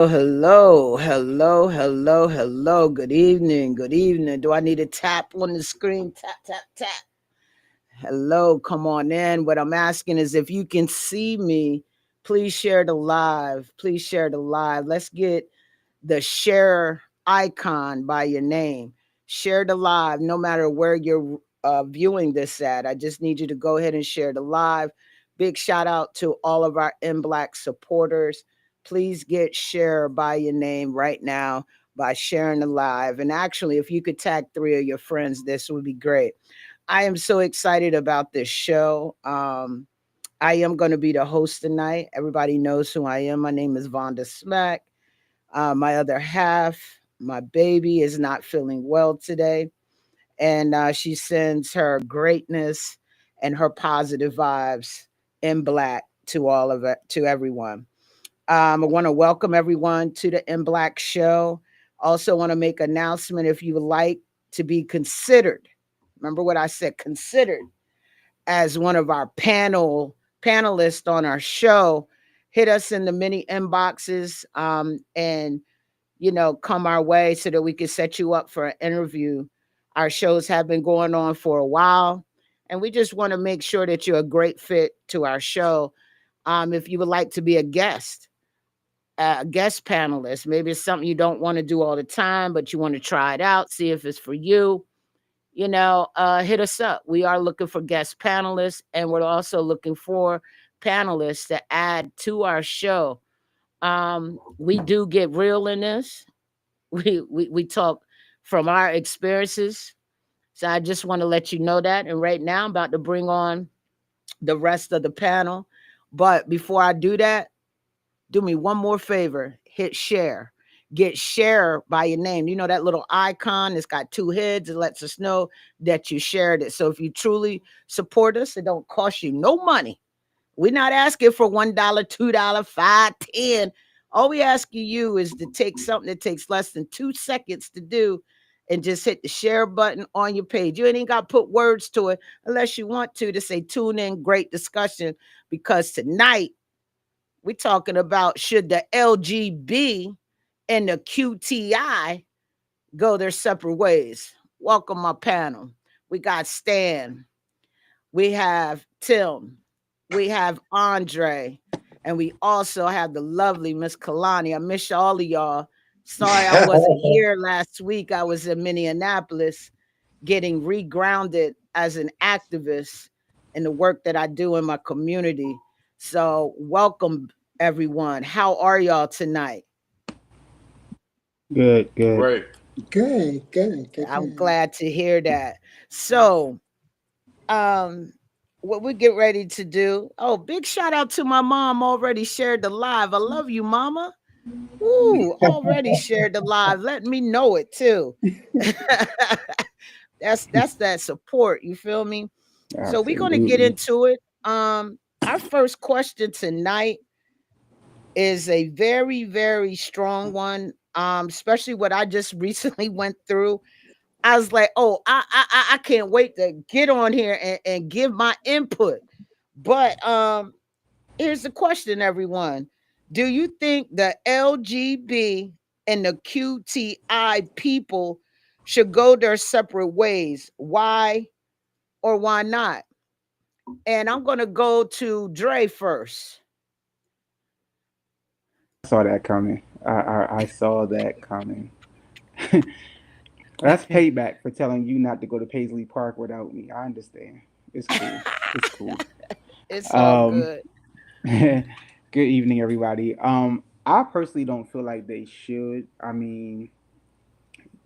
Hello, hello, hello, hello. Good evening, good evening. Do I need to tap on the screen? Tap, tap, tap. Hello, come on in. What I'm asking is if you can see me, please share the live. Please share the live. Let's get the share icon by your name. Share the live no matter where you're viewing this at. I just need you to go ahead and share the live. Big shout out to all of our INBLK supporters. Please get share by your name right now by sharing the live. And actually, if you could tag 3 of your friends, this would be great. I am so excited about this show. I am going to be the host tonight. Everybody knows who I am. My name is Vonda Smack. My other half, my baby, is not feeling well today. And she sends her greatness and her positive vibes in black to all of it, to everyone. I want to welcome everyone to the INBLK show. Also, want to make an announcement if you would like to be considered. Remember what I said, considered as one of our panelists on our show. Hit us in the mini inboxes and come our way so that we can set you up for an interview. Our shows have been going on for a while, and we just want to make sure that you're a great fit to our show. If you would like to be a guest panelist, maybe it's something you don't want to do all the time, but you want to try it out, see if it's for you. Hit us up. We are looking for guest panelists, and we're also looking for panelists to add to our show. We do get real in this. We talk from our experiences. So I just want to let you know that. And right now I'm about to bring on the rest of the panel. But before I do that, do me one more favor. Hit share. Get share by your name. You know that little icon, it's got 2 heads. It lets us know that you shared it. So if you truly support us, it don't cost you no money. We're not asking for $1, $2, 5, 10. All we asking you is to take something that takes less than 2 seconds to do and just hit the share button on your page. You ain't got to put words to it unless you want to say tune in, great discussion, because tonight we're talking about should the LGB and the QTI go their separate ways. Welcome my panel. We got Stan, we have Tim, we have Andre, and we also have the lovely Miss Kalani. I miss all of y'all. Sorry I wasn't here last week. I was in Minneapolis getting regrounded as an activist in the work that I do in my community. So, welcome everyone. How are y'all tonight? Good, good. Great. Good, good, good, I'm good. glad to hear that. So, um what we get ready to do. Oh, big shout out to my mom, already shared the live. I love you, mama. Ooh, already shared the live. Let me know it too. That's that support, you feel me? So we're going to get Absolutely. into it. Our first question tonight is a very very strong one, especially what I just recently went through. I was like, oh, I can't wait to get on here and give my input. But here's the question, everyone. Do you think the LGB and the QTI people should go their separate ways? Why or why not? And I'm gonna go to Dre first. I saw that coming. I saw that coming. That's payback for telling you not to go to Paisley Park without me. I understand. It's cool. It's cool. It's all Um, good. good evening, everybody. I personally don't feel like they should. I mean,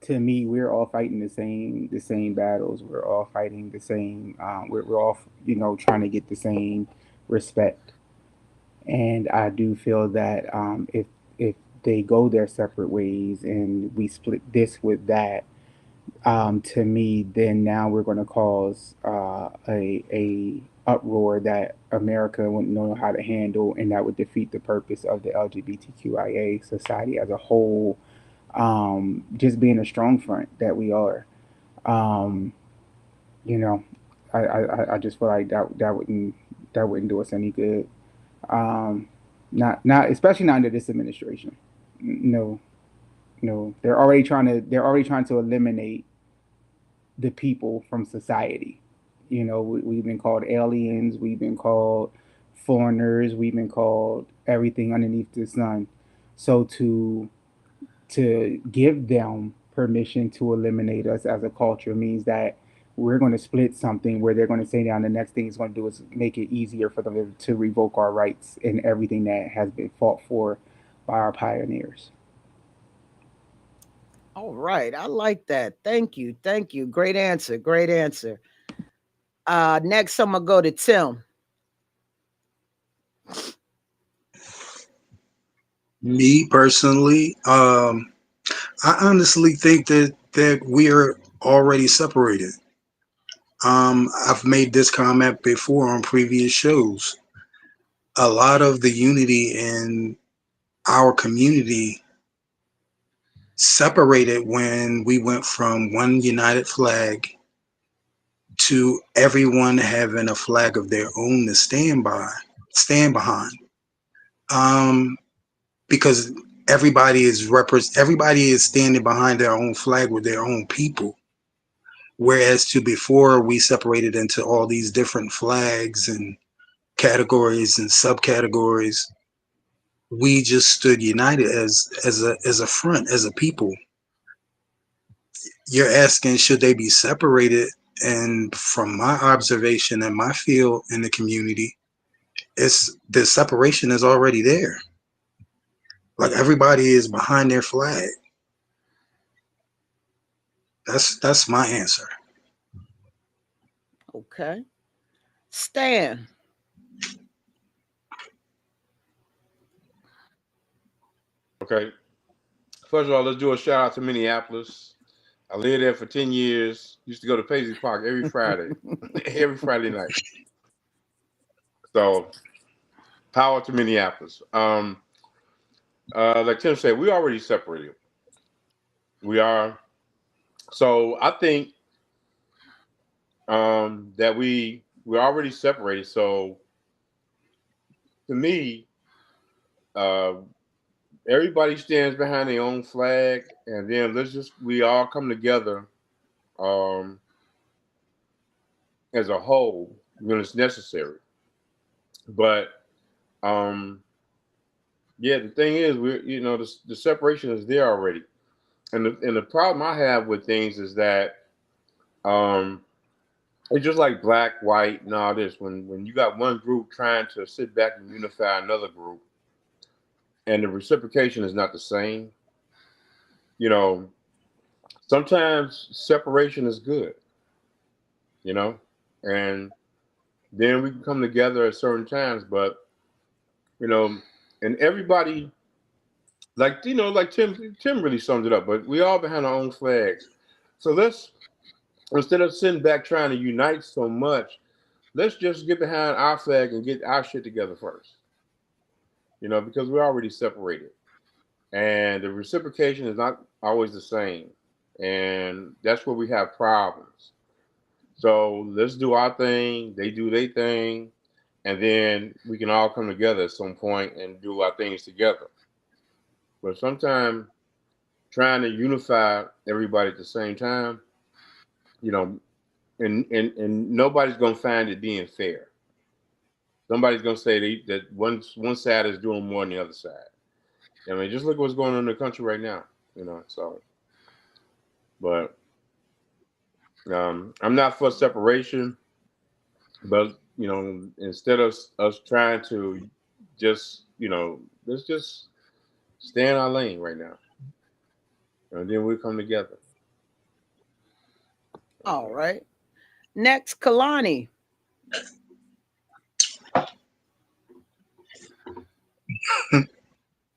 to me, we're all fighting the same battles. We're all fighting the same. We're all trying to get the same respect. And I do feel that if they go their separate ways and we split this with that, to me, then now we're going to cause a uproar that America wouldn't know how to handle, and that would defeat the purpose of the LGBTQIA society as a whole. Just being a strong front that we are. Um, you know, I just feel like that wouldn't do us any good. Um, not especially not under this administration. No, no. They're already trying to eliminate the people from society. We've been called aliens, we've been called foreigners, we've been called everything underneath the sun. So to give them permission to eliminate us as a culture means that we're going to split something where they're going to say down the next thing it's going to do is make it easier for them to revoke our rights and everything that has been fought for by our pioneers. All right. I like that. Thank you. Thank you. Great answer. Great answer. Next, I'm going to go to Tim. Me personally, I honestly think that we are already separated. I've made this comment before on previous shows. A lot of the unity in our community separated when we went from one united flag to everyone having a flag of their own to stand behind. Um, because everybody is standing behind their own flag with their own people. Whereas to before we separated into all these different flags and categories and subcategories, we just stood united as a front, as a people. You're asking should they be separated? And from my observation and my feel in the community, it's the separation is already there. Like everybody is behind their flag. That's my answer. Okay. Stan. Okay. First of all, let's do a shout out to Minneapolis. I lived there for 10 years. Used to go to Paisley Park every Friday, every Friday night. So, power to Minneapolis. Like Tim said, we already separated. We are. So I think that we're already separated. So to me, uh, everybody stands behind their own flag, and then we all come together um, as a whole when it's necessary. But um, yeah, the thing is, the separation is there already, and the problem I have with things is that um, it's just like black, white, and all this. When you got one group trying to sit back and unify another group, and the reciprocation is not the same, you know, sometimes separation is good, you know, and then we can come together at certain times. But you know, and everybody, like Tim really summed it up. But we all behind our own flags, so let's instead of sitting back trying to unite so much, let's just get behind our flag and get our shit together first. Because we're already separated, and the reciprocation is not always the same, and that's where we have problems. So let's do our thing, they do their thing, and then we can all come together at some point and do our things together. But sometimes trying to unify everybody at the same time, you know, and nobody's gonna find it being fair. Somebody's gonna say that one side is doing more than the other side. I mean, just look what's going on in the country right now. So but I'm not for separation, but instead of us trying to just let's just stay in our lane right now, and then we come together. All right. Next, Kalani.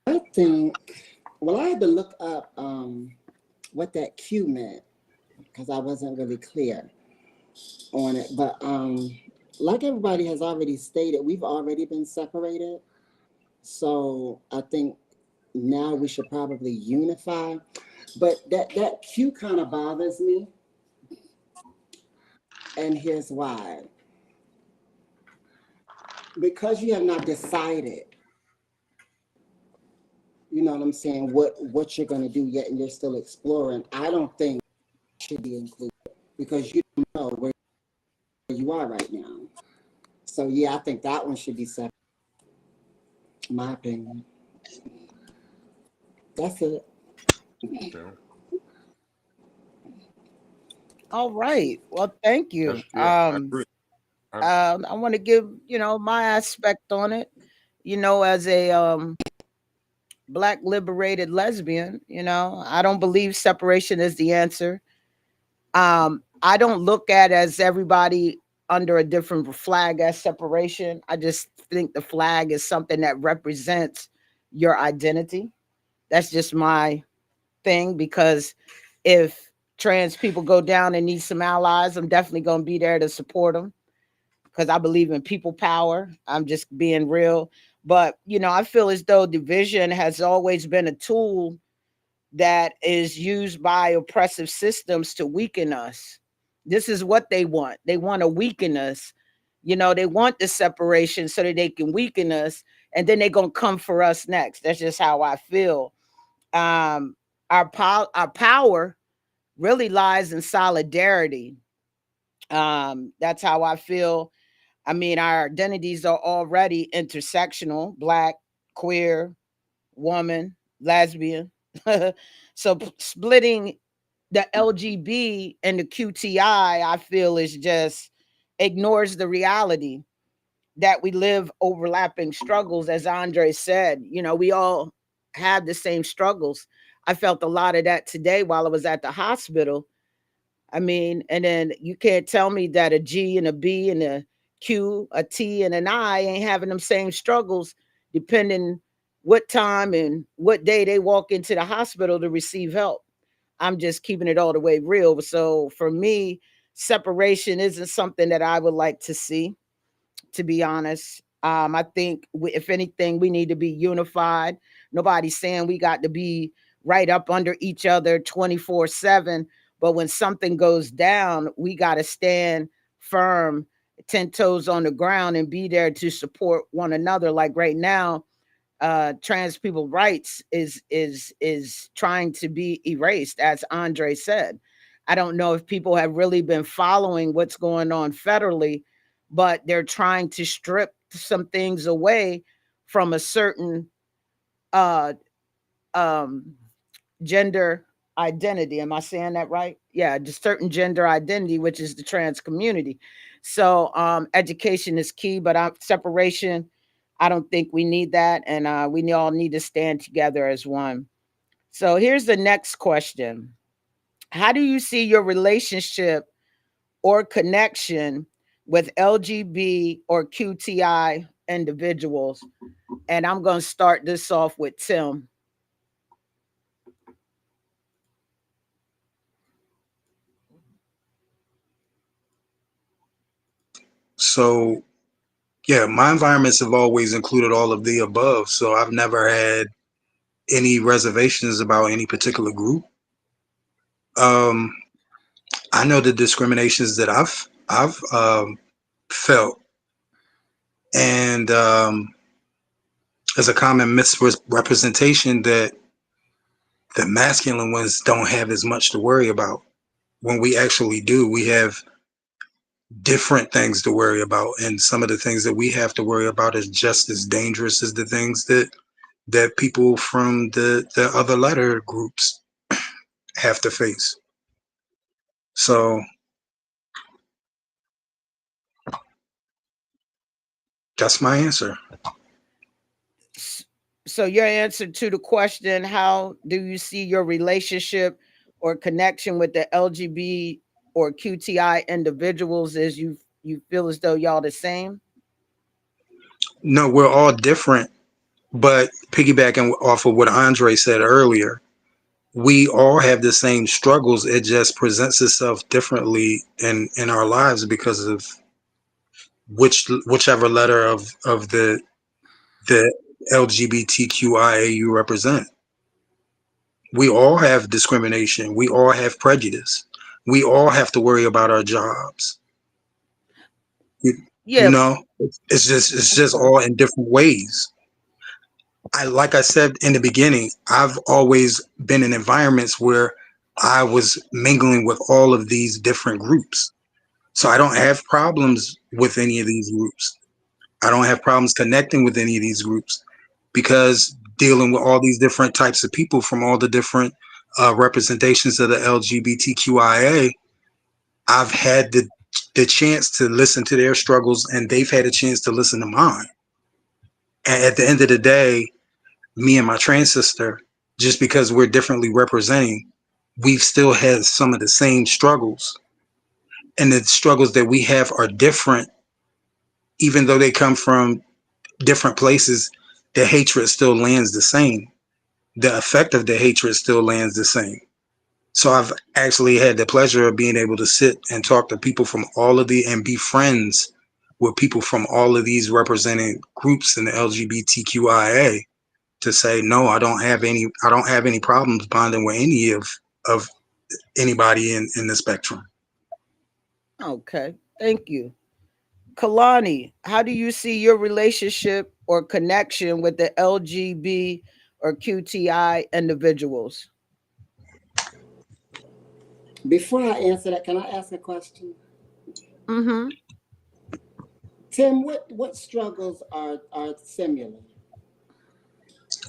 I think, well, I had to look up what that Q meant because I wasn't really clear on it. But like everybody has already stated, we've already been separated. So I think now we should probably unify. But that Q kind of bothers me. And here's why. Because you have not decided, you know what I'm saying, what you're going to do yet, and you're still exploring. I don't think it should be included because you don't know where you are right now. So yeah, I think that one should be separate. My opinion. That's it. Yeah. All right. Well, thank you. Yeah, I agree. I want to give, my aspect on it, as a Black liberated lesbian, I don't believe separation is the answer. I don't look at as everybody under a different flag as separation. I just think the flag is something that represents your identity. That's just my thing, because if trans people go down and need some allies, I'm definitely going to be there to support them, because I believe in people power. I'm just being real. But, I feel as though division has always been a tool that is used by oppressive systems to weaken us. This is what they want. They want to weaken us. They want the separation so that they can weaken us, and then they're going to come for us next. That's just how I feel. Um, our power really lies in solidarity. That's how I feel. I mean, our identities are already intersectional: Black, queer, woman, lesbian. So splitting the LGB and the QTI, I feel, is just ignores the reality that we live overlapping struggles. As Andre said, we all have the same struggles. I felt a lot of that today while I was at the hospital. I mean, and then you can't tell me that a G and a B and a Q, a T and an I ain't having them same struggles, depending what time and what day they walk into the hospital to receive help. I'm just keeping it all the way real. So for me, separation isn't something that I would like to see, to be honest. I think if anything, we need to be unified. Nobody's saying we got to be right up under each other 24/7. But when something goes down, we got to stand firm, 10 toes on the ground, and be there to support one another. Like right now, trans people rights is trying to be erased, as Andre said. I don't know if people have really been following what's going on federally, but they're trying to strip some things away from a certain uh um gender identity. Am I saying that right? Yeah, just certain gender identity, which is the trans community. So education is key, but separation, I don't think we need that, and we all need to stand together as one. So here's the next question: how do you see your relationship or connection with LGB or QTI individuals? And I'm going to start this off with Tim. So, yeah, my environments have always included all of the above. So I've never had any reservations about any particular group. Um, I know the discriminations that I've felt, and there's a common misrepresentation that the masculine ones don't have as much to worry about. When we actually do, we have different things to worry about, and some of the things that we have to worry about is just as dangerous as the things that people from the other letter groups have to face. So that's my answer. So your answer to the question, how do you see your relationship or connection with the LGB or QTI individuals, is you feel as though y'all the same? No, we're all different, but piggybacking off of what Andre said earlier, we all have the same struggles. It just presents itself differently in our lives because of whichever letter of the LGBTQIA you represent. We all have discrimination. We all have prejudice. We all have to worry about our jobs. You Yeah, know, it's just all in different ways. like I said in the beginning, I've always been in environments where I was mingling with all of these different groups. So I don't have problems with any of these groups. I don't have problems connecting with any of these groups because dealing with all these different types of people from all the different representations of the LGBTQIA, I've had the chance to listen to their struggles and they've had a chance to listen to mine. And at the end of the day, me and my trans sister, just because we're differently representing, we've still had some of the same struggles. And the struggles that we have are different, even though they come from different places, the hatred still lands the same. The effect of the hatred still lands the same. So I've actually had the pleasure of being able to sit and talk to people from all of the and be friends with people from all of these represented groups in the LGBTQIA to say no, I don't have any problems bonding with any of anybody in the spectrum. Okay, thank you. Kalani, how do you see your relationship or connection with the LGB or QTI individuals? Before I answer that, can I ask a question? Mm-hmm. Tim, what struggles are similar?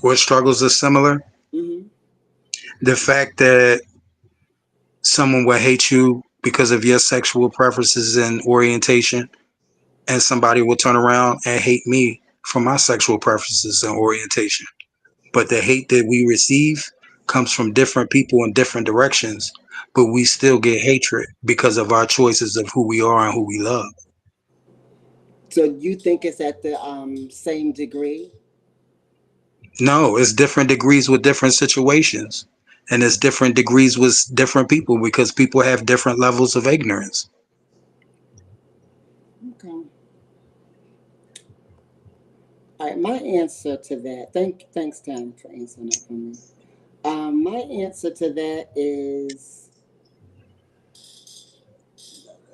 What struggles are similar? Hmm. The fact that someone will hate you because of your sexual preferences and orientation, and somebody will turn around and hate me for my sexual preferences and orientation. But the hate that we receive comes from different people in different directions, but we still get hatred because of our choices of who we are and who we love. So you think it's at the same degree? No, it's different degrees with different situations. And it's different degrees with different people because people have different levels of ignorance. Okay. All right. My answer to that. Thanks, Tim, for answering that for me. My answer to that is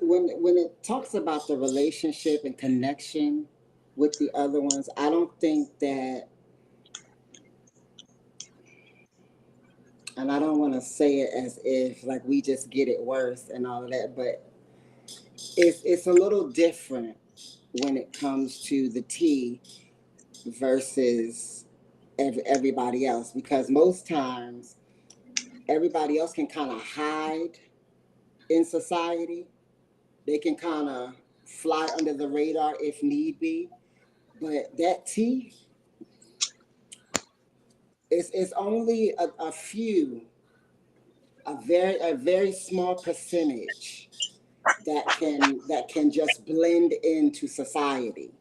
when it talks about the relationship and connection with the other ones, I don't think that, and I don't want to say it as if like we just get it worse and all of that, but it's a little different when it comes to the T versus everybody else, because most times everybody else can kind of hide in society. They can kind of fly under the radar if need be. But that T, it's only a few, a very small percentage that can just blend into society.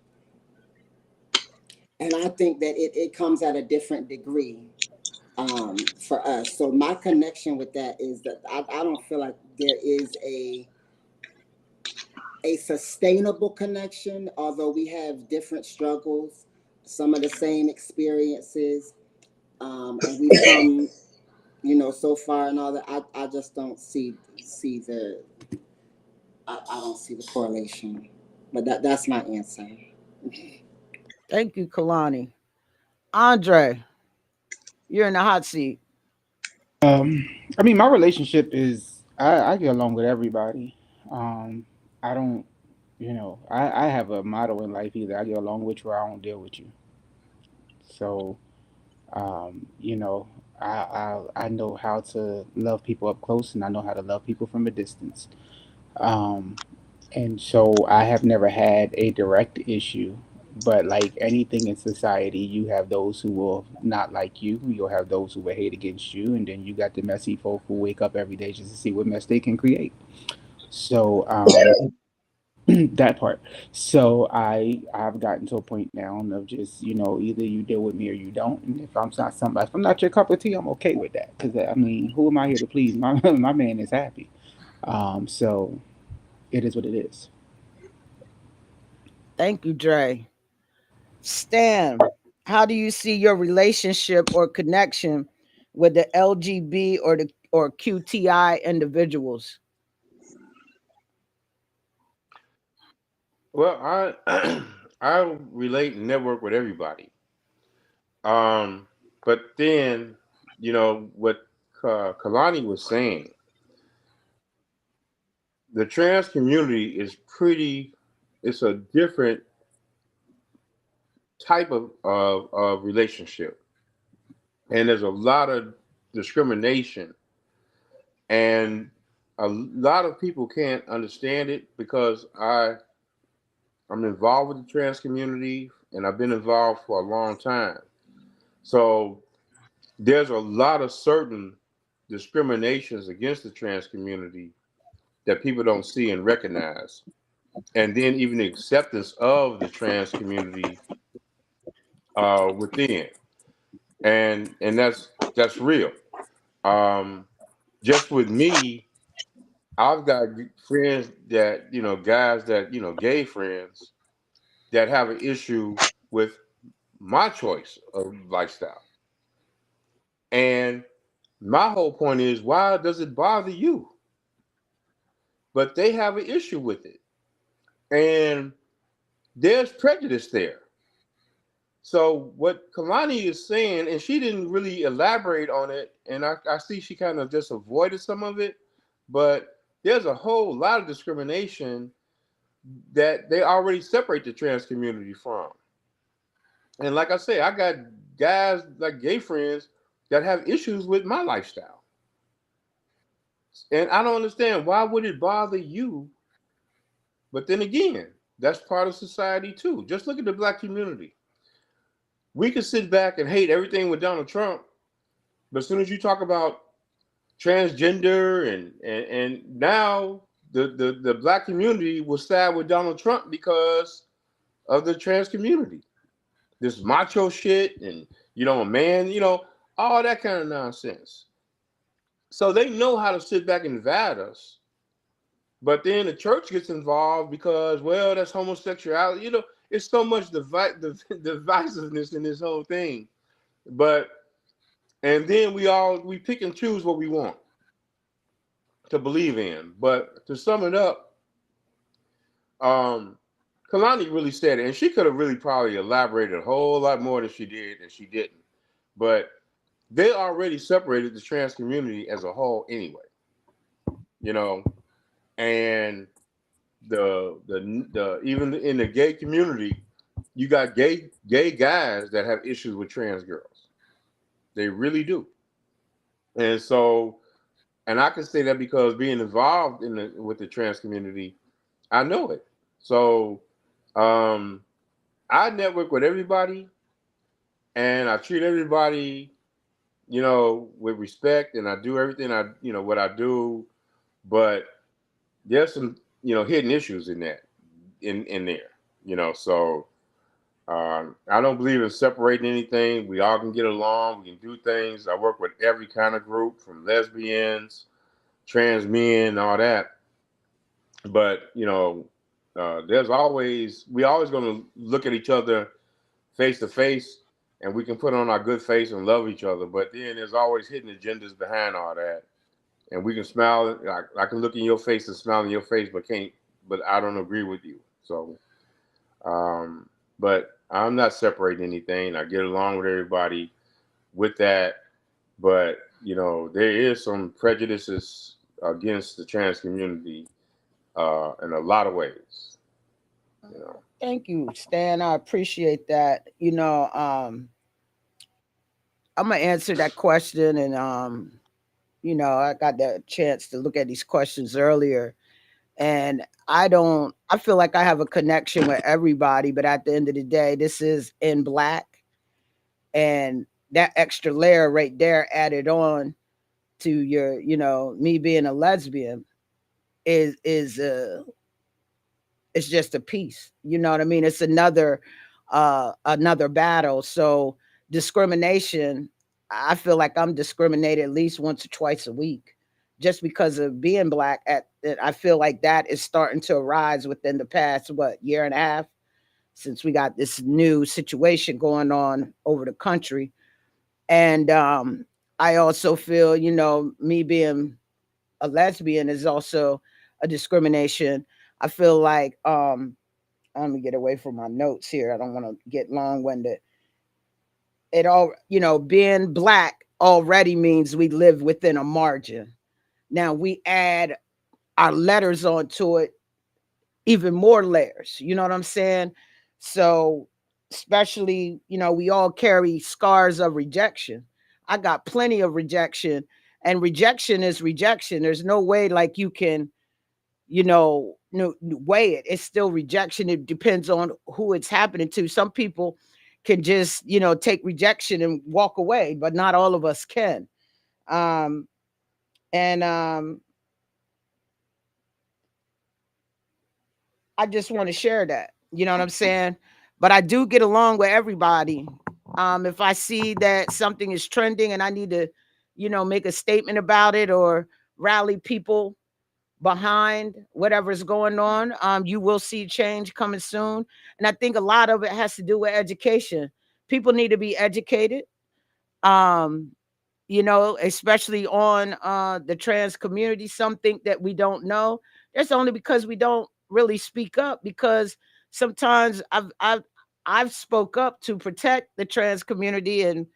And I think that it comes at a different degree for us. So my connection with that is that I don't feel like there is a sustainable connection, although we have different struggles, some of the same experiences, and we've come, so far and all that. I just don't see the I don't see the correlation, but that's my answer. Thank you, Kalani. Andre, you're in the hot seat. I mean, my relationship is I get along with everybody. Um, I don't, I have a motto in life: either I get along with you or I don't deal with you. So, you know, I know how to love people up close, and I know how to love people from a distance. Um, and so I have never had a direct issue. But like anything in society, you have those who will not like you. You'll have those who will hate against you, and then you got the messy folk who wake up every day just to see what mess they can create. So that part. So I've gotten to a point now of just either you deal with me or you don't. And if I'm not your cup of tea, I'm okay with that. Because I mean, who am I here to please? My my man is happy. So it is what it is. Thank you, Dre. Stan, how do you see your relationship or connection with the LGB or QTI individuals? Well, I I relate and network with everybody. But then, what Kalani was saying, the trans community is it's a different type of relationship. And there's a lot of discrimination. And a lot of people can't understand it because I'm involved with the trans community and I've been involved for a long time. So there's a lot of certain discriminations against the trans community that people don't see and recognize. And then even the acceptance of the trans community within. And that's real. Just with me, I've got friends that, guys that, gay friends that have an issue with my choice of lifestyle. And my whole point is, why does it bother you? But they have an issue with it. And there's prejudice there. So what Kalani is saying, and she didn't really elaborate on it, and I see she kind of just avoided some of it, but there's a whole lot of discrimination that they already separate the trans community from. And like I say, I got guys like gay friends that have issues with my lifestyle. And I don't understand, why would it bother you? But then again, that's part of society too. Just look at the Black community. We could sit back and hate everything with Donald Trump, but as soon as you talk about transgender and now the Black community will side with Donald Trump because of the trans community. This macho shit and a man, all that kind of nonsense. So they know how to sit back and divide us. But then the church gets involved because, well, that's homosexuality. It's so much divisiveness in this whole thing. And then we pick and choose what we want to believe in. But to sum it up, Kalani really said it, and she could have really probably elaborated a whole lot more than she did, and she didn't. But they already separated the trans community as a whole anyway. And the even in the gay community, you got gay guys that have issues with trans girls. They really do. And so, and I can say that because being involved with the trans community, I know it. So I network with everybody and I treat everybody, with respect, and I do everything what I do, but there's some, hidden issues in there. So I don't believe in separating anything. We all can get along. We can do things. I work with every kind of group, from lesbians, trans men, all that. But, we always going to look at each other face to face, and we can put on our good face and love each other. But then there's always hidden agendas behind all that. And we can smile. I can look in your face and smile in your face, but I don't agree with you. So, but I'm not separating anything. I get along with everybody with that. But, there is some prejudices against the trans community in a lot of ways. Thank you, Stan. I appreciate that. I'm gonna answer that question, and I got the chance to look at these questions earlier, and I feel like I have a connection with everybody, but at the end of the day, this is in Black, and that extra layer right there added on to your, me being a lesbian is it's just a piece. You know what I mean? It's another battle. So discrimination, I feel like I'm discriminated at least once or twice a week just because of being Black. I feel like that is starting to arise within the past year and a half, since we got this new situation going on over the country. And I also feel, me being a lesbian is also a discrimination. I feel like let me get away from my notes here. I don't want to get long-winded. it all, being Black already means we live within a margin. Now we add our letters onto it, even more layers. You know what I'm saying? So, especially, we all carry scars of rejection. I got plenty of rejection, and rejection is rejection. There's no way like you can, no, weigh it. It's still rejection. It depends on who it's happening to. Some people can just, take rejection and walk away, but not all of us can. Um, and I just want to share that. You know what I'm saying? But I do get along with everybody. If I see that something is trending and I need to, make a statement about it or rally people behind whatever's going on, you will see change coming soon. And I think a lot of it has to do with education. People need to be educated. Um, especially on the trans community. Some think that we don't know. That's only because we don't really speak up. Because sometimes I've spoke up to protect the trans community, and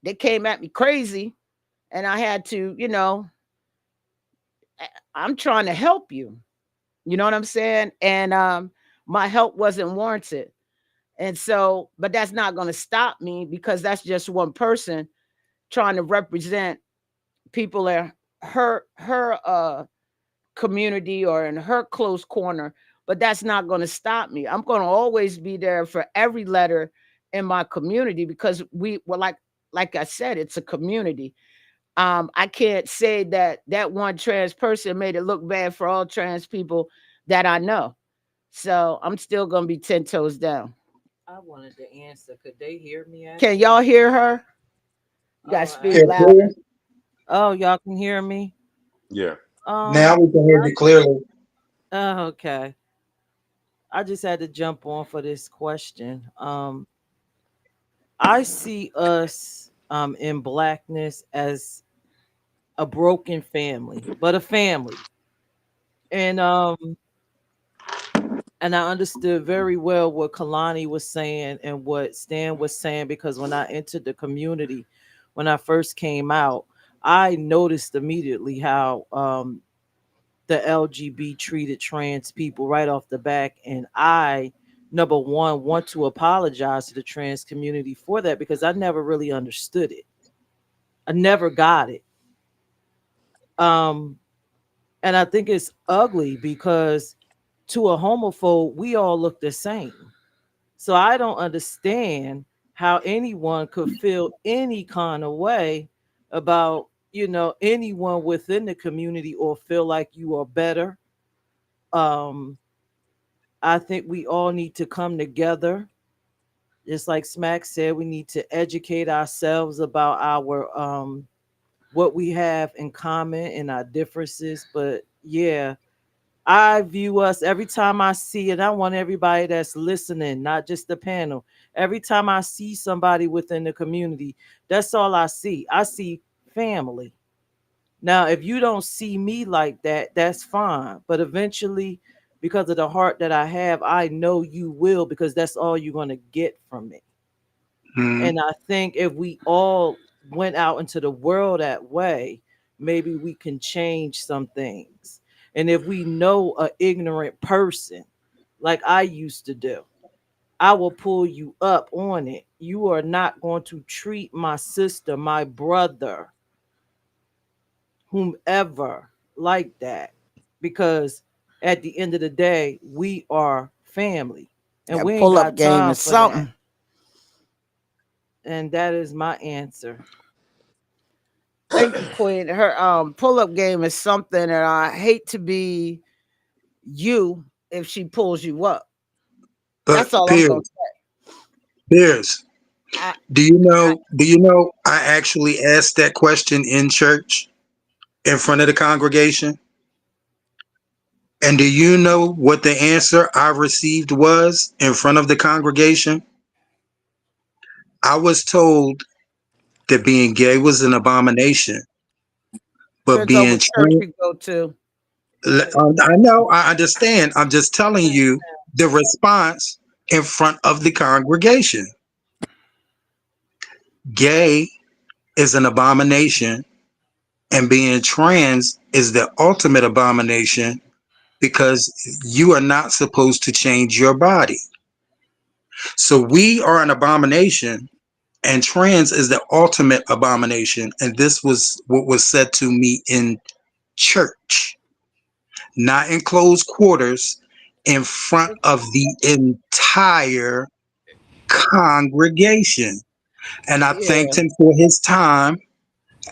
they came at me crazy, and I had to, I'm trying to help you. You know what I'm saying? And my help wasn't warranted. And so, but that's not going to stop me, because that's just one person trying to represent people in her community or in her close corner. But that's not going to stop me. I'm going to always be there for every letter in my community, because we were like I said, it's a community. I can't say that that one trans person made it look bad for all trans people that I know. So I'm still going to be 10 toes down. I wanted to answer. Could they hear me Can actually? y'all hear her? You got to Oh, speak Yeah, I, louder. oh, y'all can hear me? Yeah. now Um, we can hear you clearly. okay. I just had to jump on for this question. I see us in blackness as a broken family, but a family. And I understood very well what Kalani was saying and what Stan was saying, because when I entered the community, when I first came out, I noticed immediately how the LGB treated trans people right off the back. And I, number one, want to apologize to the trans community for that, because I never really understood it. I never got it. Um, and I think it's ugly because to a homophobe, we all look the same. So I don't understand how anyone could feel any kind of way about, anyone within the community, or feel like you are better. Um, I think we all need to come together. Just like Smack said, we need to educate ourselves about our what we have in common and our differences. But yeah, I view us every time I see it. I want everybody that's listening, not just the panel. Every time I see somebody within the community, that's all I see. I see family. Now, if you don't see me like that, that's fine. But eventually, because of the heart that I have, I know you will, because that's all you're going to get from me. Mhm. And I think if we all went out into the world that way, maybe we can change some things. And if we know a ignorant person, like I used to do, I will pull you up on it. You are not going to treat my sister, my brother, whomever like that, because at the end of the day, we are family and we That ain't pull up got game time is for that. something. And that is my answer. Thank you, Queen. Her pull up game is something, and I hate to be you if she pulls you up. But That's all I'm gonna Piers, say. Piers, I, do you I know? Do you know? I actually asked that question in church in front of the congregation, and do you know what the answer I received was in front of the congregation? I was told that being gay was an abomination, but depends on being what church trans, you go to. I know, I understand. I'm just telling you the response in front of the congregation. gay is an abomination, and being trans is the ultimate abomination because you are not supposed to change your body. So we are an abomination, and trans is the ultimate abomination. And this was what was said to me in church, not in closed quarters, in front of the entire congregation. And I Yeah, thanked him for his time,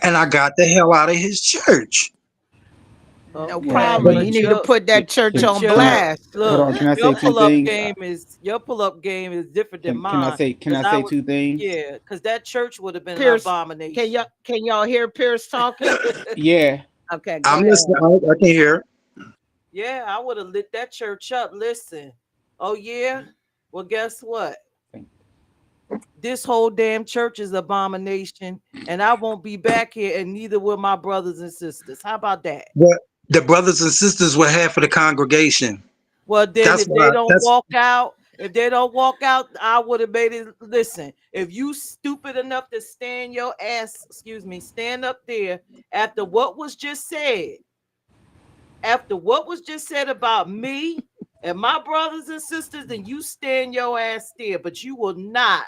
and I got the hell out of his church. no Okay, problem. But You but need to put that church but on your can I blast. hold look, on? Can I say your two pull up things? game is different than mine. Can Cause I I say would, two things? yeah, cause that church would have been an Peirrce, abomination. can y'all hear Peirrce talking? Yeah. Okay, go I'm ahead. listening. I can hear. Yeah, I would have lit that church up. Listen, oh yeah, well guess what? This whole damn church is abomination, and I won't be back here, and neither will my brothers and sisters. How about that? But the brothers and sisters were half of the congregation. Well, then That's if why. they don't That's walk out, I would have made it. Listen, if you stupid enough to stand your ass, stand up there after what was just said, about me and my brothers and sisters, then you stand your ass there. But you will not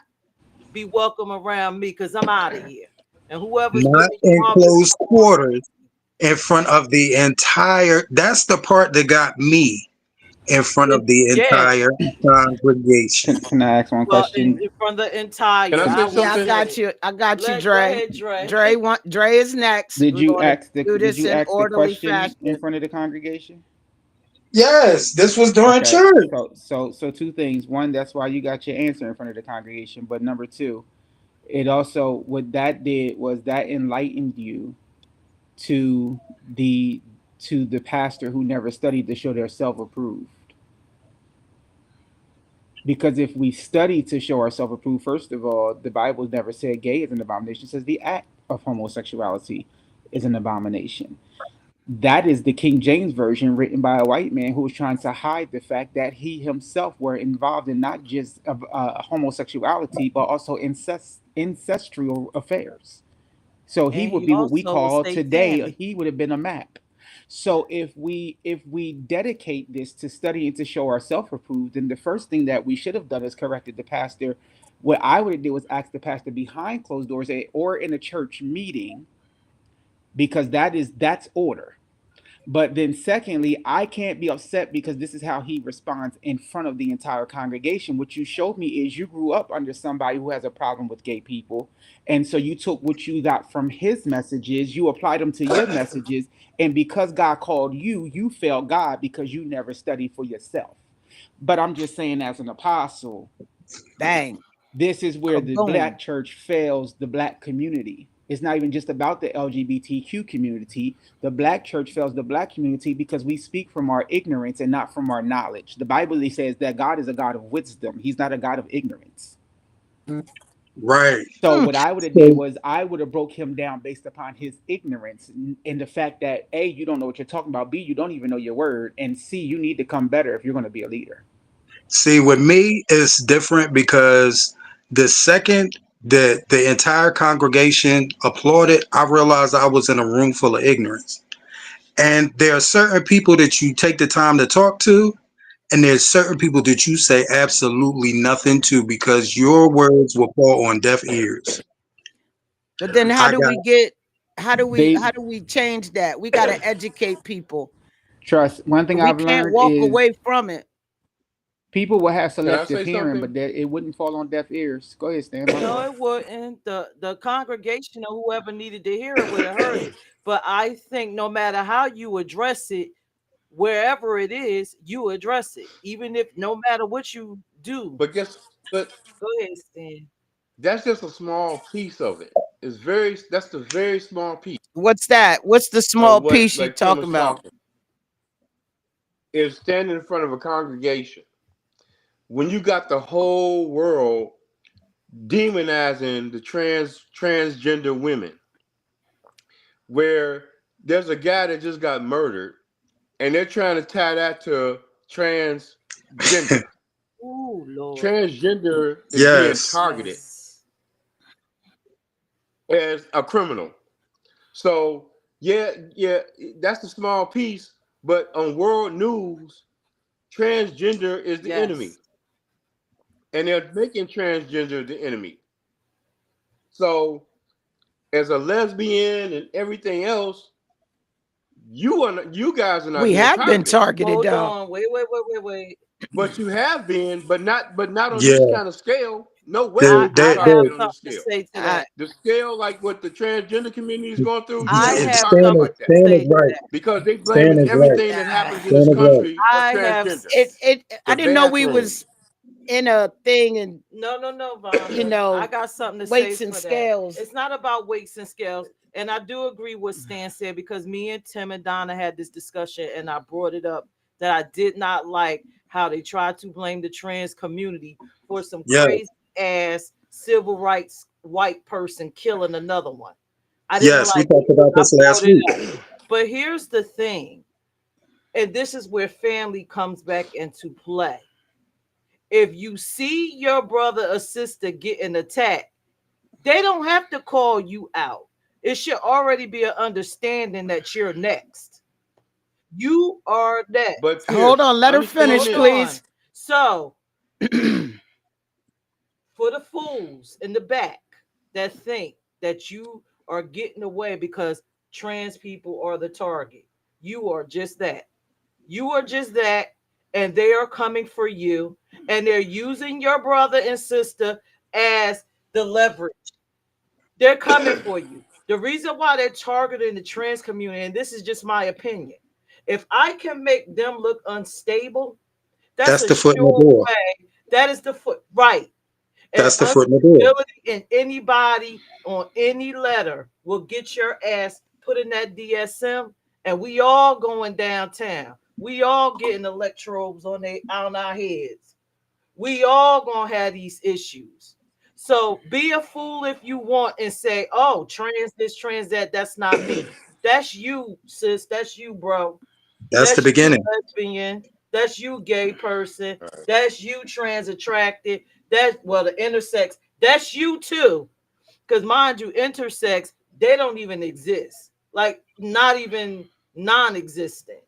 be welcome around me because I'm out of here. And whoever's not giving you in all this closed quarters in front of the entire. That's the part that got me in front of the yeah, entire congregation. Can I ask one well, question? in front of the Can I entire, I say will Yeah, I something? got say, you. I got you, go Dre. ahead, Dre. Dre is next. We're going to do Did this you in ask the orderly question in fashion. front of the congregation? Yes, this was during Okay. church. So two things. One, that's why you got your answer in front of the congregation. But number two, it also what that did was that enlightened you to the the pastor who never studied to show they're self-approved. Because if we study to show ourselves approved, first of all, the Bible never said gay is an abomination. It says the act of homosexuality is an abomination. That is the King James version written by a white man who was trying to hide the fact that he himself were involved in not just homosexuality but also ancestral affairs. So he And would he be what we also was call today. satanic. He would have been a map. So if we dedicate this to studying to show ourselves approved, then the first thing that we should have done is corrected the pastor. What I would have did was ask the pastor behind closed doors or in a church meeting, because that's order. But then, secondly, I can't be upset because this is how he responds in front of the entire congregation. What you showed me is you grew up under somebody who has a problem with gay people. And so you took what you got from his messages, you applied them to your messages. And because God called you, you failed God because you never studied for yourself. But I'm just saying, as an apostle, Bang. this is where the Boom. black church fails the black community. It's not even just about the LGBTQ community. The black church fails the black community because we speak from our ignorance and not from our knowledge. The Bible says that God is a God of wisdom. He's not a God of ignorance. Right. So Hmm. what I would have did So, was I would have broke him down based upon his ignorance and the fact that A, you don't know what you're talking about. B, you don't even know your word. And C, you need to come better if you're going to be a leader. see, with me, it's different because the second that the entire congregation applauded, I realized I was in a room full of ignorance. And there are certain people that you take the time to talk to, and there's certain people that you say absolutely nothing to because your words will fall on deaf ears. But then I got They how do we change that? We got to educate people. trust. One thing We I've can't learned walk is away from it. people will have Can I selective say hearing, but something? it wouldn't fall on deaf ears. Go ahead, Stan. My No, fault. it wouldn't. The congregation or whoever needed to hear it would have heard it. But I think no matter how you address it, wherever it is, you address it. Even if no matter what you do. But Go ahead, Stan. that's just a small piece of it. That's the very small piece What's that? What's the of small what piece you like Tim talking is about? talking. Is standing in front of a congregation when you got the whole world demonizing the transgender women, where there's a guy that just got murdered and they're trying to tie that to transgender. Oh Lord. Transgender is being yes. targeted. Yes. as a criminal. So yeah, that's a small piece. But on world news, transgender is the enemy, Yes. and they're making transgender the enemy. So as a lesbian and everything else, you guys are not We being have been targeted, targeted Hold though. on. Wait. but you have been, but not on this Yeah, kind of scale. No way they I, would you I they have target they it on this something to scale. say to I, that. The scale, like what the transgender community is going through, you I don't yeah, get have targeted something like that to Stan say is to right. that. because they Stan blaming is right. everything that happens in this Stan is right. country of I have transgender. I The didn't know we was bathrooms. in a thing and no, you Vonda. I know got something to say weights and for that. scales. It's not about weights and scales. And I do agree with Stan said because me and Tim and Donna had this discussion and I brought it up that I did not like how they tried to blame the trans community for some Yeah, crazy ass civil rights white person killing another one. I didn't yes, we like it. talked about I this last brought it week. up. But here's the thing, and this is where family comes back into play. If you see your brother or sister getting attacked, they don't have to call you out. It should already be an understanding that you're next. You are But next. Hold Pierce, on, let her understand finish, Hold this. on. please. So, for the fools in the back that think that you are getting away because trans people are the target, you are just that. You are just that, and they are coming for you, and they're using your brother and sister as the leverage. They're coming for you. The reason why they're targeting the trans community, and this is just my opinion, if I can make them look unstable, that's That's a the foot in the sure door. way. That is the foot, right? And That's the foot in the door. unstability in anybody on any letter will get your ass put in that DSM, and we all going downtown. We all getting electrodes on our heads. We all gonna have these issues. So be a fool if you want and say, "Oh, trans this, trans that." That's not me. That's you, sis. That's you, bro. That's the That's you, beginning. lesbian. That's you, gay person. All right. That's you, trans attracted. That's well, the intersex. That's you too. Because mind you, intersex, they don't even exist. Like not even non-existent.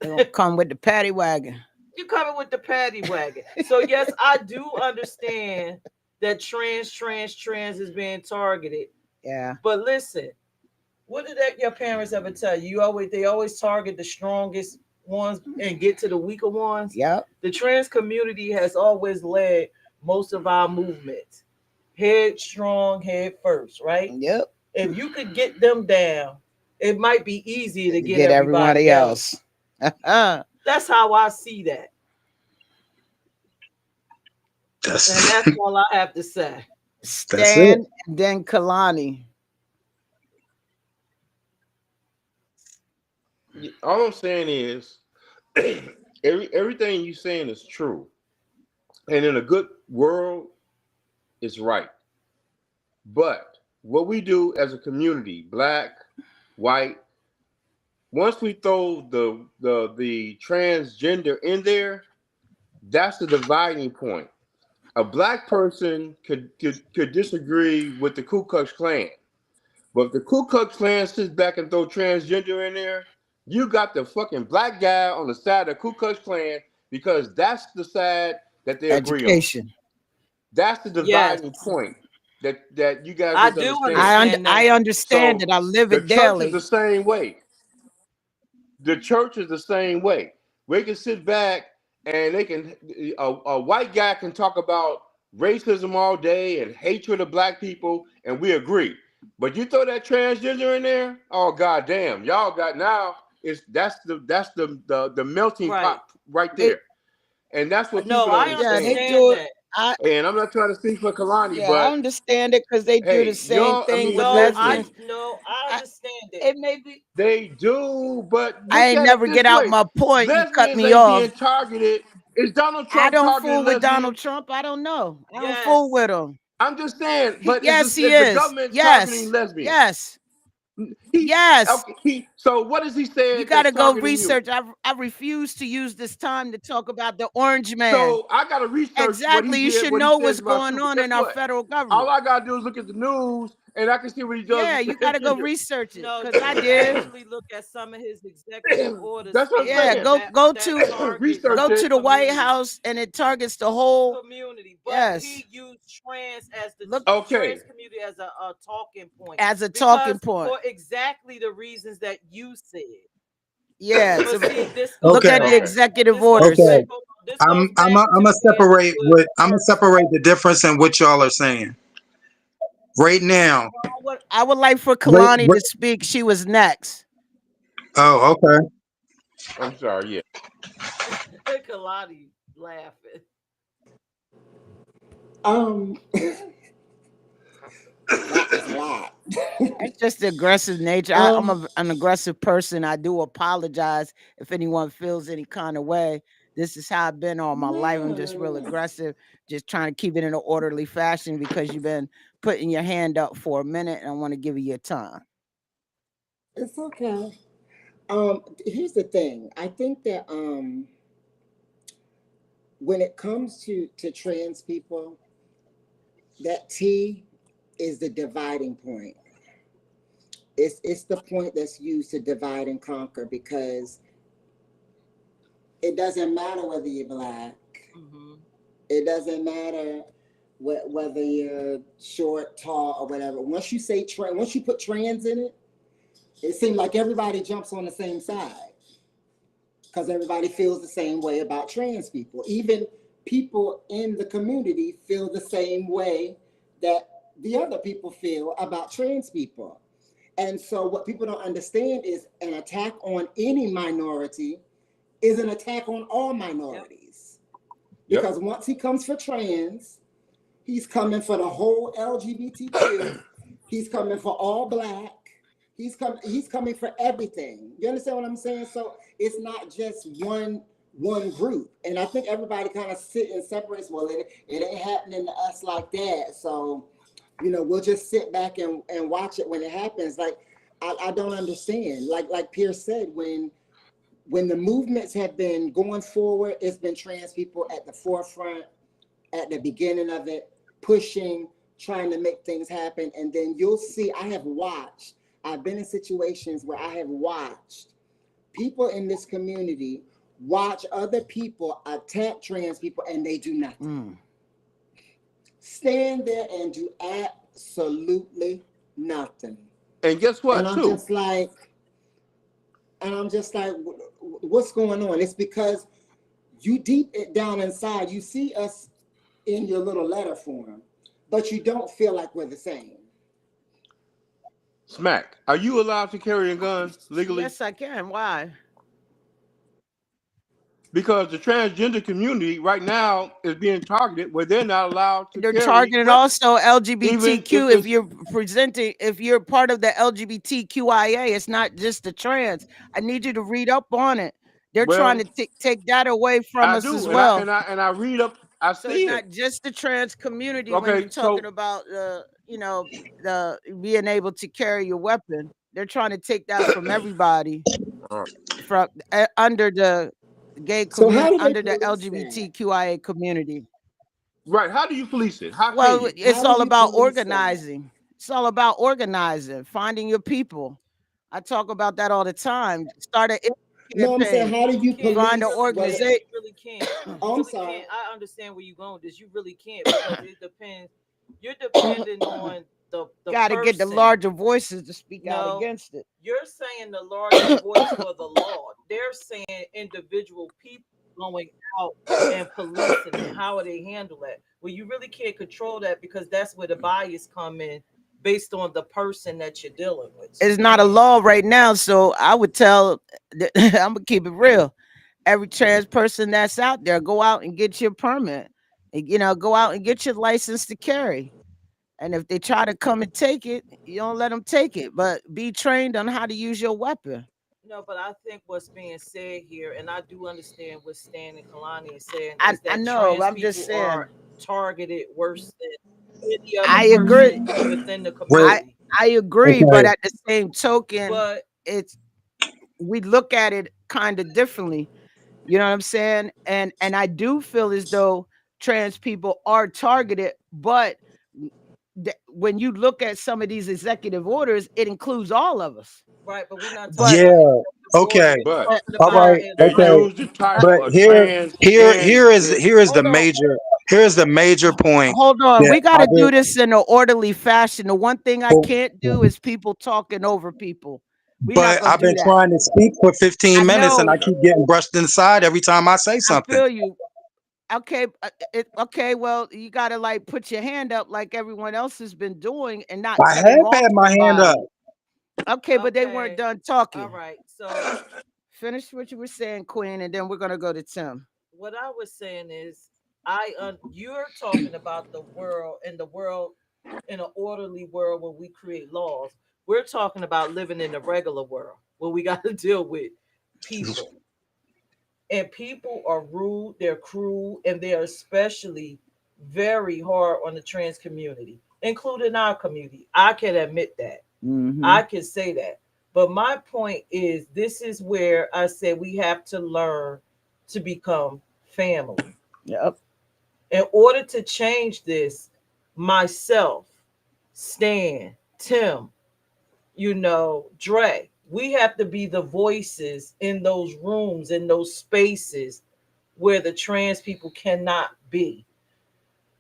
They're gonna come with the paddy wagon. You coming with the paddy wagon. So yes, I do understand that trans is being targeted. Yeah. But listen, what did that your parents ever tell you? They always target the strongest ones and get to the weaker ones. Yep. The trans community has always led most of our movements. Head strong, head first, right? Yep. If you could get them down, it might be easier to get Get everybody everybody else. else. That's That's how I see that. And That's that's all I have to say. that's it. Stan and then Kalani. All I'm saying is, everything you saying is true, and in a good world, it's right. But what we do as a community, black, white, once we throw the transgender in there, that's the dividing point. A black person could disagree with the Ku Klux Klan, but if the Ku Klux Klan sits back and throw transgender in there, you got the fucking black guy on the side of the Ku Klux Klan because that's the side that they agree on. Education. That's the Yes, dividing point that you guys I need to do understand. understand I that. understand it. So I live the it church is daily. the same way. The church is the same way. We can sit back and they can a white guy can talk about racism all day and hatred of black people, and we agree. But you throw that transgender in there, oh goddamn, y'all got now is that's the melting Right. pot right They there, and that's what No, people don't I yeah, they understand. understand do it. that. I And I'm not trying to speak for Kalani, yeah, I but understand it because they do the hey, same y'all, I thing mean, with listen, lesbians. I I, understand it. it may be they do, but I look ain't at it never this get out way. my point. You cut Lesbians me ain't being off. targeted. Is Donald I Trump don't targeting fool with Donald lesbians? Trump. I don't know. I don't fool Yes. with him. I'm just saying, but Yes, he is the is. government targeting Yes. lesbians? Yes. He Yes. okay, So what has he You said got to that's go targeting you? research. I refuse to use this time to talk about the orange man. So I got to research what he Exactly. You did, should what he know says what's about you. going But on guess in our what? federal All government. I got to do is look at the news, and I can see what he does. Yeah, you got to go research it No, because you I can did. actually look at some of his executive orders. That's what I'm Yeah, saying. go that target Research go it. to the White community. House and it targets the whole Community, but yes. he used trans as the Look Okay. trans community as a talking point, as a talking because point. for exactly the reasons that you said. Yeah, But see, this look goes Okay. at the back. executive This goes orders. Okay. back. Hold on. This goes I'm back to gonna dealing separate with I'm gonna separate the difference in what y'all are saying right now. I would like for Wait, Kalani wait. to speak. She was next. Oh, okay. I'm sorry. Yeah. Kalani laughing. That was a lot. It's just the aggressive nature. I'm an aggressive person. I do apologize if anyone feels any kind of way. This is how I've been all my life. I'm just real aggressive, just trying to keep it in an orderly fashion because you've been putting your hand up for a minute and I want to give you your time. It's okay. Here's the thing. I think that when it comes to trans people, that T is the dividing point. It's the point that's used to divide and conquer, because it doesn't matter whether you're Black. Mm-hmm. It doesn't matter whether you're short, tall, or whatever. Once you say once you put trans in it, it seems like everybody jumps on the same side, because everybody feels the same way about trans people. Even people in the community feel the same way that the other people feel about trans people. And so what people don't understand is an attack on any minority is an attack on all minorities. Yep. Because once he comes for trans, he's coming for the whole LGBTQ. He's coming for all Black. He's coming for everything. You understand what I'm saying? So it's not just one group. And I think everybody kind of sit and separates. Well, it ain't happening to us like that. So, we'll just sit back and watch it when it happens. Like, I don't understand. Like Peirrce said, when the movements have been going forward, it's been trans people at the forefront, at the beginning of it, pushing, trying to make things happen. And then you'll see, I've been in situations where I have watched people in this community watch other people attack trans people and they do nothing. Stand there and do absolutely nothing. And guess what? And I'm just like, what's going on? It's because you deep it down inside, you see us in your little letter form, but you don't feel like we're the same. Smack. Are you allowed to carry a gun legally? Yes, I can. Why? Because the transgender community right now is being targeted where they're not allowed to They're carry targeting weapons. also LGBTQ. If If you're part of the LGBTQIA, it's not just the trans. I need you to read up on it. They're trying to take that away from I us as do, well. and I read up. I So it's see it. not just the trans community when Okay, you're talking about the being able to carry your weapon. They're trying to take that from everybody from under the gay So how community, do they under the police that? LGBTQIA community. right. How do you police it? How can Well, you? it's How do all you about police that? organizing. It's all about organizing, finding your people. I talk about that all the time. Start an No, I'm saying, campaign. how do you Find an police whether? organization. You really can't. You Oh, I'm really sorry. can't. I understand where you're going with this. You really can't, because it depends. You're depending on the Got to get the person. larger voices to speak out No, against it. you're saying the larger voice for the law. They're saying individual people going out and policing it. How are they handle that? Well, you really can't control that, because that's where the bias come in, based on the person that you're dealing with. It's not a law right now, so I would tell. I'm gonna keep it real. Every trans person that's out there, go out and get your permit. Go out and get your license to carry. And if they try to come and take it, you don't let them take it. But be trained on how to use your weapon. No, but I think what's being said here, and I do understand what Stan and Kalani is saying, I is that know. trans I'm just people saying. are targeted worse than any other I agree. person within the Wait. community. I agree, but Okay. at the same token, But it's we look at it kind of differently. You know what I'm saying? And I do feel as though trans people are targeted, but when you look at some of these executive orders, it includes all of us. Right, but we're not talking But Yeah. about executive Okay. orders. We're But talking All about right. but in they Okay. life. use the title But of transgender. here is the major Ho- point hold on, that we got to I've do been. this in an orderly fashion. The one thing I can't do is people talking over people. We're not But going I've to do been that. trying to speak for I 15 minutes and I know. keep getting brushed inside every time I say I something. feel you. Okay, okay, well, you got to like put your hand up like everyone else has been doing and not I cutting have off had my hand up. somebody. Okay, but they weren't Okay. done All talking. right. So Finish what you were saying, Queen, and then we're going to go to Tim. what I was saying is, you're talking about the world in an orderly world where we create laws. We're talking about living in the regular world where we got to deal with people, and people are rude, they're cruel, and they are especially very hard on the trans community, including our community. I can admit that. Mm-hmm. I can say that. But my point is, this is where I said we have to learn to become family. Yep. In order to change this, myself, Stan, Tim, Dre, we have to be the voices in those rooms, in those spaces where the trans people cannot be.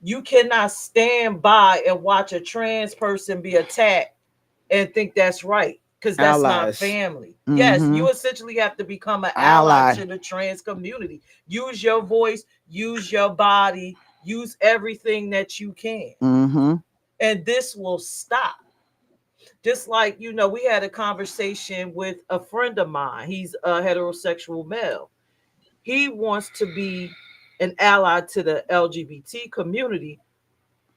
You cannot stand by and watch a trans person be attacked and think that's right, because that's not Allies. family. Yes, Mm-hmm. you essentially have to become an ally Ally. to the trans community. Use your voice, use your body, use everything that you can. Mm-hmm. And this will stop. Just like, we had a conversation with a friend of mine. He's a heterosexual male. He wants to be an ally to the LGBT community.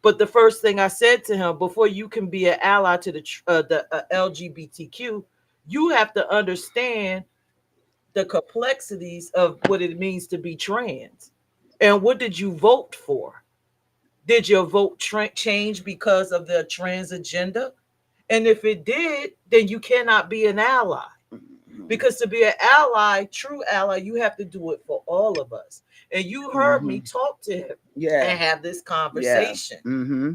But the first thing I said to him, before you can be an ally to the LGBTQ, you have to understand the complexities of what it means to be trans. And what did you vote for? Did your vote change because of the trans agenda? And if it did, then you cannot be an ally. Because to be an ally, true ally, you have to do it for all of us. And you heard Mm-hmm. me talk to him Yeah. and have this Yeah. conversation. Mm-hmm.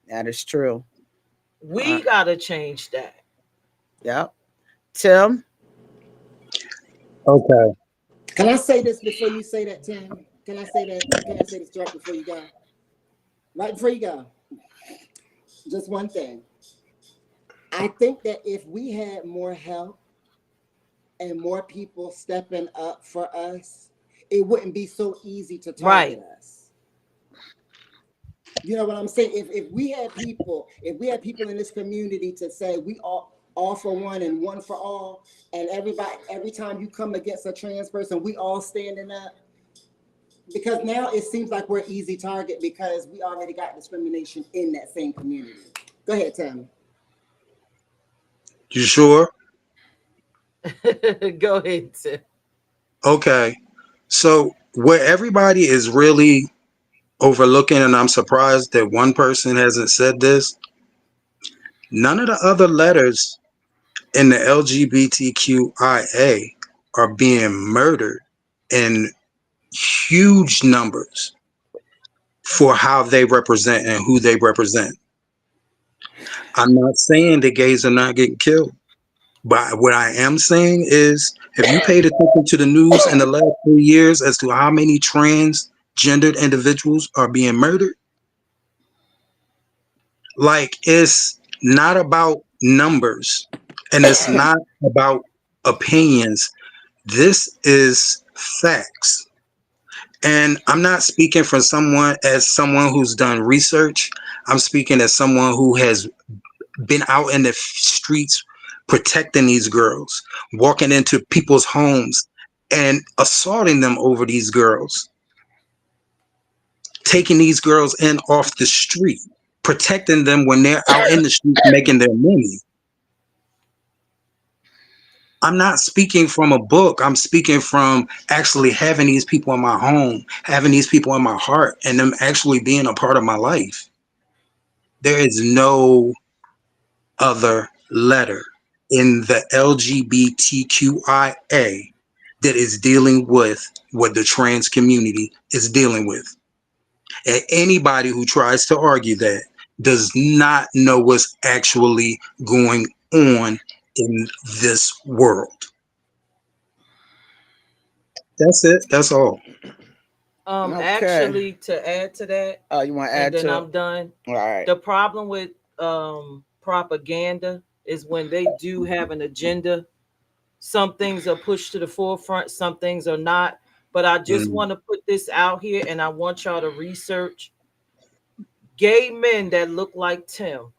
That is true. We got to change that. Yep. Tim. Okay. Can I say this before you say that, Tim? Can I say that? Can I say this right before you go? Right before you go. Just one thing. I think that if we had more help and more people stepping up for us, it wouldn't be so easy to target Right. us. You know what I'm saying? If we had people in this community to say we all for one and one for all, and every time you come against a trans person, we all standing up. Because now it seems like we're easy target because we already got discrimination in that same community. Go ahead, Tammy. You sure? Go ahead, Tim. Okay. So where everybody is really overlooking, and I'm surprised that one person hasn't said this, none of the other letters in the LGBTQIA are being murdered in huge numbers for how they represent and who they represent. I'm not saying the gays are not getting killed, but what I am saying is if you paid attention to the news in the last 3 years as to how many transgendered individuals are being murdered, like it's not about numbers and it's not about opinions. This is facts. And I'm not speaking from someone who's done research. I'm speaking as someone who has been out in the streets protecting these girls, walking into people's homes and assaulting them over these girls, taking these girls in off the street, protecting them when they're out in the streets making their money. I'm not speaking from a book. I'm speaking from actually having these people in my home, having these people in my heart, and them actually being a part of my life. There is no other letter. in the LGBTQIA that is dealing with what the trans community is dealing with. And anybody who tries to argue that does not know what's actually going on in this world. That's it. That's all. Okay. Actually, to add to that, Oh, you want to and add then to it? I'm done. All right. The problem with propaganda is when they do have an agenda. Some things are pushed to the forefront, some things are not. But I just Mm, want to put this out here, and I want y'all to research gay men that look like Tim,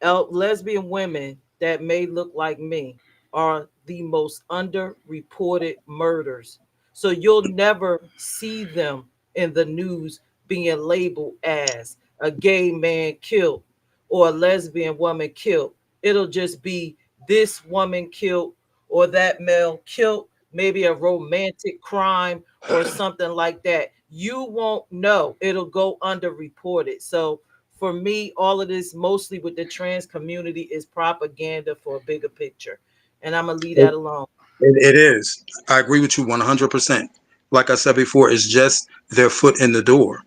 lesbian women that may look like me are the most underreported murders. So you'll never see them in the news being labeled as a gay man killed or a lesbian woman killed. It'll just be this woman killed or that male killed, maybe a romantic crime or something like that. You won't know. It'll go underreported. So for me, all of this mostly with the trans community is propaganda for a bigger picture. And I'm gonna leave it, that alone. it is. I agree with you 100%. Like I said before, it's just their foot in the door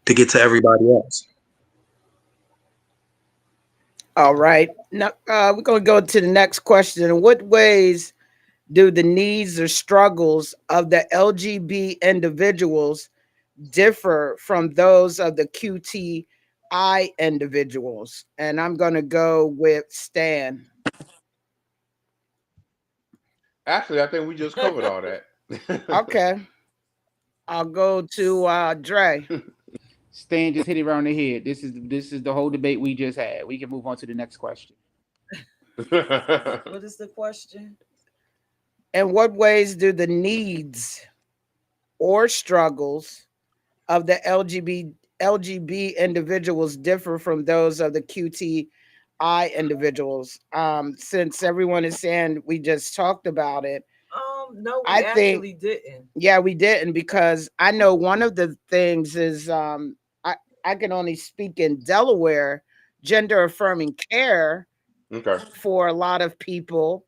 to get to everybody else. All right. Now we're going to go to the next question. In what ways do the needs or struggles of the LGB individuals differ from those of the QTI individuals? And I'm going to go with Stan. Actually, I think we just covered all that. Okay. I'll go to Dre. Stan just hit it around the head. This is the whole debate we just had. We can move on to the next question. What is the question? In what ways do the needs or struggles of the LGB individuals differ from those of the QTI individuals? Since everyone is saying we just talked about it, No, we I think, actually didn't. yeah, we didn't, because I know one of the things is I can only speak in Delaware, gender affirming care Okay. for a lot of people,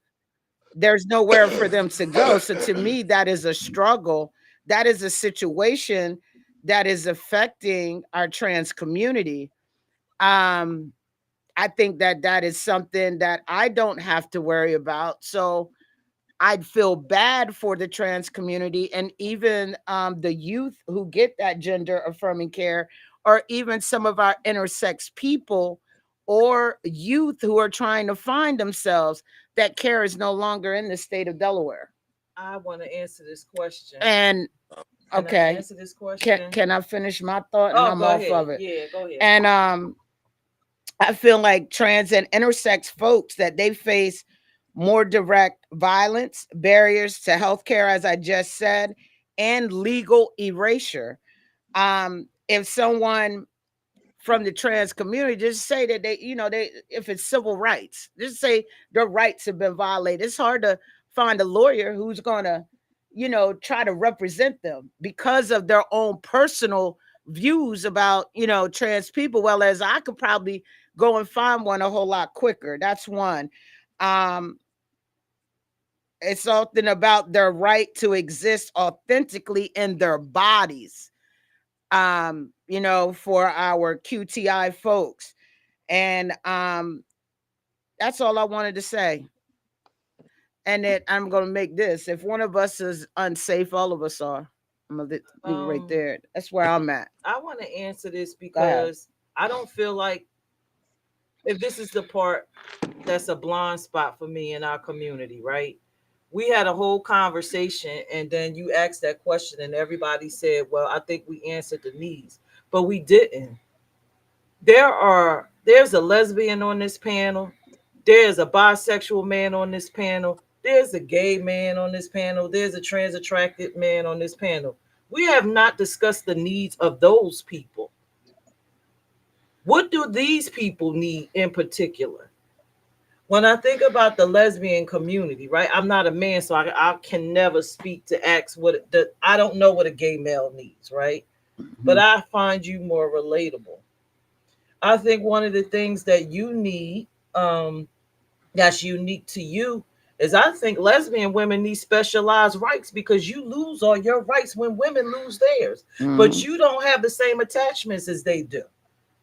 there's nowhere for them to go. So to me, that is a struggle. That is a situation that is affecting our trans community. Um, I think that that is something that I don't have to worry about. So I'd feel bad for the trans community and even the youth who get that gender affirming care, or even some of our intersex people or youth who are trying to find themselves. That care is no longer in the state of Delaware. I want to answer this question. And Can I okay, answer this question? can I finish my thought and Oh, I'm go off ahead. of it? Yeah, go ahead. And I feel like trans and intersex folks that they face more direct violence, barriers to healthcare, as I just said, and legal erasure. If someone from the trans community just say that they if it's civil rights, just say their rights have been violated, it's hard to find a lawyer who's gonna try to represent them because of their own personal views about trans people. Well, as I could probably go and find one a whole lot quicker. That's one. um it's something about their right to exist authentically in their bodies, for our QTI folks. And that's all I wanted to say. And then I'm gonna make this. If one of us is unsafe, all of us are. I'm gonna leave it right Um, there. That's where I'm at. I want to answer this Go ahead. because I don't feel like if this is the part that's a blind spot for me in our community, right? We had a whole conversation and then you asked that question and everybody said, well, I think we answered the needs, but we didn't. There's a lesbian on this panel, there's a bisexual man on this panel, there's a gay man on this panel, there's a trans attracted man on this panel. We have not discussed the needs of those people. What do these people need in particular? When I think about the lesbian community, right? I'm not a man, so I can never speak to ask I don't know what a gay male needs, right? But Mhm. I find you more relatable. I think one of the things that you need, um, that's unique to you is I think lesbian women need specialized rights because you lose all your rights when women lose theirs, but you don't have the same attachments as they do.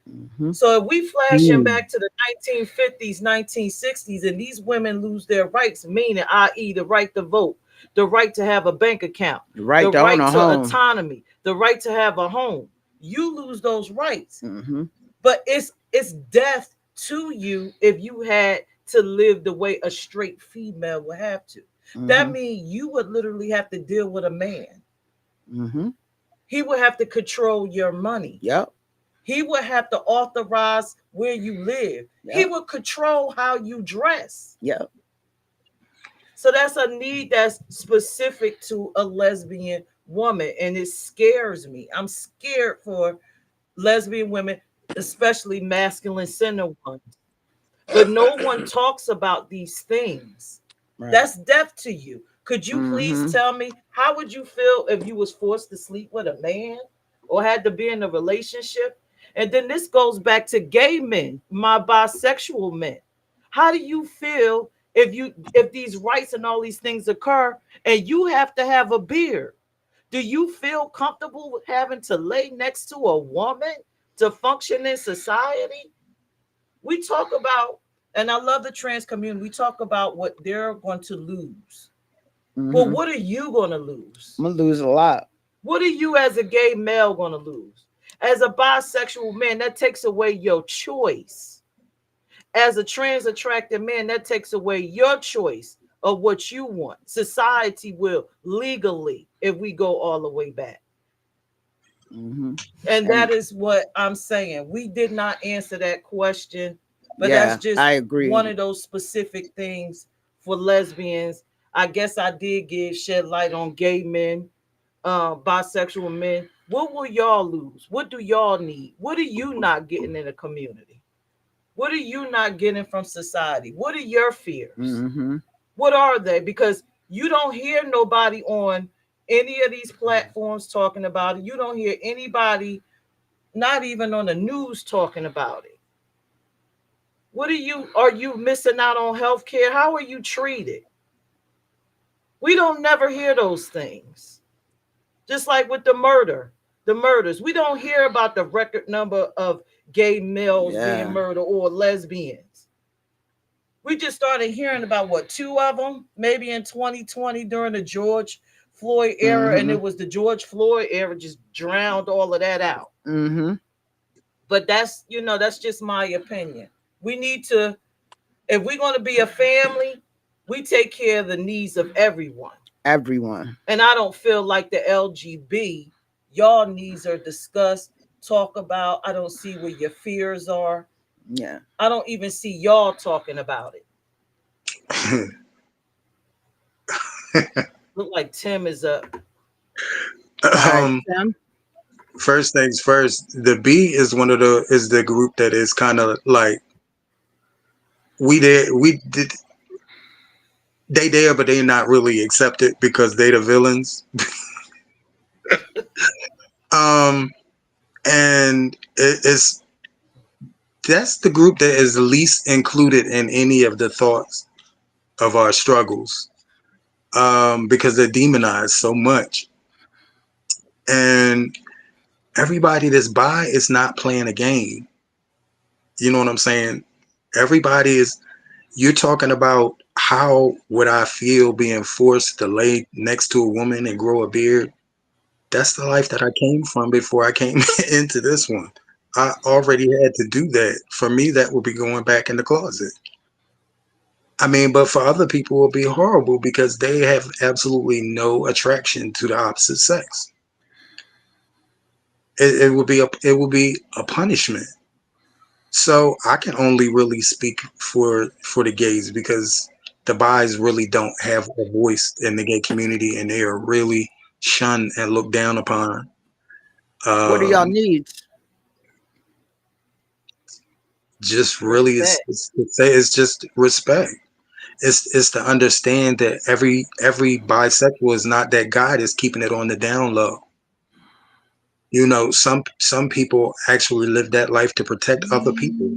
Mm-hmm. So if we flashing Mm. back to the 1950s, 1960s, and these women lose their rights, meaning, i.e., the right to vote, the right to have a bank account, Right the to own right a to home. autonomy, the right to have a home, you lose those rights. Mm-hmm. But it's death to you if you had to live the way a straight female would have to. That Mm-hmm. means you would literally have to deal with a man. Mm-hmm. He would have to control your money. Yep. He would have to authorize where you live. He Yep. would control how you dress. Yep. So that's a need that's specific to a lesbian woman. And it scares me. I'm scared for lesbian women, especially masculine centered ones. But no one talks about these things. Right. That's death to you. Could you please Mm-hmm. tell me how would you feel if you was forced to sleep with a man or had to be in a relationship? And then this goes back to gay men, my bisexual men. How do you feel if these rights and all these things occur and you have to have a beard? Do you feel comfortable with having to lay next to a woman to function in society? We talk about, and I love the trans community, we talk about what they're going to lose. But Mm-hmm. what are you going to lose? I'm gonna lose a lot. What are you as a gay male going to lose? As a bisexual man, that takes away your choice. As a trans attracted man, that takes away your choice of what you want. Society will legally, if we go all the way back. Mm-hmm. And And that is what I'm saying. We did not answer that question, but that's yeah, just I one agree. of those specific things for lesbians. I guess I did give shed light on gay men, bisexual men. What will y'all lose? What do y'all need? What are you not getting in the community? What are you not getting from society? What are your fears? Mm-hmm. What are they? Because you don't hear nobody on any of these platforms talking about it. You don't hear anybody, not even on the news, talking about it. What are you missing out on health care? How are you treated? We don't never hear those things. Just like with the murders. We don't hear about the record number of gay males being Yeah. murdered or lesbians. We just started hearing about what, two of them, maybe in 2020 during the George Floyd era, and Mm-hmm. it was the George Floyd era just drowned all of that out. Mm-hmm. But that's just my opinion. We need to, if we're going to be a family, we take care of the needs of everyone. Everyone. And I don't feel like the LGB, y'all needs are discussed, talk about. I don't see where your fears are. Yeah. I don't even see y'all talking about it. Look like Tim is up. All right, um, Tim. first things first, the B is the group that is kind of like we did they there, but they not really accepted because they the villains. Um, and it's that's the group that is least included in any of the thoughts of our struggles, because they're demonized so much, and everybody that's by is not playing a game. You know what I'm saying? Everybody is. You're talking about how would I feel being forced to lay next to a woman and grow a beard? That's the life that I came from before I came into this one. I already had to do that. For me, that would be going back in the closet. I mean, but for other people, it will be horrible because they have absolutely no attraction to the opposite sex. It would be a punishment. So I can only really speak for the gays because the bis really don't have a voice in the gay community, and they are really shunned and looked down upon. What are y'all Um, needs? just really, Respect. it's just respect. It's to understand that every bisexual is not that guy that's keeping it on the down low. You know, some people actually live that life to protect other people.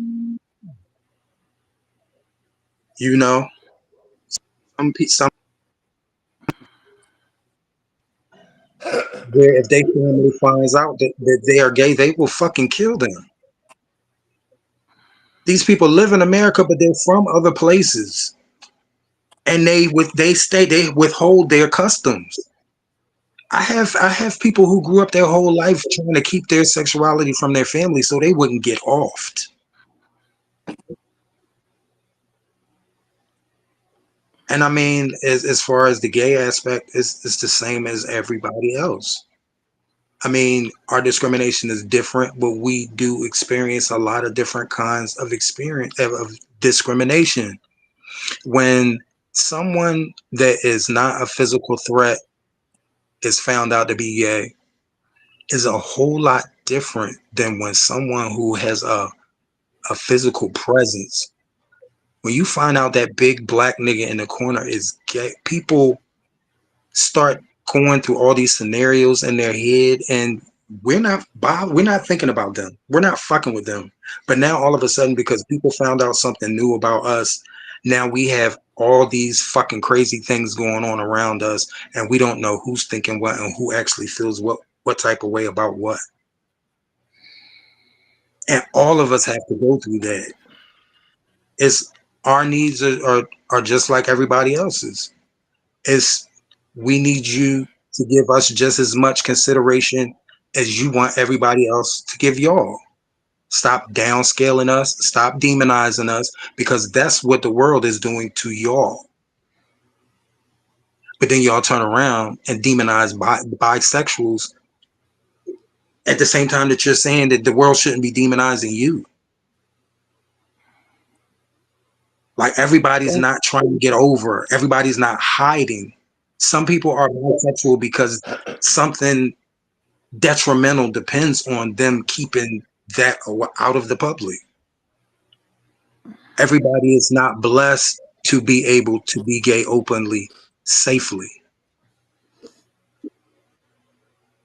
You know, some where if their family finds out that they are gay, they will fucking kill them. These people live in America, but they're from other places, and they withhold their customs. I have people who grew up their whole life trying to keep their sexuality from their family so they wouldn't get offed. And I mean, as far as the gay aspect, it's the same as everybody else. I mean, our discrimination is different, but we do experience a lot of different kinds of experience of discrimination. When someone that is not a physical threat is found out to be gay, is a whole lot different than when someone who has a physical presence. When you find out that big black nigga in the corner is gay, people start going through all these scenarios in their head, and we're not thinking about them. We're not fucking with them. But now all of a sudden, because people found out something new about us, now we have all these fucking crazy things going on around us, and we don't know who's thinking what and who actually feels what type of way about what. And all of us have to go through that. It's our needs are just like everybody else's. It's we need you to give us just as much consideration as you want everybody else to give y'all. Stop downscaling us, stop demonizing us, because that's what the world is doing to y'all. But then y'all turn around and demonize bisexuals at the same time that you're saying that the world shouldn't be demonizing you. Like everybody's not trying to get over, everybody's not hiding. Some people are bisexual because something detrimental depends on them keeping that out of the public. Everybody is not blessed to be able to be gay openly, safely.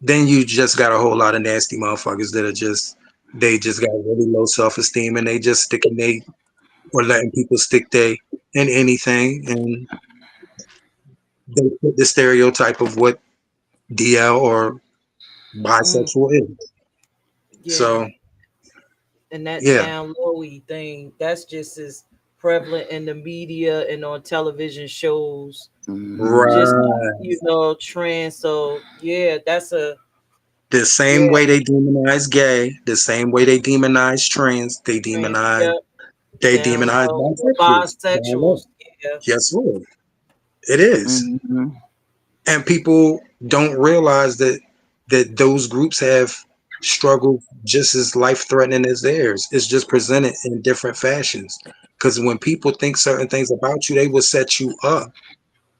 Then you just got a whole lot of nasty motherfuckers that are they just got really low self-esteem, and they just sticking they or letting people stick they in anything, and they put the stereotype of what DL or Mm, bisexual is. yeah. So And that yeah, down lowy thing, that's just as prevalent in the media and on television shows. Just right. trends. So yeah, that's a The same yeah way they demonize gay, the same way they demonize trans, trend. Yep, they down demonize low. bisexuals. Down low. Bisexuals. Yeah, Yes, Lord. It is. Mm-hmm. And people don't realize that those groups have struggled just as life threatening as theirs. It's just presented in different fashions. Because when people think certain things about you, they will set you up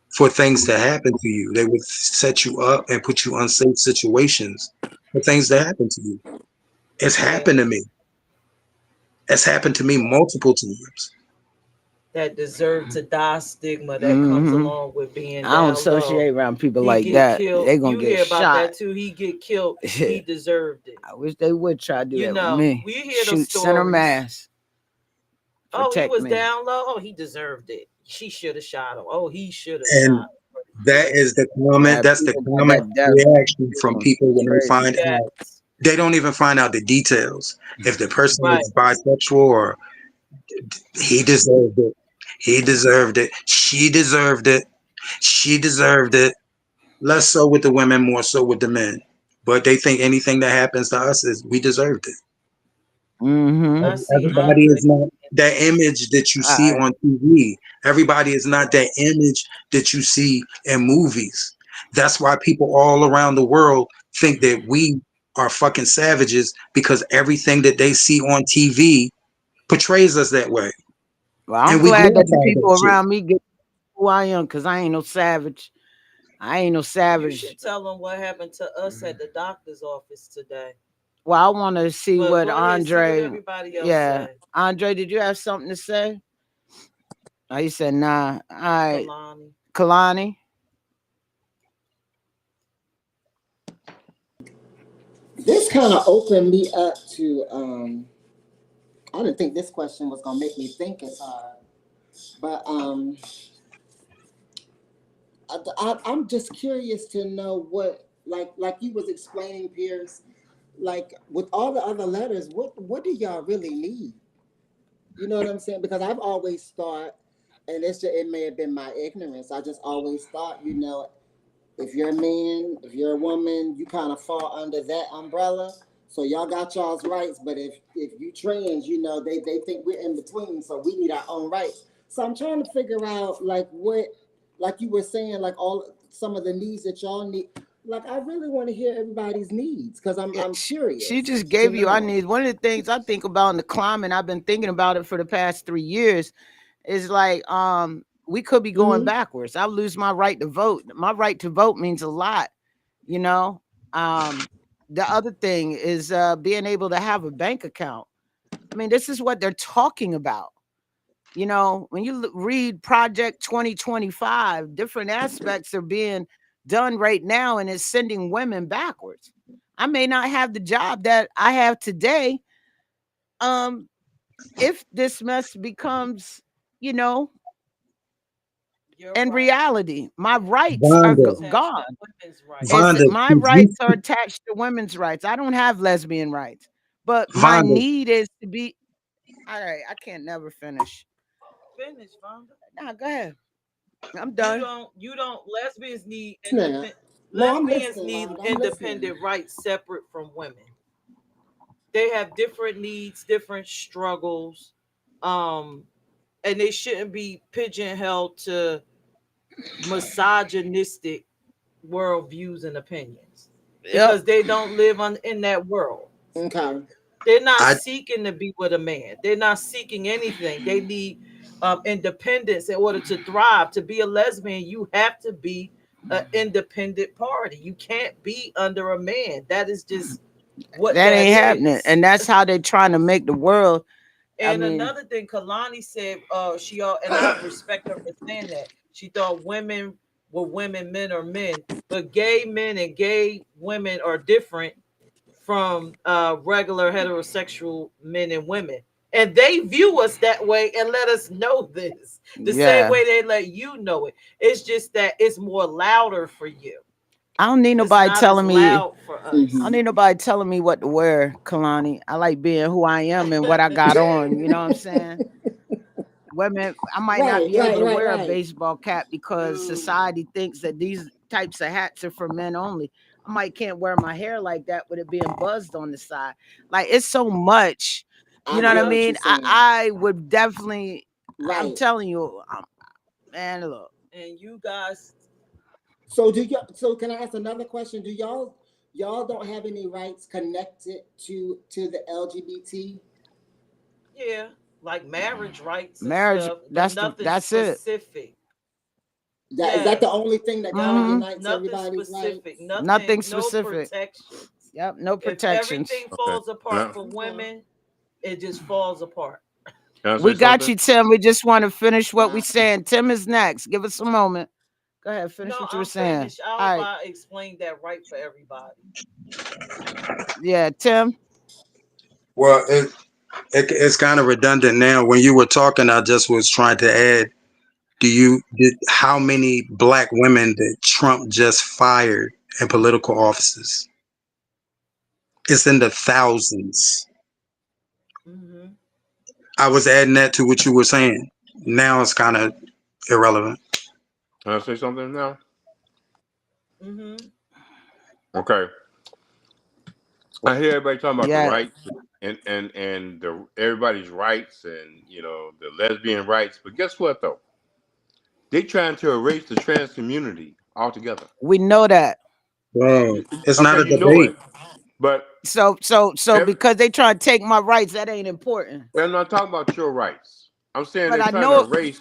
for things to happen to you. They would set you up and put you in unsafe situations for things to happen to you. It's yeah. happened to me. It's happened to me multiple times. That deserve to die stigma that comes Mm-hmm. along with being I don't down low. associate around people He like get that. killed. They gonna You get hear about shot. that too. He get killed. He I deserved it. wish they would try to do You that with know, me. we hear those Shoot center stories. mass. Oh, he Protect was me. down low. Oh, he deserved it. She should have shot him. Oh, he should have And shot. that Yeah. is the common Yeah, that's the people got common that death reaction from feeling. people when they Crazy. find out. Yes. They don't even find out the details. If the person Right. is bisexual or he deserved it. He deserved it. She deserved it. She deserved it. Less so with the women, more so with the men. But they think anything that happens to us is we deserved it. Mm-hmm. I see Everybody Andre. is not that image that you All see right. on TV. Everybody is not that image that you see in movies. That's why people all around the world think that we are fucking savages because everything that they see on TV portrays us that way. Well, I'm And we glad that the glorify people that shit. around me get who I am, because I ain't no savage. I ain't no You savage. should tell them what happened to us at the doctor's office today. Well, I want to see But what go ahead, see what Andre. everybody else Yeah, say. Andre, did you have something to say? Oh, he said nah. All right, Kalani. Kalani. This kind of opened me up to. I didn't think this question was gonna make me think as hard. But I'm just curious to know what, like you was explaining, Peirrce, like with all the other letters, what do y'all really need? You know what I'm saying? Because I've always thought, and it may have been my ignorance. I just always thought, if you're a man, if you're a woman, you kind of fall under that umbrella. So y'all got y'all's rights, but if you trans, they think we're in between, so we need our own rights. So I'm trying to figure out like you were saying, like all some of the needs that y'all need. Like I really want to hear everybody's needs because I'm curious. She just to gave you our know. needs. One of the things I think about in the climate, I've been thinking about it for the past 3 years, is like we could be going backwards. I'll lose my right to vote. My right to vote means a lot, you know. The other thing is being able to have a bank account. I mean, this is what they're talking about. You know, when you read Project 2025, different aspects are being done right now, and it's sending women backwards. I may not have the job that I have today. Um, if this mess becomes, you know, in reality, my rights are Vonda, gone. It's Vonda, my could you, rights are attached to women's rights. I don't have lesbian rights, but my Vonda, need is to be. All right, I can't never finish. Finish, Vonda. Nah, go ahead. I'm You done. don't lesbians need Listening. No, I'm lesbians listening, need Rhonda. I'm listening. independent rights separate from women. They have different needs, different struggles, um, and they shouldn't be pigeonholed to misogynistic worldviews and opinions Yep. because they don't live in that world. Okay. They're not I seeking to be with a man. They're not seeking anything. They need independence in order to thrive. To be a lesbian, you have to be an independent party. You can't be under a man. That is just what That that ain't happening. is. And that's how they're trying to make the world. I And mean, another thing, Kalani said, she all, and I respect her for saying that. She thought women were women, men are men, but gay men and gay women are different from regular heterosexual men and women. And they view us that way and let us know this the same yeah. way they let you know it. It's just that it's more louder for you. I don't need It's nobody not as telling me. loud for I don't us. Mm-hmm. need nobody telling me what to wear, Kalani. I like being who I am and what I got on. You know what I'm saying? Women, I might not Right, be able right, to right, wear a right. baseball cap because No. society thinks that these types of hats are for men only. I might can't wear my hair like that with it being buzzed on the side. Like it's so much. You I know what I get Yeah. what mean? you're saying. I would definitely. I'm Right. telling you, man. Look, And you guys, So so can I ask another question? Do y'all don't have any rights connected to the LGBT? yeah, like marriage rights and marriage. stuff, but nothing That's it. specific. Is that the Yes. only thing that kind of Hmm. unites Nothing everybody's specific. rights? Nothing, Nothing no specific. protections. Yep. No If protections. everything Okay. falls apart Now, for Okay. women, it just falls apart. can I say We got something? you, Tim. We just want to finish what we Wow. saying. Tim is next. Give us a moment. Go ahead. Finish No, what you were I'm saying. finished. I All hope right. I explained that right for everybody. Yeah, Tim. well, it's kind of redundant now. When you were talking, I just was trying to add. How many black women did Trump just fired in political offices? It's in the thousands. Mm-hmm. I was adding that to what you were saying. Now it's kind of irrelevant. Can I say something now? Mm-hmm. Okay. I hear everybody talking about the Yeah. rights and the everybody's rights and the lesbian rights, but guess what though? They trying to erase the trans community altogether. We know that. Bro, it's not Okay, a you know debate. it, but So every, because they try to take my rights, that ain't important. I'm not talking about your rights. I'm saying But they're I trying to know erase.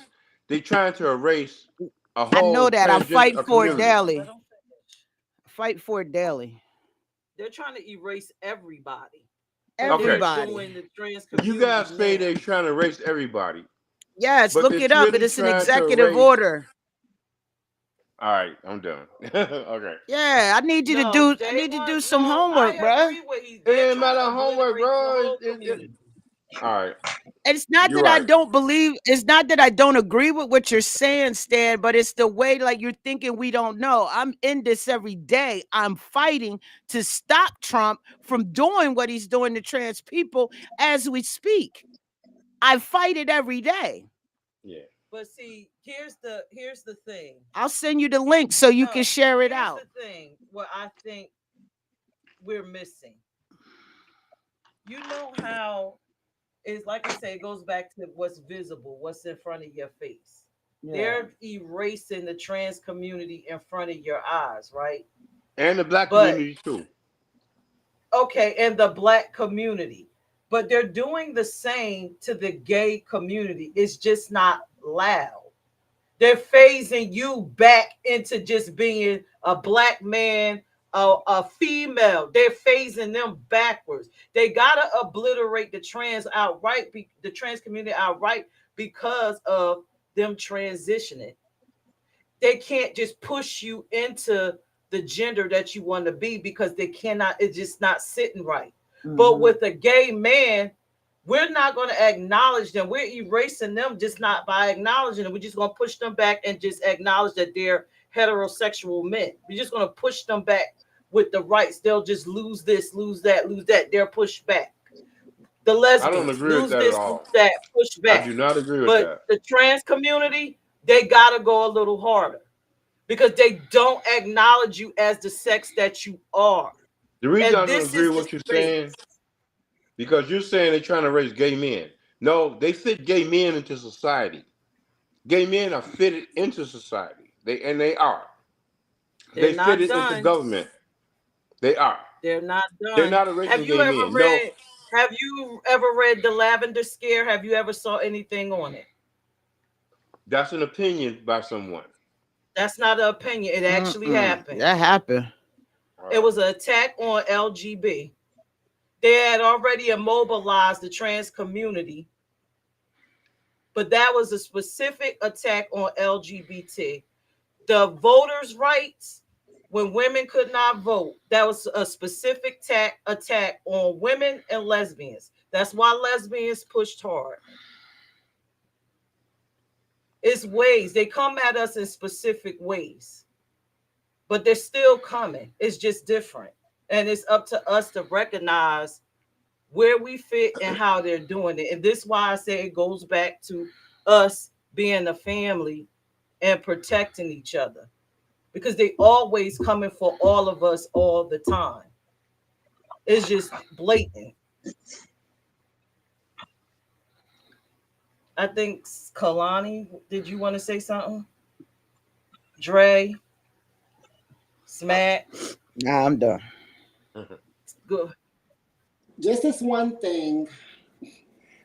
They trying to erase a I know whole that. I fight transgender for it community. daily. Let them finish. Fight for it daily. They're trying to erase everybody, but they're Okay, Everybody. doing the trans you guys community say now. they're trying to erase everybody, Yes, but look they're it up. It really is an trying to executive erase. order. All right, I'm done. Okay. Yeah, I need you to No, do I they need to do want some no. homework, I bruh. agree with he. It They're ain't trying matter to homework, obliterate the bro. whole community. All right. It's not You're that I right. don't believe, it's not that I don't agree with what you're saying, Stan, but it's the way like you're thinking we don't know. I'm in this every day. I'm fighting to stop Trump from doing what he's doing to trans people as we speak. I fight it every day. Yeah. But see, here's the thing. I'll send you the link so you can No, share it here's out. the thing. What I think we're missing. You know how it's like I say, it goes back to what's visible, what's in front of your face. Yeah. They're erasing the trans community in front of your eyes, right? And the black But community too. okay, and the black community. But they're doing the same to the gay community. It's just not loud. They're phasing you back into just being a black man, a female. They're phasing them backwards. They gotta obliterate the trans outright, the trans community outright, because of them transitioning. They can't just push you into the gender that you want to be because they cannot. It's just not sitting right. Mm-hmm. But with a gay man, we're not going to acknowledge them. We're erasing them just not by acknowledging them. We're just going to push them back and just acknowledge that they're heterosexual men. We're just going to push them back with the rights. They'll just lose this, lose that, lose that. They're pushed back. The lesbians I don't agree lose with that this, at all. lose that, push back. I do not agree with but that. The trans community, they got to go a little harder because they don't acknowledge you as the sex that you are. The reason I don't agree with what you're saying, because you're saying they're trying to raise gay men. No, they fit gay men into society. Gay men are fitted into society. They are. They fitted into government. They are. They're not done. They're not erasing gay men. No. Have you ever read The Lavender Scare? Have you ever saw anything on it? That's an opinion by someone. That's not an opinion. It actually happened. That happened. It was an attack on LGB. They had already immobilized the trans community, but that was a specific attack on LGBT. The voters' rights, when women could not vote, that was a specific attack on women and lesbians. That's why lesbians pushed hard. It's ways. They come at us in specific ways, but they're still coming. It's just different. And it's up to us to recognize where we fit and how they're doing it. And this is why I say it goes back to us being a family and protecting each other, because they always coming for all of us all the time. It's just blatant. I think Kalani, did you want to say something? Dre, Smack. Nah, I'm done. Good. Just this one thing.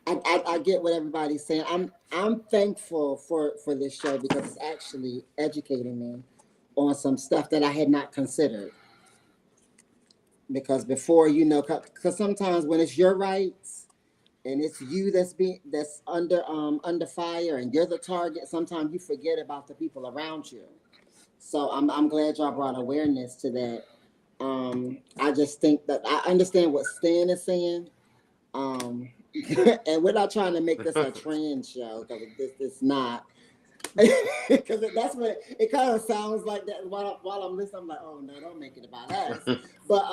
I get what everybody's saying. I'm thankful for this show because it's actually educating me on some stuff that I had not considered. Because before, because sometimes when it's your rights and it's you that's under fire and you're the target, sometimes you forget about the people around you. So I'm glad y'all brought awareness to that. I just think that I understand what Stan is saying. And we're not trying to make this a trans show because it's not. Because that's what it kind of sounds like that while I'm listening. I'm like, oh no, don't make it about us. But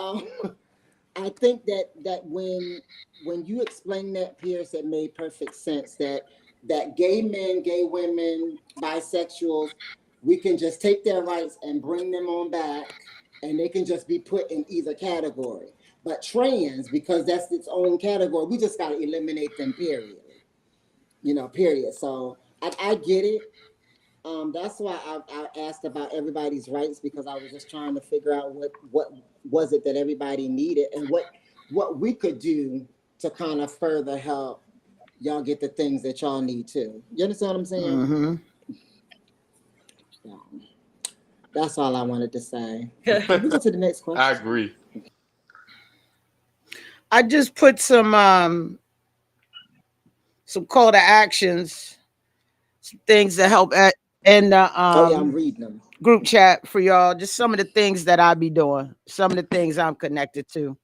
I think that when you explained that, Peirrce, it made perfect sense that gay men, gay women, bisexuals, we can just take their rights and bring them on back, and they can just be put in either category. But trans, because that's its own category, we just got to eliminate them, period. Period. So I get it. That's why I asked about everybody's rights, because I was just trying to figure out what was it that everybody needed and what we could do to kind of further help y'all get the things that y'all need too. You understand what I'm saying? Mm-hmm. Yeah. That's all I wanted to say. Can we go to the next question? I agree. I just put some call to actions, some things that help in the I'm reading them. Group chat for y'all. Just some of the things that I be doing, some of the things I'm connected to.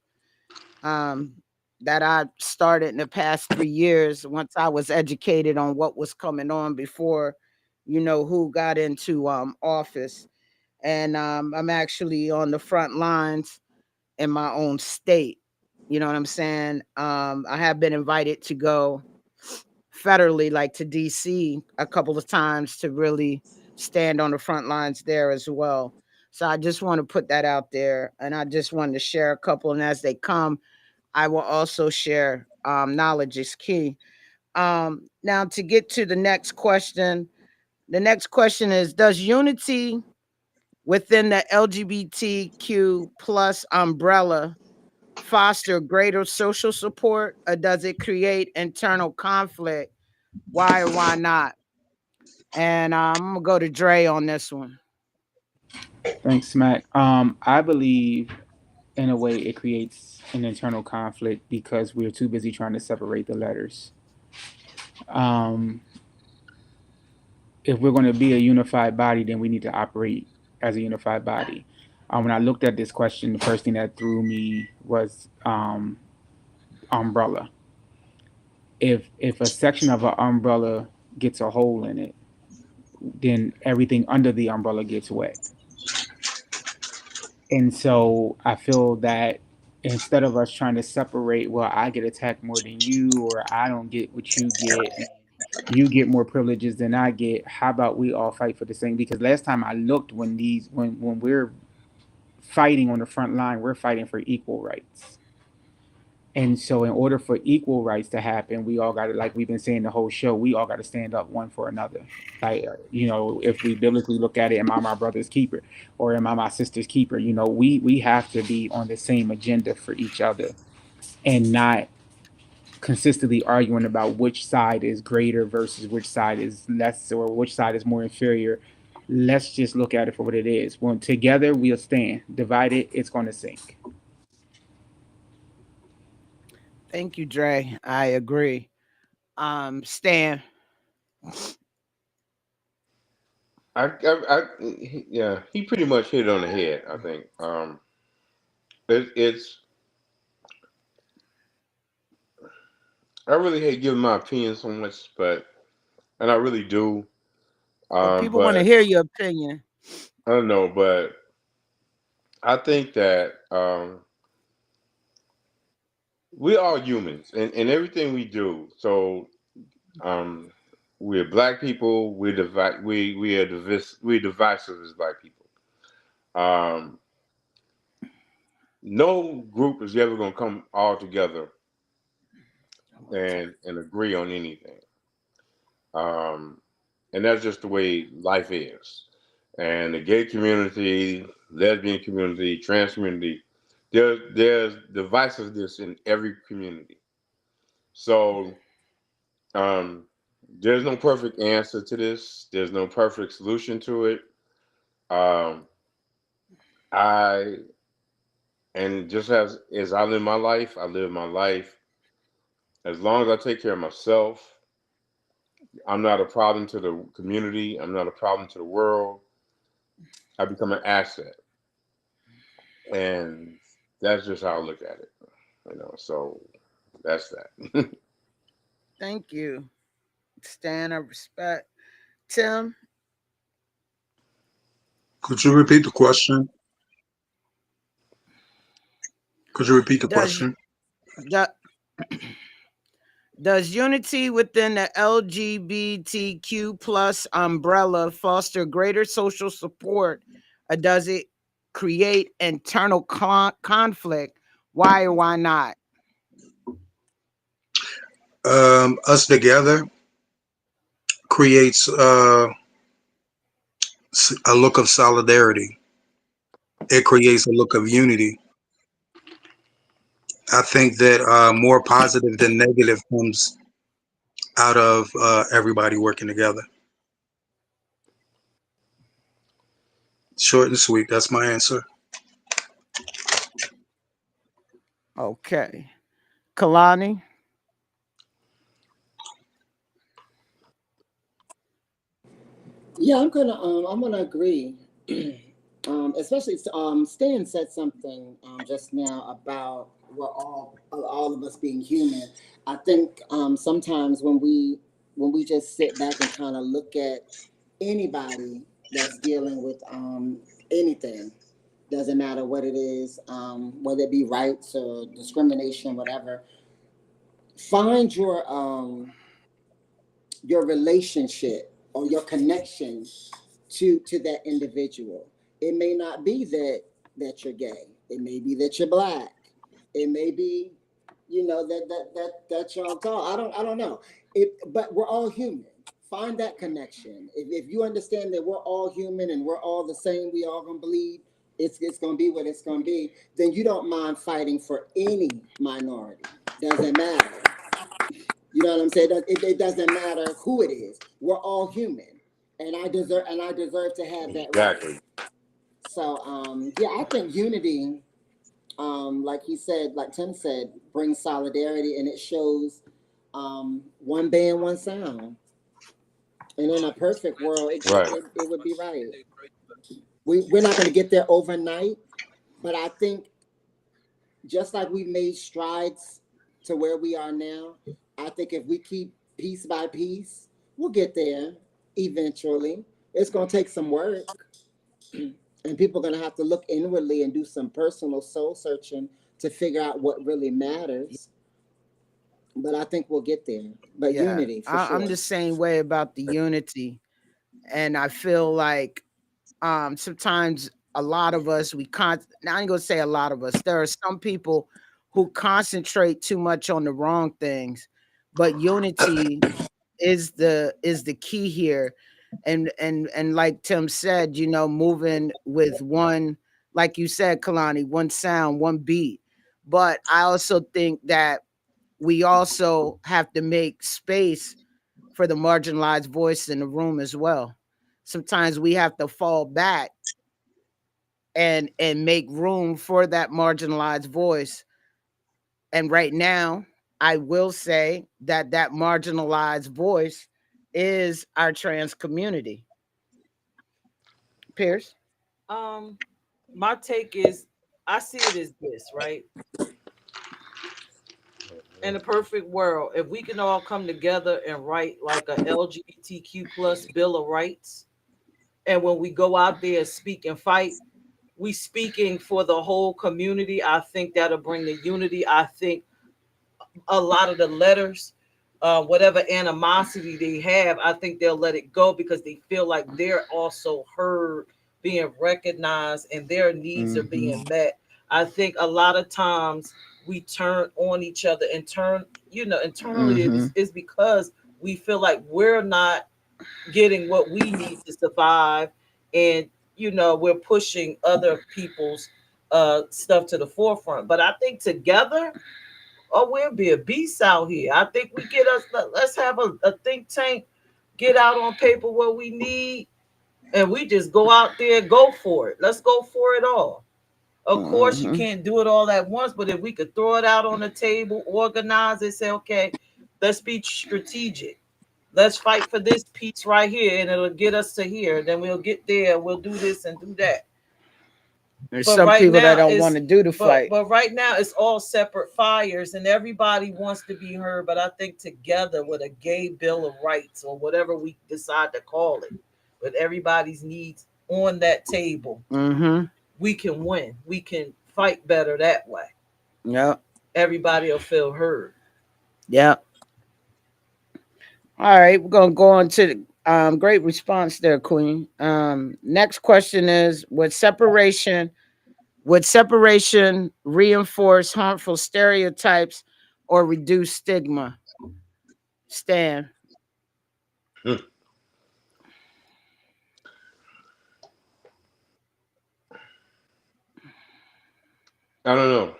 that I started in the past 3 years once I was educated on what was coming on before, who got into office. And I'm actually on the front lines in my own state. You know what I'm saying? I have been invited to go federally, like to DC, a couple of times to really stand on the front lines there as well. So I just want to put that out there, and I just wanted to share a couple. And as they come, I will also share. Knowledge is key. Now, to get to the next question is: does unity within the LGBTQ plus umbrella foster greater social support, or does it create internal conflict? Why or why not? And I'm gonna go to Dre on this one. Thanks, Smack. I believe in a way it creates an internal conflict because we're too busy trying to separate the letters. Um, if we're going to be a unified body, then we need to operate as a unified body. When I looked at this question, the first thing that threw me was umbrella. If a section of an umbrella gets a hole in it, then everything under the umbrella gets wet. And so I feel that instead of us trying to separate, well, I get attacked more than you, or I don't get what you get, and you get more privileges than I get. How about we all fight for the same? Because last time I looked, when we're fighting on the front line, we're fighting for equal rights. And so, in order for equal rights to happen, we all got to, like we've been saying the whole show, we all got to stand up one for another. Like, if we biblically look at it, am I my brother's keeper, or am I my sister's keeper? We have to be on the same agenda for each other, and not consistently arguing about which side is greater versus which side is less, or which side is more inferior. Let's just look at it for what it is. When together we'll stand, divided, it's going to sink. Thank you, Dre. I agree. Stan. Yeah, he pretty much hit it on the head. I think it's. I really hate giving my opinion so much, and I really do. Well, people want to But hear your opinion. I don't know. But I think that we are humans, and everything we do. So um, we're black people. We're divisive as black people. Um, no group is ever going to come all together and agree on anything. Um, and that's just the way life is. And the gay community, lesbian community, trans community, there's divisiveness in every community. So there's no perfect answer to this. There's no perfect solution to it. Um, I and just as I live my life, I live my life. As long as I take care of myself, I'm not a problem to the community. I'm not a problem to the world. I become an asset, and that's just how I look at it. So that's that. Thank you. Stan, I respect. Tim, Could you repeat the question? Could you repeat the does question? do- does unity within the LGBTQ plus umbrella foster greater social support, or does it create internal conflict? Why or why not? Us together creates a look of solidarity. It creates a look of unity. I think that more positive than negative comes out of everybody working together. Short and sweet. That's my answer. Okay. Kalani. Yeah, I'm gonna agree. Especially Stan said something just now about we're all of us being human. I think sometimes when we just sit back and kind of look at anybody that's dealing with anything, doesn't matter what it is, whether it be rights or discrimination, whatever. Find your relationship or your connection to that individual. It may not be that you're gay. It may be that you're black. It may be, that you're tall. I don't know. But we're all human. Find that connection. If you understand that we're all human and we're all the same, we all gonna believe it's gonna be what it's gonna be, then you don't mind fighting for any minority. Doesn't matter. You know what I'm saying? It doesn't matter who it is. We're all human, and I deserve to have that right. Exactly. So yeah, I think unity, like he said, like Tim said, brings solidarity, and it shows one band, one sound. And in a perfect world, Right. it would be right. We're not going to get there overnight, but I think just like we've made strides to where we are now, I think if we keep piece by piece, we'll get there eventually. It's going to take some work, and people are going to have to look inwardly and do some personal soul searching to figure out what really matters. But I think we'll get there. But Yeah, unity for I'm sure. the same way about the unity, and I feel like sometimes a lot of us now I ain't gonna say a lot of us. There are some people who concentrate too much on the wrong things, but unity is the key here. And like Tim said, moving with one, like you said, Kalani, one sound, one beat. But I also think that we also have to make space for the marginalized voice in the room as well. Sometimes we have to fall back and make room for that marginalized voice. And right now, I will say that that marginalized voice is our trans community. Peirrce? Um, my take is, I see it as this, right? In a perfect world, if we can all come together and write like a LGBTQ plus Bill of Rights, and when we go out there and speak and fight, we speaking for the whole community. I think that'll bring the unity. I think a lot of the letters, whatever animosity they have, I think they'll let it go because they feel like they're also heard, being recognized, and their needs are Mm-hmm. being met. I think a lot of times we turn on each other and turn, internally Mm-hmm. it's because we feel like we're not getting what we need to survive, and we're pushing other people's stuff to the forefront. But I think together, oh, we'll be a beast out here. I think we get us. Let's have a think tank, get out on paper what we need, and we just go out there, go for it. Let's go for it all. Of course, you Mm-hmm. can't do it all at once, but if we could throw it out on the table, organize it, say, okay, let's be strategic. Let's fight for this piece right here, and it'll get us to here. Then we'll get there. We'll do this and do that. There's But some right people that now don't want it's to do the fight. but right now it's all separate fires, and everybody wants to be heard. But I think together with a gay bill of rights or whatever we decide to call it, with everybody's needs on that table, Mm-hmm. we can win. We can fight better that way. Yep. Everybody will feel heard. Yep. All right, we're gonna go on to the great response there, Queen. Next question is: would separation reinforce harmful stereotypes or reduce stigma? Stan. Hmm. I don't know.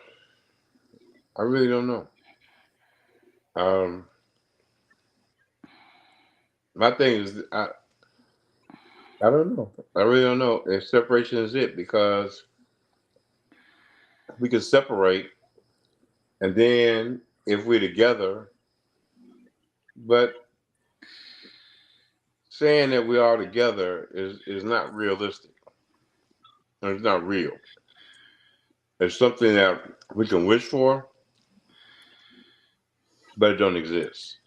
I really don't know. Um, my thing is, I don't know. I really don't know if separation is it, because we can separate, and then if we're together, but saying that we're all together is not realistic. It's not real. It's something that we can wish for, but it don't exist.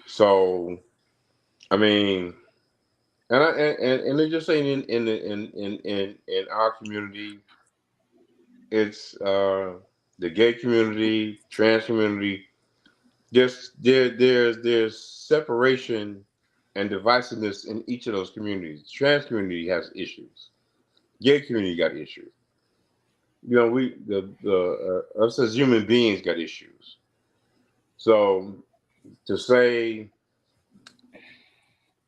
So I mean, and they're just saying in our community, it's the gay community, trans community. There's separation and divisiveness in each of those communities. Trans community has issues. Gay community got issues. You know, we the us as human beings got issues. So to say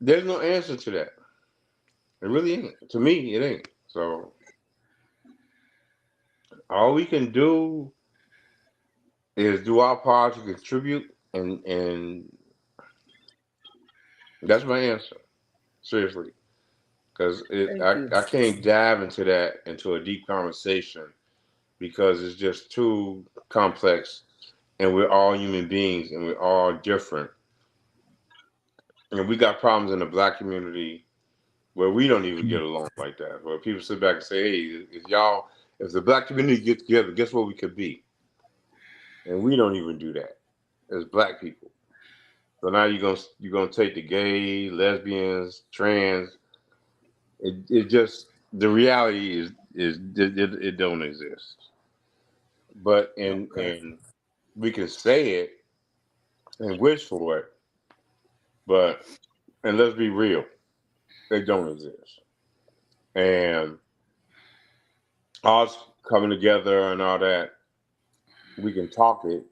there's no answer to that, it really ain't. To me, it ain't. So all we can do is do our part to contribute, and that's my answer. Seriously, because Thank you. I can't dive into a deep conversation because it's just too complex, and we're all human beings and we're all different, and we got problems in the black community where we don't even get along like that. Where people sit back and say, "Hey, if the black community get together, guess what we could be?" And we don't even do that as black people. So now you're gonna take the gay, lesbians, trans. It just the reality is it don't exist. But Okay. and we can say it and wish for it, but and let's be real, they don't exist. And us coming together and all that, we can talk it.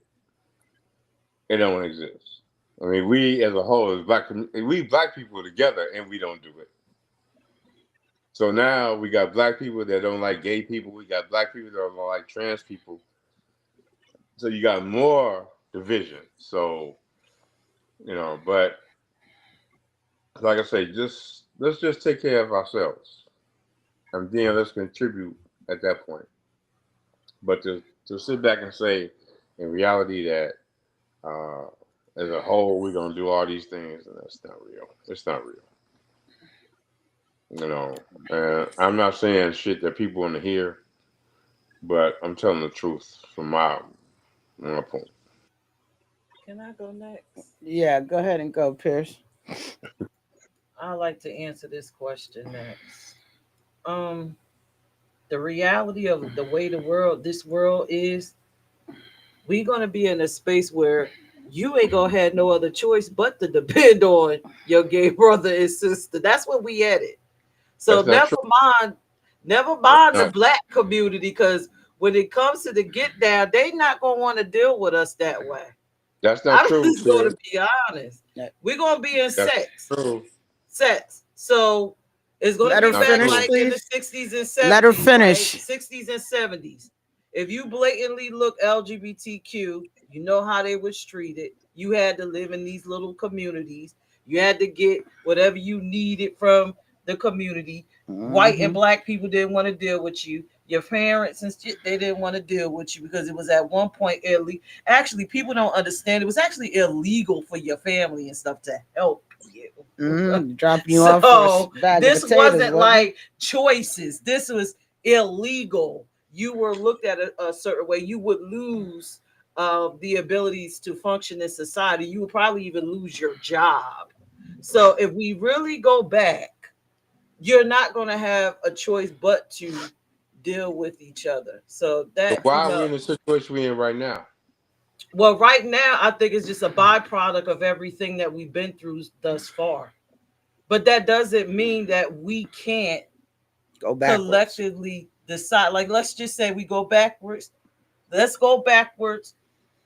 It don't exist. I mean, we as a whole, we black people together, and we don't do it. So now we got black people that don't like gay people. We got black people that don't like trans people. So you got more division. So but like I say, just let's just take care of ourselves, and then let's contribute at that point. But to sit back and say, in reality, that uh, as a whole we're gonna do all these things, and that's not real. It's not real. And I'm not saying shit that people want to hear, but I'm telling the truth from my point. Can I go next? Yeah, go ahead and go, Peirrce. I like to answer this question next. Um, the reality of the way this world is, we're gonna be in a space where you ain't gonna have no other choice but to depend on your gay brother and sister. That's where we at it. So That's not true. never That's mind the not. black community, because when it comes to the get down, they not gonna want to deal with us that way. That's not I'm true, just gonna Chris. be honest. We're gonna be in That's sex. not true. Sex. So it's gonna Let be her Not back finish, true. like in the please. 60s and Let her 70s, right? finish. 60s and 70s. If you blatantly look LGBTQ, you know how they was treated. You had to live in these little communities. You had to get whatever you needed from the community. White and Mm-hmm. black people didn't want to deal with you. Your parents and shit, they didn't want to deal with you because it was at one point illegal. Actually, people don't understand. It was actually illegal for your family and stuff to help you. Dropping you off for a So bag of this potatoes, wasn't wasn't it? like choices. This was illegal. You were looked at a certain way. You would lose the abilities to function in society. You would probably even lose your job. So if we really go back, you're not going to have a choice but to deal with each other. So So that, why are we in the situation we're in right now? well, right now, I think it's just a byproduct of everything that we've been through thus far. But that doesn't mean that we can't Go backwards. collectively decide. Like, let's just say we go backwards. Let's go backwards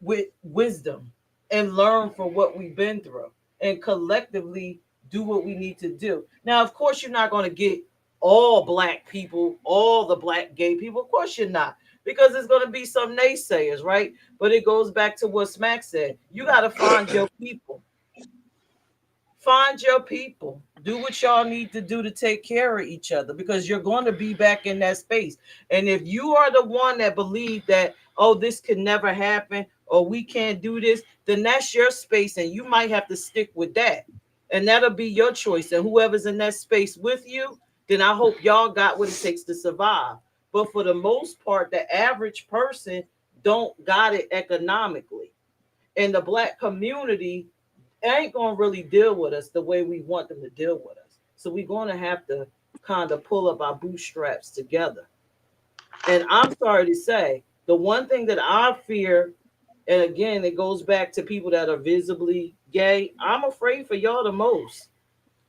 with wisdom and learn from what we've been through and collectively do what we need to do. Now, of course, you're not going to get all black people, all the black gay people. Of course, you're not, because there's going to be some naysayers, right? But it goes back to what Smack said. You got to find your people. Find your people. Do what y'all need to do to take care of each other, because you're going to be back in that space. And if you are the one that believe that, oh, this could never happen, or we can't do this, then that's your space and you might have to stick with that. And that'll be your choice. And whoever's in that space with you, then I hope y'all got what it takes to survive. But for the most part, the average person don't got it economically. And the Black community ain't gonna really deal with us the way we want them to deal with us. So we're gonna have to kind of pull up our bootstraps together. And I'm sorry to say, the one thing that I fear, and again, it goes back to people that are visibly gay, I'm afraid for y'all the most.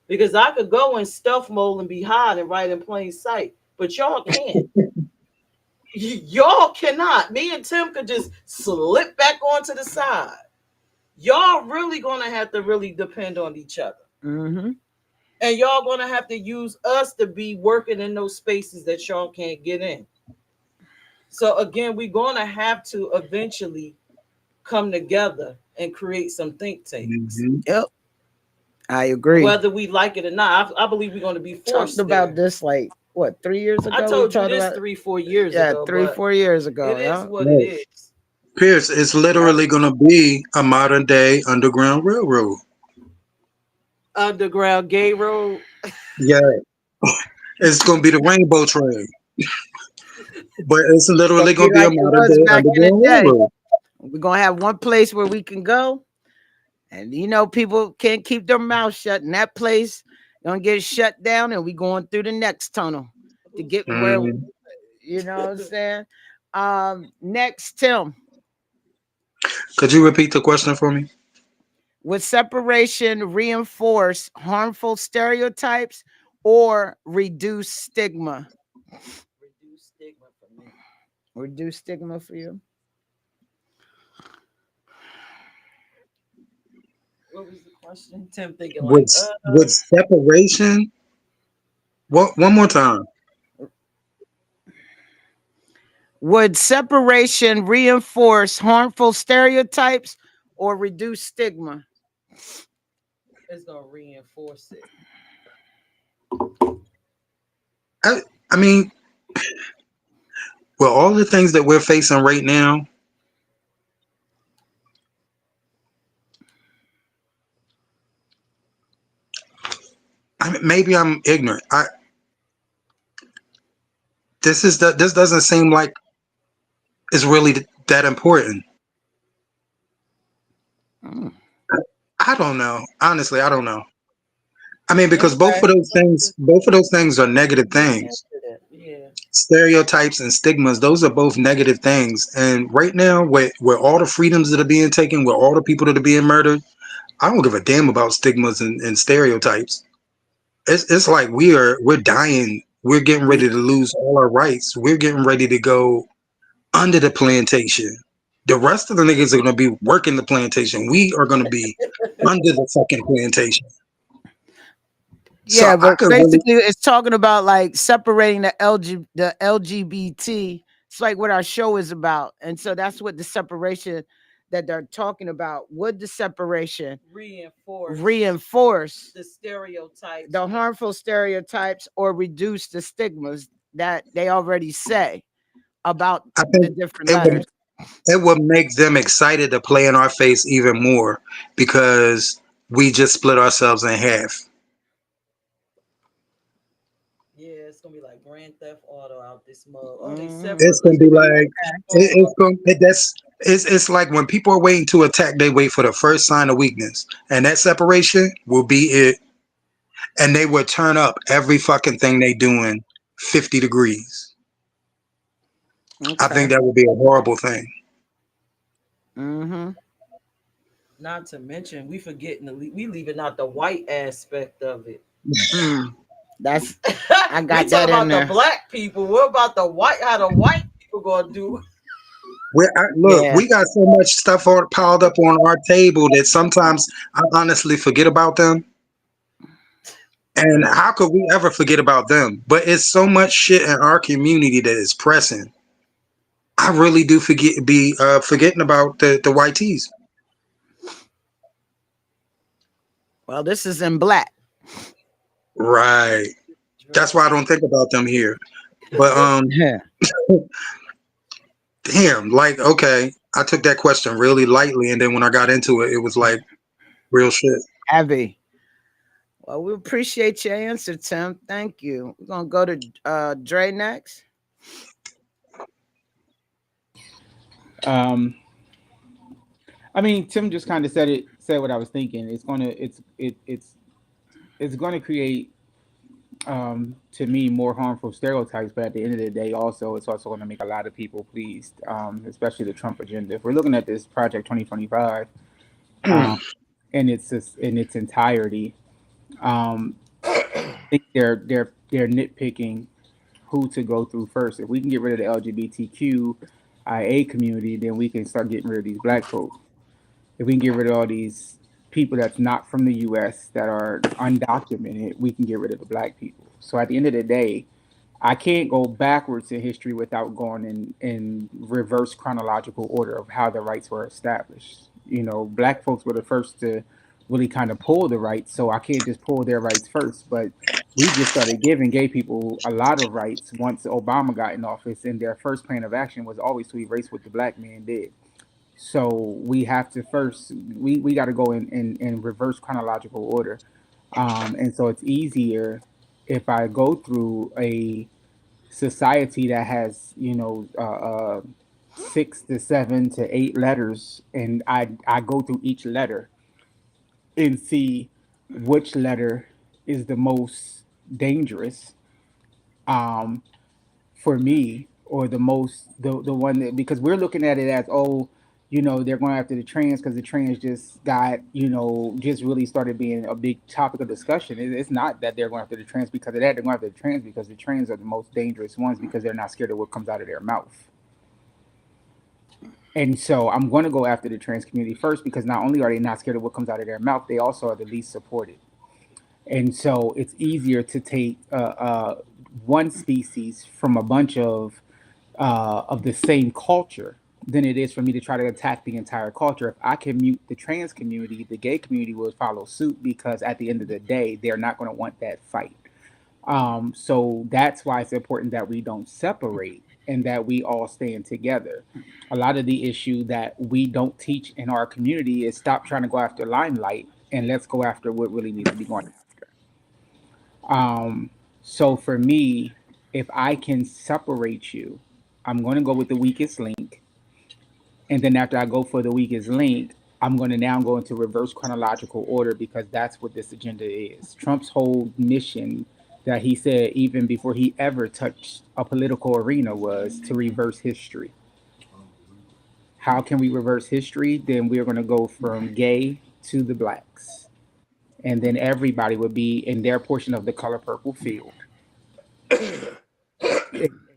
Because I could go in stuff mode and be hiding right in plain sight, but y'all can't. Y'all cannot. Me and Tim could just slip back onto the side. Y'all really gonna have to really depend on each other. Mm-hmm. And y'all gonna have to use us to be working in those spaces that y'all can't get in. So again, we're gonna have to eventually come together and create some think tanks. Mhm. Yep. I agree. Whether we like it or not, I believe we're gonna be forced Talked about there. this like what 3 years ago. I told you talked this about 3-4 years yeah ago, three but 4 years ago. it is Yeah. what it is. Peirrce, it's literally going to be a modern day Underground Railroad. Underground gay road. Yeah, it's going to be the Rainbow Train, but it's literally Gonna going be to be a like it modern was day back in the Underground day. Railroad. We're gonna have one place where we can go, and people can't keep their mouth shut. And that place gonna get shut down, and we going through the next tunnel to get where Mhm. you know what I'm saying. Next, Tim, Could you repeat the question for me? would separation reinforce harmful stereotypes or reduce stigma? Reduce stigma for me. Reduce stigma for you. What was the question? Tim thinking With like, with separation? What? One more time. Would separation reinforce harmful stereotypes or reduce stigma? it's gonna reinforce it. I, I mean, with all the things that we're facing right now, maybe I'm ignorant. This doesn't seem like it's really that important. Mm, I don't know. Honestly, I don't know. I mean, because okay. both of those things are negative You things. answered it. Yeah. Stereotypes and stigmas, those are both negative things. And right now, with all the freedoms that are being taken, with all the people that are being murdered, I don't give a damn about stigmas and stereotypes. It's like we're dying. We're getting ready to lose all our rights. We're getting ready to go under the plantation. The rest of the niggas are gonna be working the plantation. We are gonna be under the fucking plantation. So Yeah, I but could really basically it's talking about like separating the LGBT. It's like what our show is about. And so that's what the separation that they're talking about. Would the separation reinforce The stereotypes. the harmful stereotypes or reduce the stigmas that they already say about I the think different it would letters? it would make them excited to play in our face even more because we just split ourselves in half. Yeah, it's gonna be like Grand Theft Auto out this mug. Oh, they Mhm. It's separate. gonna Let's be bring like it's going that's it's like when people are waiting to attack, they wait for the first sign of weakness, and that separation will be it. And they would turn up every fucking thing they doing 50 degrees. I Okay. think that would be a horrible thing. Mm-hmm. Not to mention, we leaving out the white aspect of it. Mm. That's I We got talk that in about the there. black people. What about the white? How the white people gonna do? Look, Yeah. we got so much stuff piled up on our table that sometimes I honestly forget about them. And how could we ever forget about them? But it's so much shit in our community that is pressing. I really do be forgetting about the YTs. Well, this is in black. Right. That's why I don't think about them here. But Yeah. damn, like okay, I took that question really lightly, and then when I got into it, it was like real shit. Heavy. Well, we appreciate your answer, Tim. Thank you. We're gonna go to Dre next. Um, I mean, Tim just kind of said what I was thinking. It's going to create, to me, more harmful stereotypes. But at the end of the day, also, it's also going to make a lot of people pleased, especially the Trump agenda. If we're looking at this Project 2025, in its entirety, I think they're nitpicking who to go through first. If we can get rid of the LGBTQ IA community, then we can start getting rid of these black folks. If we can get rid of all these people that's not from the US that are undocumented, we can get rid of the black people. So at the end of the day, I can't go backwards in history without going in reverse chronological order of how the rights were established. You know, black folks were the first to really kind of pull the rights, so I can't just pull their rights first. But we just started giving gay people a lot of rights once Obama got in office, and their first plan of action was always to erase what the black man did. So we have to first we got to go in reverse chronological order, and so it's easier if I go through a society that has 6 to 7 to 8 letters, and I go through each letter and see which letter is the most dangerous, um, for me, or the one that, because we're looking at it as, oh, they're going after the trans because the trans just got, just really started being a big topic of discussion. It's not that they're going after the trans because of that. They're going after the trans because the trans are the most dangerous ones because they're not scared of what comes out of their mouth. And so I'm going to go after the trans community first because not only are they not scared of what comes out of their mouth, they also are the least supported. And so it's easier to take one species from a bunch of the same culture than it is for me to try to attack the entire culture. If I can mute the trans community, the gay community will follow suit because at the end of the day, they're not going to want that fight. So that's why it's important that we don't separate and that we all stand together. A lot of the issue that we don't teach in our community is stop trying to go after limelight and let's go after what really needs to be going after. So for me, if I can separate you, I'm going to go with the weakest link. And then after I go for the weakest link, I'm going to now go into reverse chronological order because that's what this agenda is. Trump's whole mission that he said even before he ever touched a political arena was to reverse history. How can we reverse history? Then we're going to go from gay to the blacks. And then everybody would be in their portion of the color purple field.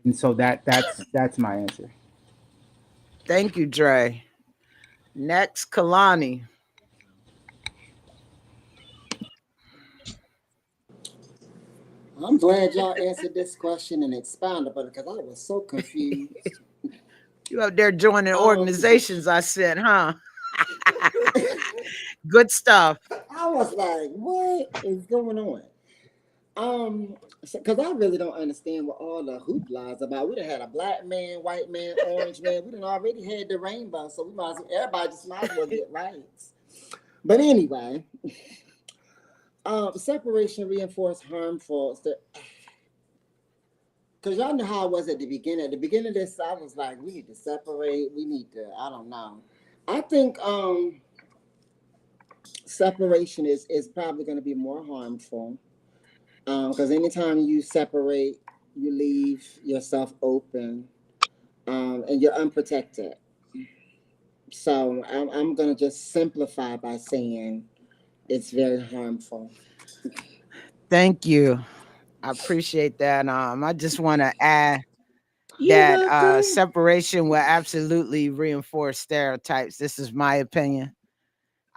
And so that's my answer. Thank you, Dre. Next, Kalani. I'm glad y'all answered this question and expounded upon it because I was so confused. You up there joining organizations, I said, huh? Good stuff. I was like, what is going on? Because I really don't understand what all the hoopla is about. We done had a black man, white man, orange man. We done already had the rainbow, so we might as well, everybody just might as well get rights. But anyway, separation reinforced harmful. Because y'all know how it was at the beginning. At the beginning of this, I was like, we need to separate. We need to, I don't know. I think separation is probably going to be more harmful. Because anytime you separate, you leave yourself open, and you're unprotected. So I'm going to just simplify by saying it's very harmful. Thank you. I appreciate that. I just want to add that separation will absolutely reinforce stereotypes. This is my opinion.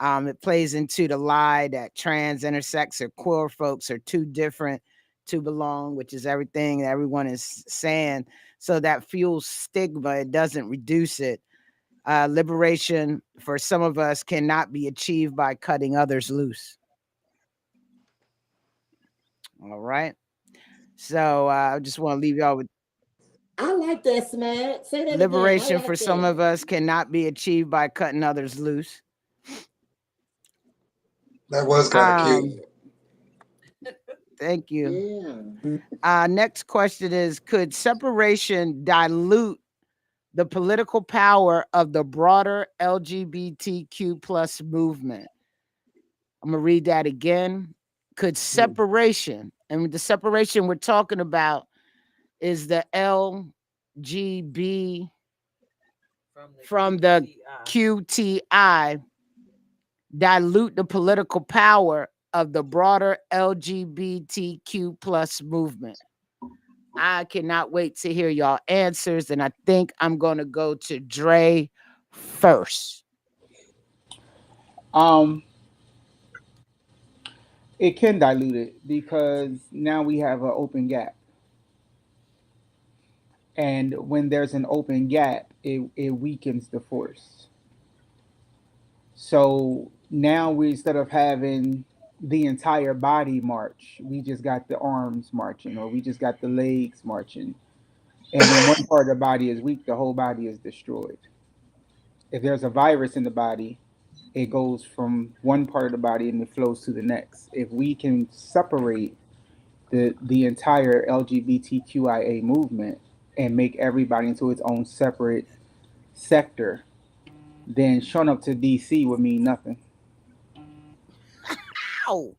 It plays into the lie that trans, intersex, or queer folks are too different to belong, which is everything that everyone is saying. So that fuels stigma. It doesn't reduce it. Liberation for some of us cannot be achieved by cutting others loose. All right. So I just want to leave y'all with. I like that, Smack. Say that liberation again. for some of us cannot be achieved by cutting others loose. That was kind of cute. Thank you. Yeah. Next question is, could separation dilute the political power of the broader LGBTQ plus movement? I'm going to read that again. Could separation, and the separation we're talking about is the LGB from the QTI, dilute the political power of the broader LGBTQ plus movement? I cannot wait to hear y'all answers, and I think I'm going to go to Dre first. Um, it can dilute it because now we have an open gap, and when there's an open gap, it weakens the force. So now we, instead of having the entire body march, we just got the arms marching, or we just got the legs marching. And when one part of the body is weak, the whole body is destroyed. If there's a virus in the body, it goes from one part of the body and it flows to the next. If we can separate the entire LGBTQIA movement and make everybody into its own separate sector, then showing up to DC would mean nothing. Ow!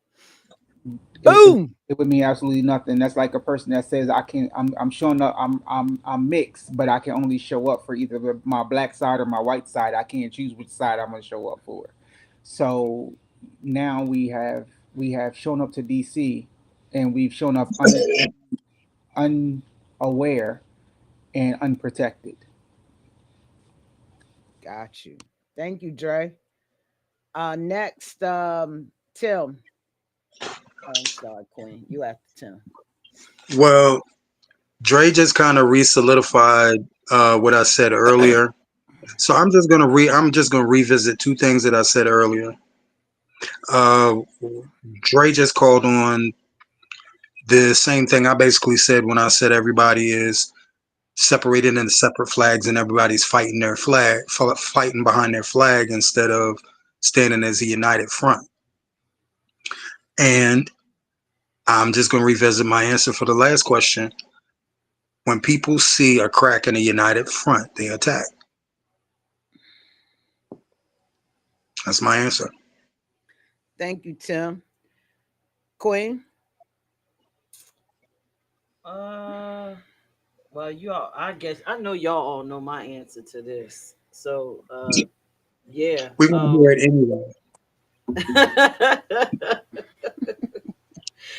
It, it, Boom! it would mean absolutely nothing. That's like a person that says I'm showing up, I'm mixed, but I can only show up for either my black side or my white side. I can't choose which side I'm going to show up for. So now we have shown up to DC, and we've shown up unaware and unprotected. Got you. Thank you, Dre. Next, Tim. Oh, I'm sorry, Queen. You after Tim. Well, Dre just kind of re-solidified what I said earlier. So I'm just gonna revisit two things that I said earlier. Uh, Dre just called on the same thing I basically said when I said everybody is separated into separate flags and everybody's fighting their flag, fighting behind their flag instead of standing as a united front. And I'm just going to revisit my answer for the last question. When people see a crack in a united front, they attack. That's my answer. Thank you, Tim. Queen. Well, y'all, I guess I know y'all all know my answer to this. So, yeah. We want to hear it anyway.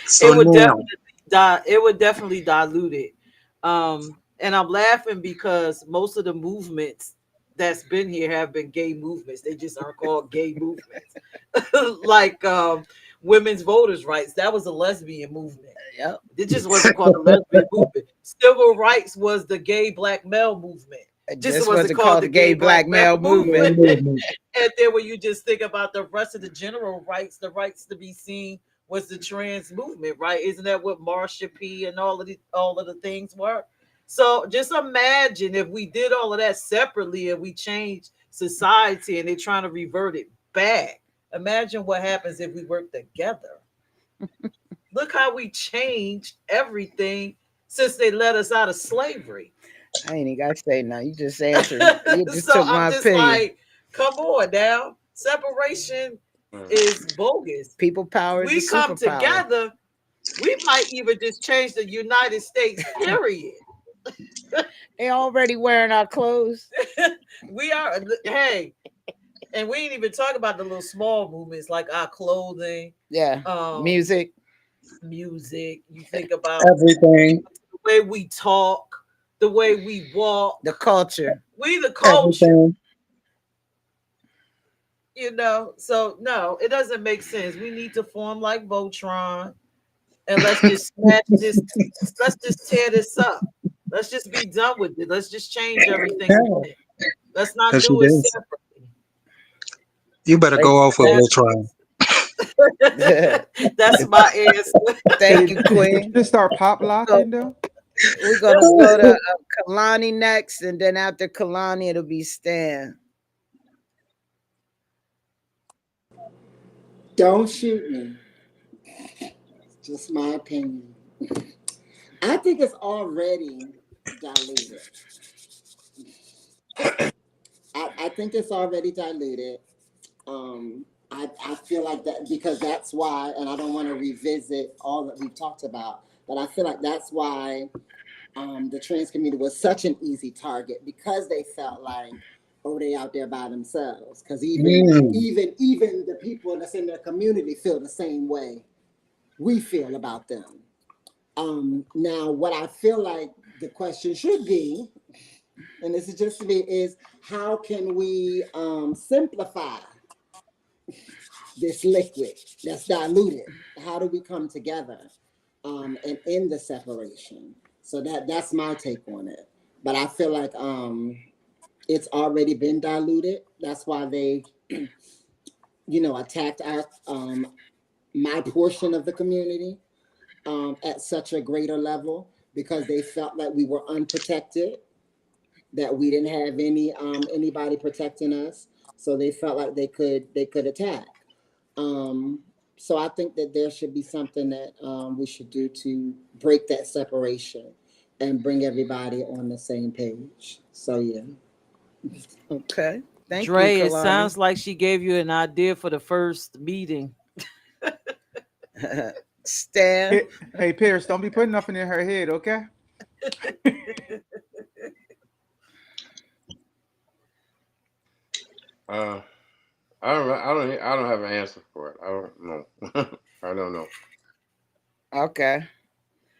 So It would now, definitely it would definitely dilute it. And I'm laughing because most of the movements that's been here have been gay movements. They just aren't called gay movements. Like women's voters' rights, that was a lesbian movement. Yep. It just wasn't called a lesbian movement. Civil rights was the gay black male movement. It Just wasn't called the gay black male movement. And then when you just think about the rest of the general rights, the rights to be seen was the trans movement, right? Isn't that what Marsha P and all of the things were? So just imagine if we did all of that separately and we changed society and they're trying to revert it back. Imagine what happens if we work together. Look how we changed everything since they let us out of slavery. I ain't even got to say nothing. You just answered. You just So took my I'm just opinion. like, come on now. Separation is bogus. People power is We a come superpower. together, we might even just change the United States, period. They already wearing our clothes. We are, hey, and we ain't even talk about the little small movements like our clothing, Yeah. Music. music. You think about everything, the way we talk, the way we walk, The culture. we the culture, everything. you know. So no, it doesn't make sense. We need to form like Voltron, and let's just smash this. Let's just tear this up. Let's just be done with it. Let's just change everything. Yeah, Let's not yes, you do it did. separately. You better go off with Voltron. That's my answer. Thank you, Did you Queen. just start pop So locking though? we're gonna go to Kalani next, and then after Kalani, it'll be Stan. Don't shoot me. Just my opinion. I think it's already diluted. I think it's already diluted. I feel like that because that's why, and I don't want to revisit all that we've talked about, but I feel like that's why the trans community was such an easy target because they felt like, oh, they out there by themselves. Because even the people that's in their community feel the same way we feel about them. Now, what I feel like the question should be, and this is just me, is how can we simplify this liquid that's diluted? How do we come together and end the separation? So that's my take on it. But I feel like it's already been diluted. That's why they, attacked our my portion of the community at such a greater level because they felt like we were unprotected, that we didn't have anybody protecting us, so they felt like they could attack. So I think that there should be something that we should do to break that separation and bring everybody on the same page. So yeah. Okay. Thank Dre, you, it Kalani. sounds like she gave you an idea for the first meeting. Stan. Hey, Peirrce, don't be putting nothing in her head, okay? I don't have an answer for it. I don't know. I don't know. Okay.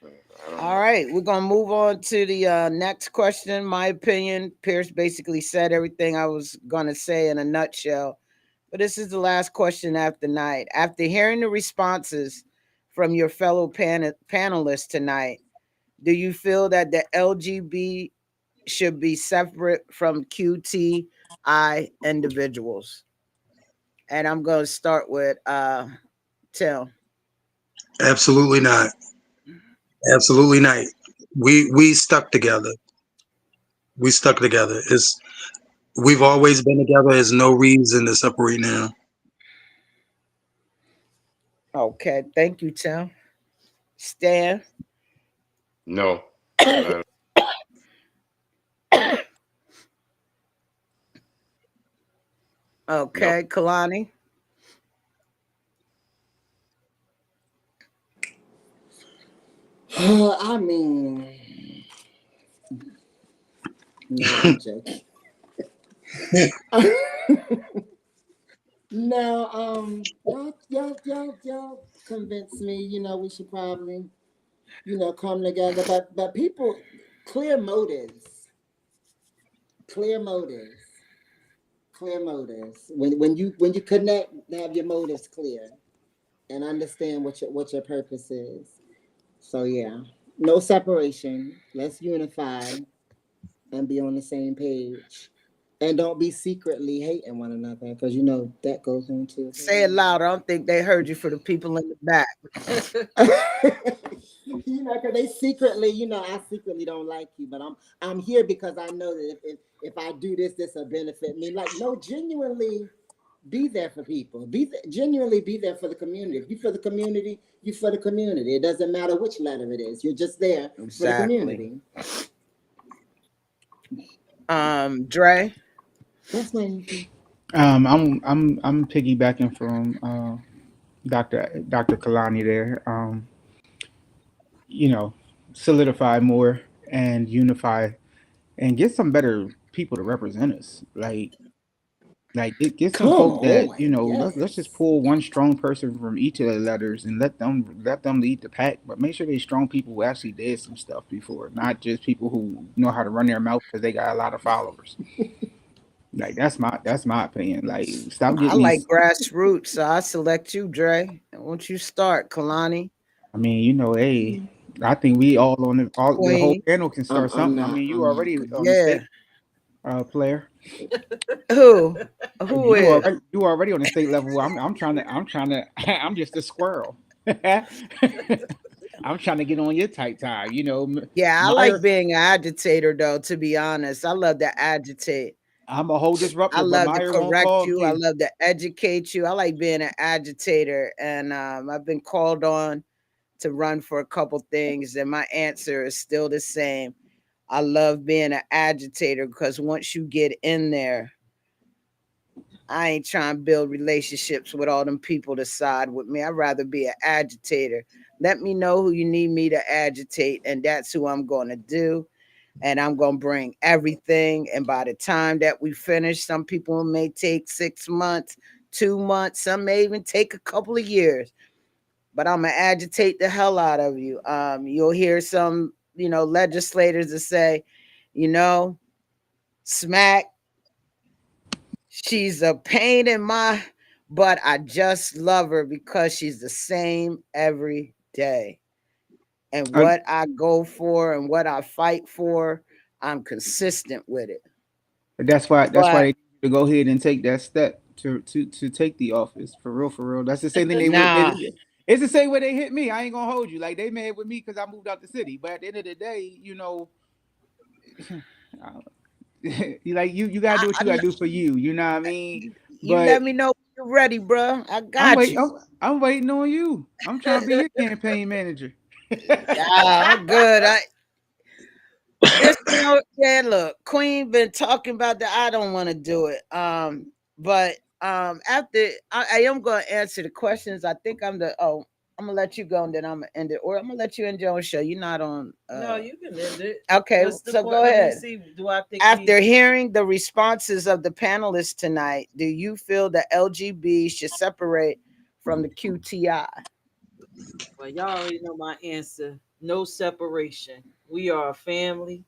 I don't All know. right. We're going to move on to the next question. My opinion, Peirrce basically said everything I was going to say in a nutshell. But this is the last question after night. After hearing the responses from your fellow panelists tonight, do you feel that the LGB should be separate from QTI individuals? And I'm going to start with Tim. Absolutely not. Absolutely not. We stuck together. We stuck together. We've always been together. There's no reason to separate now. Okay. Thank you, Tim. Stan. No. Okay. Kalani. I mean, no, I'm joking. No, y'all convinced me. We should probably, come together. But people, clear motives, clear motives, clear motives. When you connect, have your motives clear and understand what your purpose is. So yeah, no separation. Let's unify and be on the same page. And don't be secretly hating one another because that goes on too. Say it loud. I don't think they heard you for the people in the back. Because they secretly, I secretly don't like you, but I'm here because I know that if I do this will benefit me. Like, no, genuinely be there for people. Genuinely be there for the community. If you for the community, you for the community. It doesn't matter which letter it is. You're just there for the community. Dre. That's my answer. I'm piggybacking from Dr. Kalani there. You know, solidify more and unify and get some better people to represent us. Like get some Come folk that on, let's just yes. pull one strong person from each of the letters and let them lead the pack, but make sure they strong people who actually did some stuff before, not just people who know how to run their mouth because they got a lot of followers. Like that's my opinion. Like stop I getting like these. grassroots, so I select you, Dre. Won't you start, Kalani? I mean, hey, I think we all the whole Queen. panel can start I'm something. I not. mean, you I'm not already gonna. on the Yeah. state player. Who? Who You is? already on the state level. I'm trying to I'm just a squirrel. I'm trying to get on your tight tie. Yeah, I like Myra, being an agitator, though, to be honest. I love to agitate. I'm a whole I disruptor, but love to Myra won't correct call you. I me. love to educate you. I like being an agitator. And I've been called on to run for a couple things, and my answer is still the same. I love being an agitator because once you get in there, I ain't trying to build relationships with all them people to side with me. I'd rather be an agitator. Let me know who you need me to agitate, and that's who I'm going to do. And I'm going to bring everything. And by the time that we finish, some people may take 6 months, 2 months, some may even take a couple of years. But I'm going to agitate the hell out of you. You'll hear some, legislators that say, you know, smack, she's a pain in my butt. I just love her because she's the same every day. And Uh, what I go for and what I fight for, I'm consistent with it. that's why But they need to go ahead and take that step to take the office for real, for real. That's the same thing nah, it's the same way they hit me. I ain't gonna hold you. Like they mad with me because I moved out the city. But at the end of the day, you like you gotta I, do what I, you gotta do for you. You know what I mean? you But let me know when you're ready, bro. I I'm got waiting. you. I'm waiting on you. I'm trying to be your campaign manager. I'm good. Yeah, look, Queen been talking about that. I don't want to do it. But after I am gonna answer the questions. I think I'm gonna let you go and then I'm gonna end it, or I'm gonna let you end your own show. You're not on. No, you can end it. Okay, What's the so point? go Let me ahead. see. Do I think After hearing the responses of the panelists tonight, do you feel the LGB should separate from the QTI? Well, y'all already know my answer. No separation. We are a family.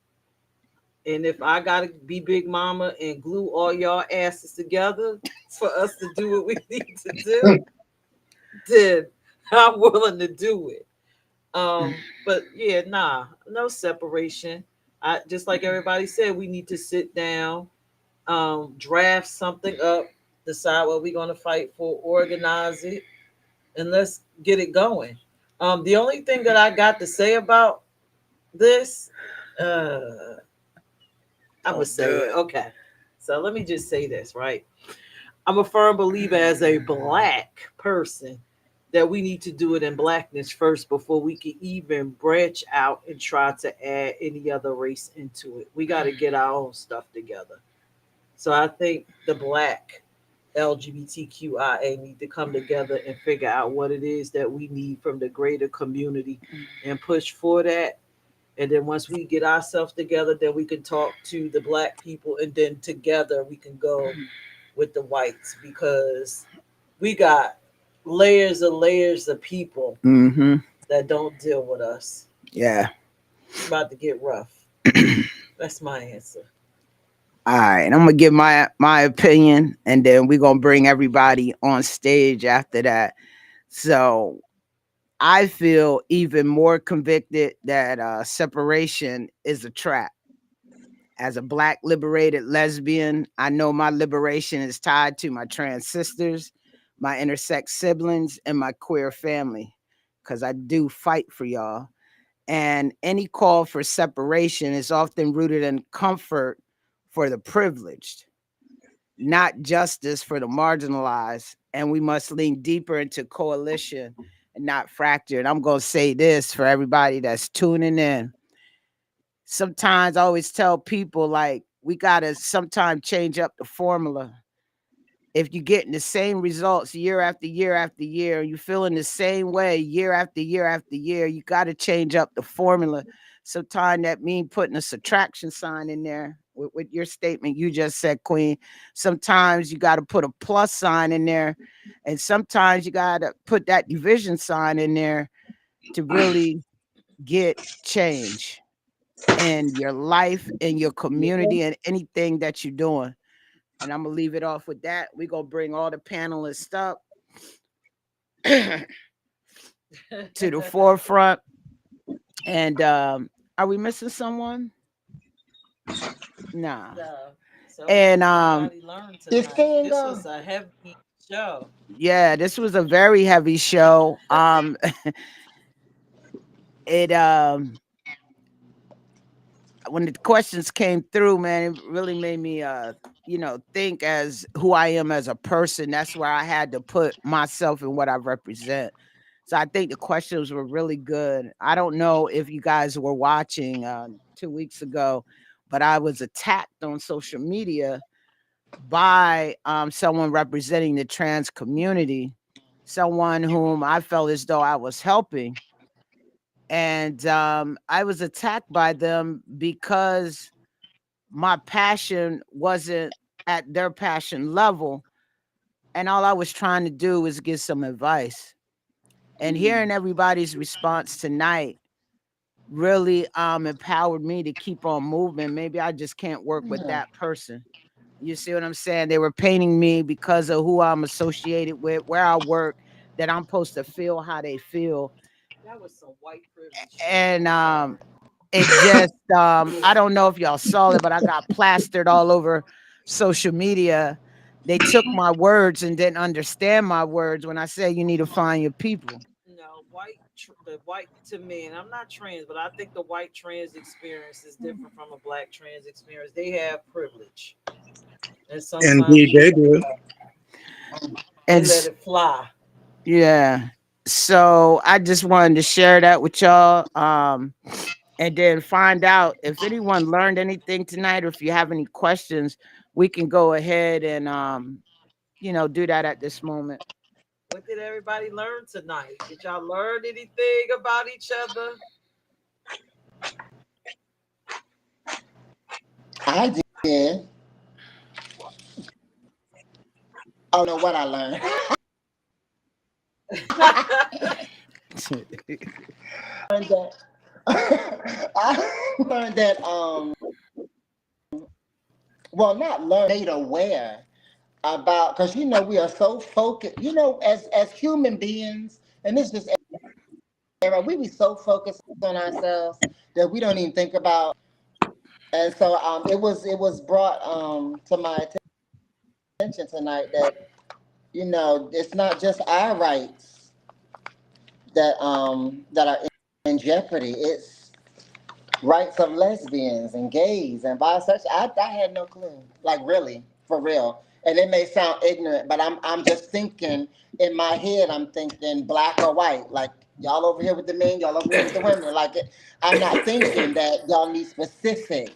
And if I gotta be Big Mama and glue all y'all asses together for us to do what we need to do, then I'm willing to do it. But yeah, nah, no separation. I just like everybody said, we need to sit down, draft something up, decide what we're gonna fight for, organize it, and let's get it going. The only thing that I got to say about this, uh, I'm gonna Don't say do it. it. Okay, so let me just say this, right? I'm a firm believer as a black person that we need to do it in blackness first before we can even branch out and try to add any other race into it. We got to get our own stuff together. So I think the black LGBTQIA need to come together and figure out what it is that we need from the greater community and push for that. And then once we get ourselves together, then we can talk to the black people, and then together we can go with the whites, because we got layers of people Mm-hmm. that don't deal with us. Yeah. It's about to get rough. That's my answer. All right, I'm gonna give my opinion, and then we're gonna bring everybody on stage after that. So I feel even more convicted that separation is a trap. As a black liberated lesbian, I know my liberation is tied to my trans sisters, my intersex siblings, and my queer family, because I do fight for y'all. And any call for separation is often rooted in comfort for the privileged, not justice for the marginalized. And we must lean deeper into coalition and not fracture. And I'm going to say this for everybody that's tuning in. Sometimes I always tell people, like, we got to sometimes change up the formula. If you're getting the same results year after year after year, you feeling the same way year after year after year, you got to change up the formula. Sometimes that means putting a subtraction sign in there with your statement you just said, Queen. Sometimes you got to put a plus sign in there, and sometimes you got to put that division sign in there to really get change in your life, in your community, and anything that you're doing. And I'm gonna leave it off with that. We're gonna bring all the panelists up to the forefront. And are we missing someone? Nah. So, so And everybody learned Is tonight. King This gone? was a heavy show. yeah, this was a very heavy show. It when the questions came through, man, it really made me think as who I am as a person. That's where I had to put myself and what I represent. So I think the questions were really good. I don't know if you guys were watching 2 weeks ago, but I was attacked on social media by someone representing the trans community, someone whom I felt as though I was helping. And I was attacked by them because my passion wasn't at their passion level. And all I was trying to do was give some advice. And hearing everybody's response tonight really empowered me to keep on moving. Maybe I just can't work with Yeah. that person. You see what I'm saying? They were painting me because of who I'm associated with, where I work, that I'm supposed to feel how they feel. That was some white privilege shit. And I'm sorry. it just I don't know if y'all saw it, but I got plastered all over social media. They took my words and didn't understand my words when I said you need to find your people. No, the white to me, and I'm not trans, but I think the white trans experience is different from a black trans experience. They have privilege, and sometimes Indeed, they do. they And let it fly. yeah. So I just wanted to share that with y'all. And then find out if anyone learned anything tonight, or if you have any questions, we can go ahead and do that at this moment. What did everybody learn tonight? Did y'all learn anything about each other? I did. Oh no, what I learned. Learned that I learned that well, not learn, made aware about, because we are so focused, as human beings, and this is era, we be so focused on ourselves that we don't even think about. And so it was brought to my attention tonight that it's not just our rights that are in jeopardy. It's rights of lesbians and gays and bisexual. I had no clue, like really, for real. And it may sound ignorant, but I'm just thinking in my head. I'm thinking black or white, like y'all over here with the men, y'all over here with the women. Like I'm not thinking that y'all need specifics.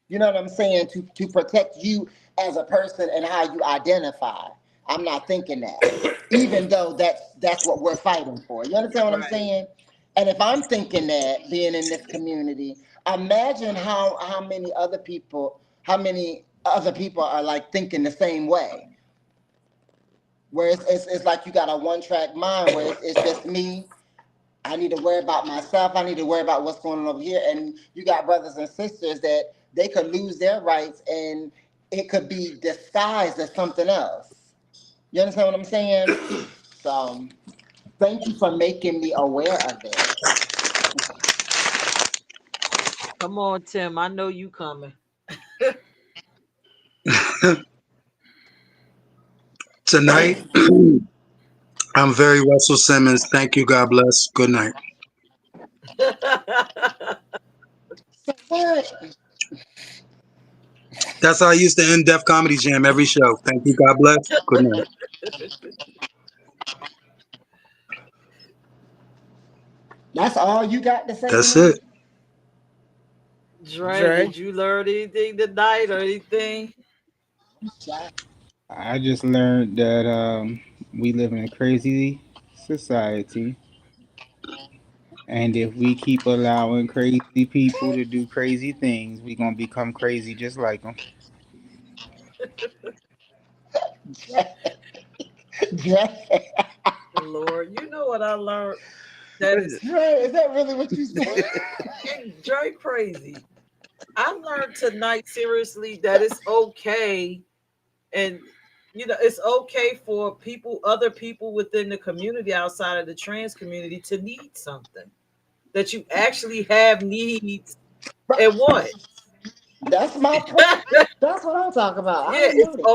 You know what I'm saying? To protect you as a person and how you identify. I'm not thinking that, even though that's what we're fighting for. You understand what I'm Right. saying? And if I'm thinking that, being in this community, imagine how many other people are like thinking the same way. Where it's like you got a one track mind where it's just me. I need to worry about myself. I need to worry about what's going on over here. And you got brothers and sisters that they could lose their rights and it could be disguised as something else. You understand what I'm saying? So thank you for making me aware of it. Come on, Tim. I know you coming. Tonight, I'm very Russell Simmons. Thank you. God bless. Good night. So what? That's how I used to end Def Comedy Jam every show. Thank you. God bless. Good night. That's all you got to say That's tonight? it. Dre, Dre? did you learn anything tonight or anything? I just learned that we live in a crazy society, and if we keep allowing crazy people to do crazy things, we gonna become crazy just like them. Dre, Lord, you know what I learned? That is is that really what you said? Dre crazy. I learned tonight seriously that it's okay, and it's okay for other people within the community outside of the trans community to need something. That you actually have needs and wants. That's my point. That's what I'm talking about. I Yeah, didn't know it's that.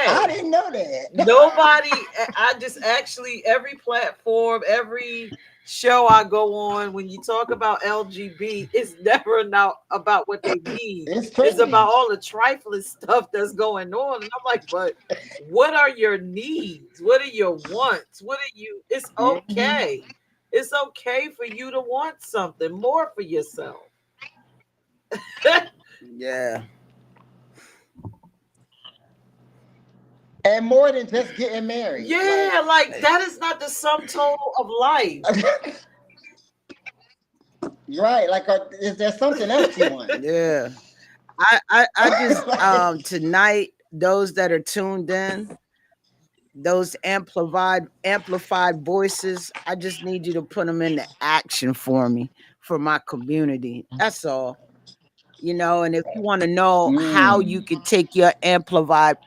I okay. didn't know that. Nobody, I just actually, every platform, every show I go on, when you talk about LGB, it's never now about what they need. It's It's trendy. about all the trifling stuff that's going on. And I'm like, but what are your needs? What are your wants? What are you? It's Mhm. okay. It's okay for you to want something more for yourself. Yeah. And more than just getting married. Yeah, like that is not the sum total of life. Right. Like, is there something else you want? Yeah. I just Like, tonight, those that are tuned in, those amplified voices, I just need you to put them into action for me, for my community. That's all. And if you want to know how you mm, can take your amplified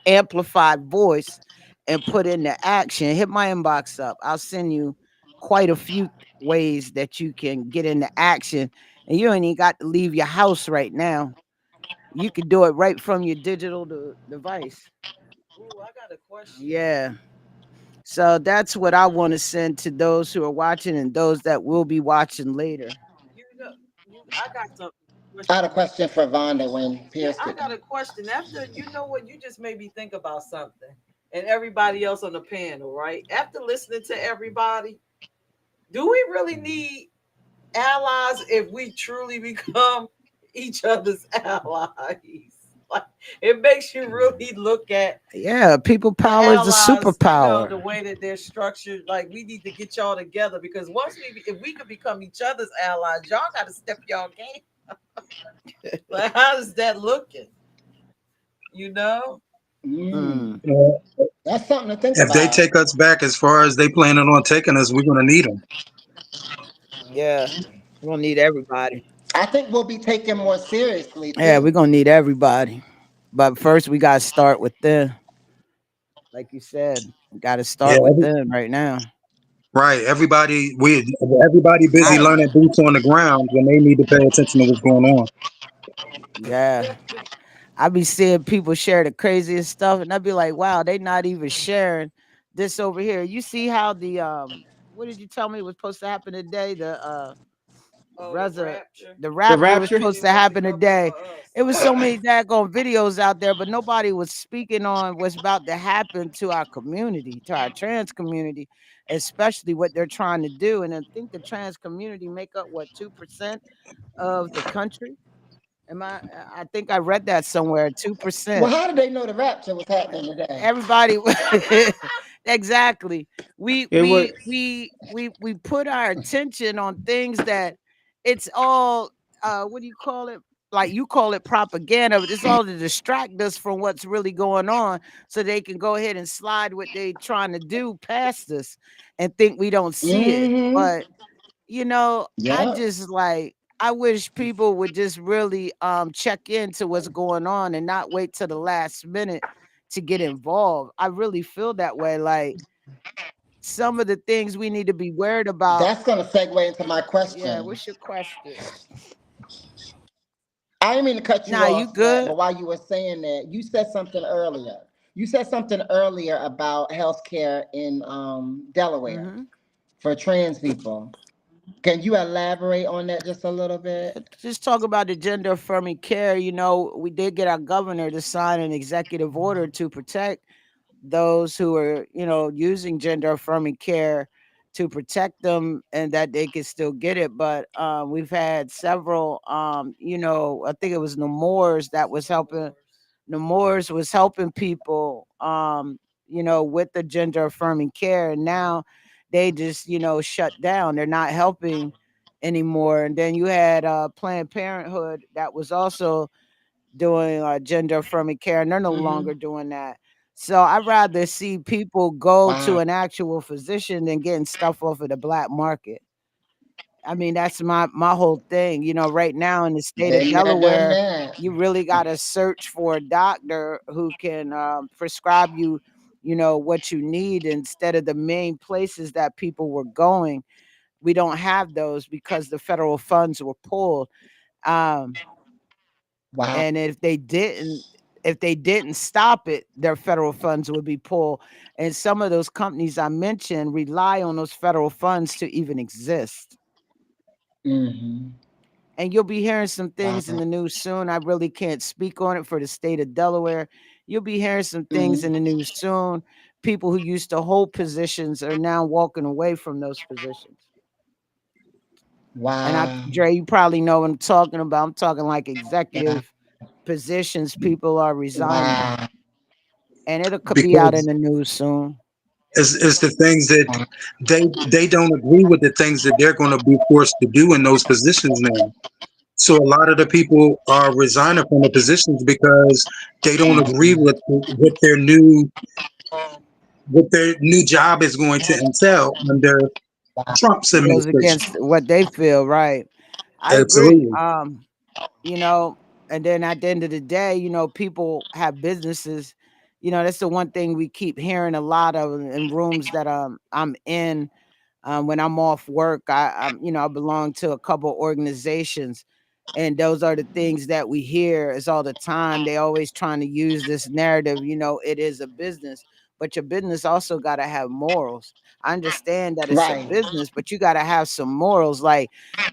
voice and put into action, hit my inbox up. I'll send you quite a few ways that you can get into action, and you ain't even got to leave your house right now. You can do it right from your digital device. Ooh, I got a question. Yeah. So that's what I want to send to those who are watching and those that will be watching later. You know, I got some I had a question. question for Vonda when Yeah, Peirrce I get got a done. question. After, you know what, you just made me think about something. And everybody else on the panel, right? After listening to everybody, do we really need allies if we truly become each other's allies? Like, it makes you really look at Yeah, people the power is a allies, superpower. the way that they're structured. Like, we need to get y'all together, because once if we could become each other's allies, y'all got to step y'all game. Like, how is that looking? You know? Mm, Mm, that's something to think If they about. take us back as far as they planning on taking us, we're gonna need them. yeah, we're gonna need everybody. I think we'll be taken more seriously Yeah, too. we're gonna need everybody. But first, we gotta start with them. Like you said, we gotta Yeah, start with them right now. right. Everybody busy I learning boots on the ground when they need to pay attention to what's going on. Yeah, I be seeing people share the craziest stuff, and I'd be like, wow, they not even sharing this over here. You see how what did you tell me was supposed to happen today? Oh, the Reza, rapture. the The rapture was rapture. supposed He to wants to happen come before today. us. It was so many daggone videos out there, but nobody was speaking on what's about to happen to our community, to our trans community, especially what they're trying to do. And I think the trans community make up what 2% of the country. Am I think I read that somewhere. Well, 2%. how did they know the rapture was happening today? Everybody exactly. we It was. we we we put our attention on things that it's all what do you call it, like you call it propaganda, but it's all to distract us from what's really going on, so they can go ahead and slide what they trying to do past us and think we don't see it. Mm-hmm. But I Yep. just like, I wish people would just really check into what's going on and not wait till the last minute to get involved. I really feel that way. Like some of the things we need to be worried about. That's going to segue into my Yeah, question. what's your question? I didn't mean to cut you Nah, you off, Smack, good? but while you were saying that, you said something earlier. You said something earlier about healthcare in Delaware Mm-hmm. for trans people. Can you elaborate on that just a little bit? Just talk about the gender affirming care. We did get our governor to sign an executive order to protect those who are, using gender affirming care, to protect them and that they can still get it. But we've had several, I think it was Nemours that was helping. Nemours was helping people, with the gender affirming care, and now they just, shut down. They're not helping anymore. And then you had Planned Parenthood that was also doing gender affirming care, and they're no Mm-hmm. longer doing that. So I'd rather see people go to Wow. an actual physician than getting stuff off of the black market. I mean, that's my whole thing. Right now in the state of Been there, done Delaware, that. you really got to search for a doctor who can prescribe you, what you need, instead of the main places that people were going. We don't have those because the federal funds were pulled. Um, Wow. and if they didn't, if they didn't stop it, their federal funds would be pulled. And some of those companies I mentioned rely on those federal funds to even exist. Mm-hmm. And you'll be hearing some things in Wow. the news soon. I really can't speak on it for the state of Delaware. You'll be hearing some things in Mm-hmm. the news soon. People who used to hold positions are now walking away from those positions. And I, Wow. Dre, you probably know what I'm talking about. I'm talking like executive positions. People are resigning, Wow. and it could be out in because the news soon. it's the things that they don't agree with the things that they're going to be forced to do in those positions now. So a lot of the people are resigning from the positions because they don't agree with what their new job is going to entail under Trump's Goes administration. against what they feel, right? I agree. Absolutely. You know, and then at the end of the day, you know, people have businesses. You know, that's the one thing we keep hearing a lot of in rooms that I'm in. When I'm off work, you know, I belong to a couple organizations, and those are the things that we hear is all the time. They always trying to use this narrative. You know, it is a business, but your business also got to have morals. I understand that it's a Right. business, but you got to have some morals. Like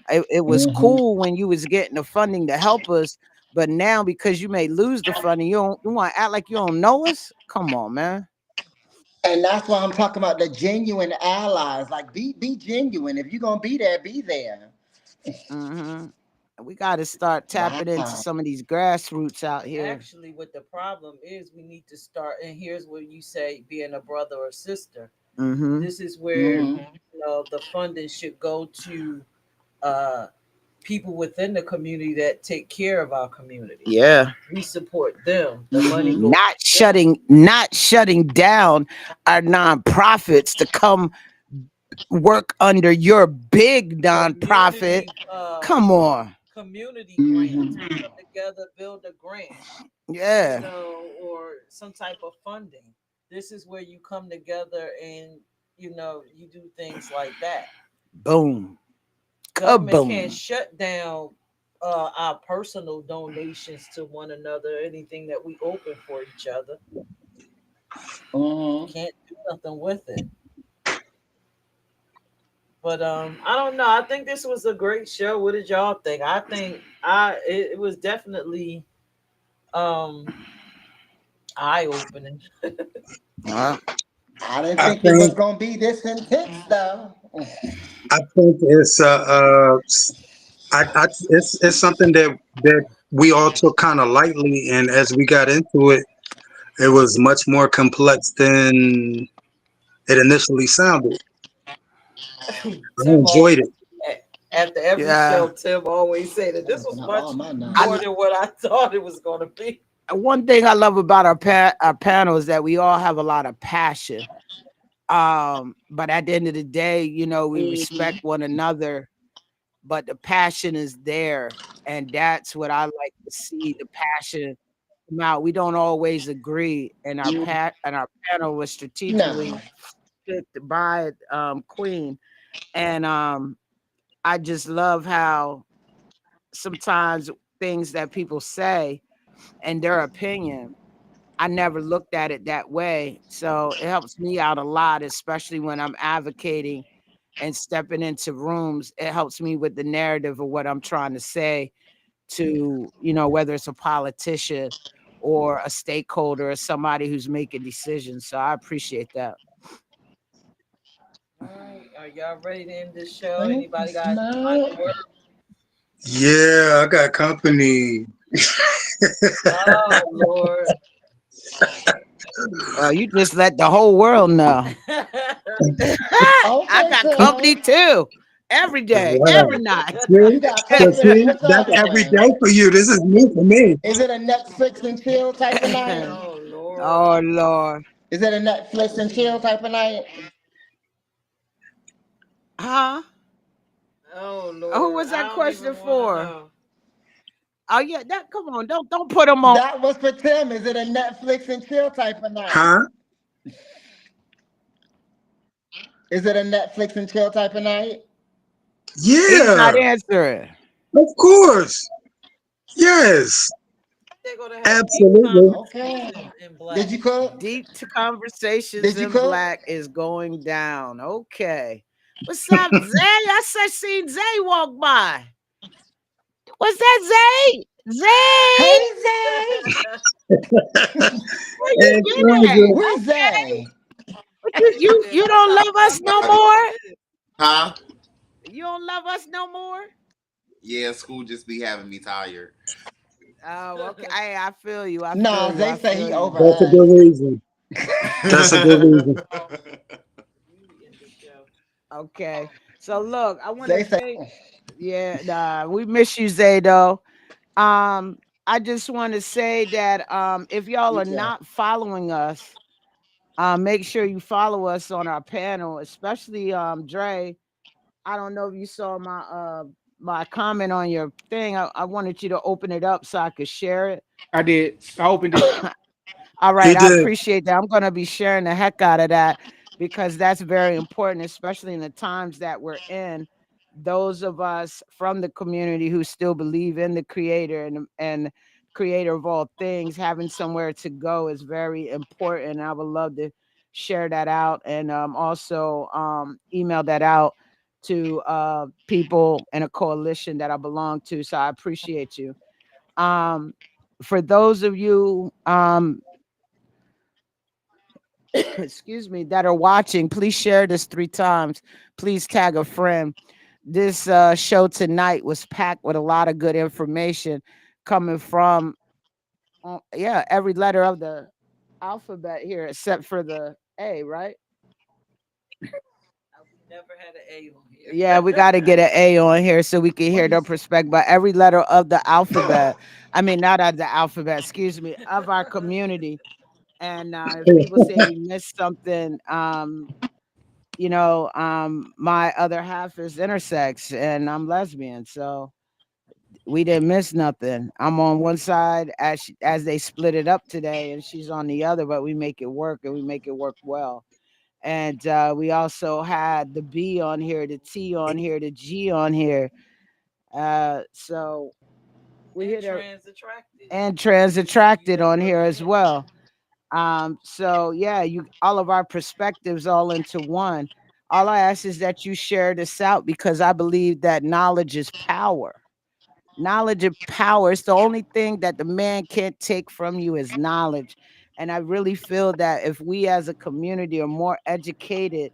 it was Mm-hmm. cool when you was getting the funding to help us, but now because you may lose the funding, you want to act like you don't know us. Come on, man. And that's why I'm talking about the genuine allies. Like, be genuine. If you're gonna be there, be there. Hmm. We got to start tapping into Wow. some of these grassroots out here. Actually, what the problem is, we need to start. And here's where you say being a brother or sister. Hmm. This is where Mm-hmm. the funding should go to uh, people within the community that take care of our community. Yeah. We support them. The money Mm-hmm. goes to them. Not shutting down our nonprofits to come work under your big nonprofit. Community, Come on. community grants. We Mm-hmm. come together, build a grant, Yeah. or some type of funding. This is where you come together and you do things like that. Boom. Government can't Kaboom. shut down our personal donations to one another, anything that we open for each other. Mm-hmm. Can't do nothing with it. But I don't know. I think this was a great show. What did y'all think? I think it was definitely um eye opening. Uh, I didn't I think it was think gonna be this intense, though. I think it's something that we all took kind of lightly, and as we got into it, it was much more complex than it initially sounded. I Tim enjoyed always it. after every show, yeah. Tim always say that this Open was up all much my I, more nuts. than what I thought it was going to be. one thing I love about our panel is that we all have a lot of passion. But at the end of the day, you know, we respect Mm-hmm. one another, but the passion is there. And that's what I like to see, the passion come out. We don't always agree, and our panel was strategically No. picked by Queen. And I just love how sometimes things that people say and their opinion, I never looked at it that way. So it helps me out a lot, especially when I'm advocating and stepping into rooms. It helps me with the narrative of what I'm trying to say to, you know, whether it's a politician or a stakeholder or somebody who's making decisions. So I appreciate that. All right, are y'all ready to end this show? Thank you, Anybody got Snow. final word? Yeah, I got company. Oh Lord. You just let the whole world know. I Okay, got company Tim. too. Every day, every Wow. night. See, You got so company. see, What y'all that's every doing? day for you. This is new for me. Is it a Netflix and chill type of night? Oh Lord. Oh Lord. Is it a Netflix and chill type of night? Huh? Oh Who Lord. was I that don't question even want to for? know. Oh yeah, that come on, don't put them on. That was for Tim. Is it a Netflix and chill type of night? Huh? Is it a Netflix and chill type of night? He's not Yeah, answering. of course. Yes. they're gonna have deep Absolutely. Okay. conversations in Did black. you cook? Deep to conversations Did you in cook? black is going down. Okay. What's up, Zay? I said seen Zay walk by. What's that, Zay? Hey, Zay, Zay. where you And been at? Where's Zay? But you don't love us no more. Huh? You don't love us no more. Yeah, school just be having me tired. Oh, okay. I feel you. I feel Nah, you. Zay I said feel he you. over that's a us. good reason. That's a good reason. Okay. So look, I want to Zay said, thank. Yeah, nah, we miss you, Zay. Though. I just want to say that if y'all are yeah. not following us, make sure you follow us on our panel, especially Dre. I don't know if you saw my comment on your thing. I wanted you to open it up so I could share it. I did. I opened it. All He right, I did. appreciate that. I'm going to be sharing the heck out of that because that's very important, especially in the times that we're in. Those of us from the community who still believe in the creator and creator of all things, having somewhere to go is very important. I would love to share that out and also email that out to people in a coalition that I belong to. So I appreciate you. Um, for those of you excuse me, that are watching, please share this 3 times. Please tag a friend. This show tonight was packed with a lot of good information coming from, yeah, every letter of the alphabet here except for the A, right? We never had an A on here. Yeah, we got to get an A on here so we can What hear their is perspective. But every letter of the alphabet, I mean, not of the alphabet, excuse me, of our community. And if people say we missed something, my other half is intersex and I'm lesbian, so we didn't miss nothing. I'm on one side as they split it up today, and she's on the other, but we make it work and we make it work well. And we also had the B on here, the T on here, the G on here. So we And hit her trans attracted. and trans attracted on here as well. So yeah, you all of our perspectives all into one. All I ask is that you share this out because I believe that knowledge is power. Knowledge is power. It's the only thing that the man can't take from you is knowledge. And I really feel that if we as a community are more educated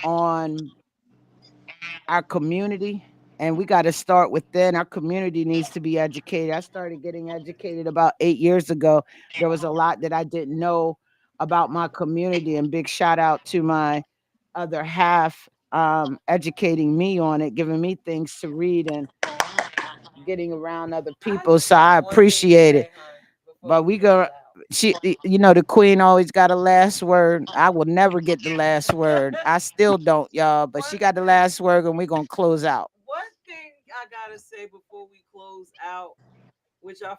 on our community, and we got to start within our community needs to be educated. I started getting educated about 8 years ago. There was a lot that I didn't know about my community, and big shout out to my other half educating me on it, giving me things to read and getting around other people. So I appreciate it. But we go, the queen always got a last word. I will never get the last word. I still don't, y'all. But she got the last word, and we're gonna close out. One thing I gotta say before we close out, which I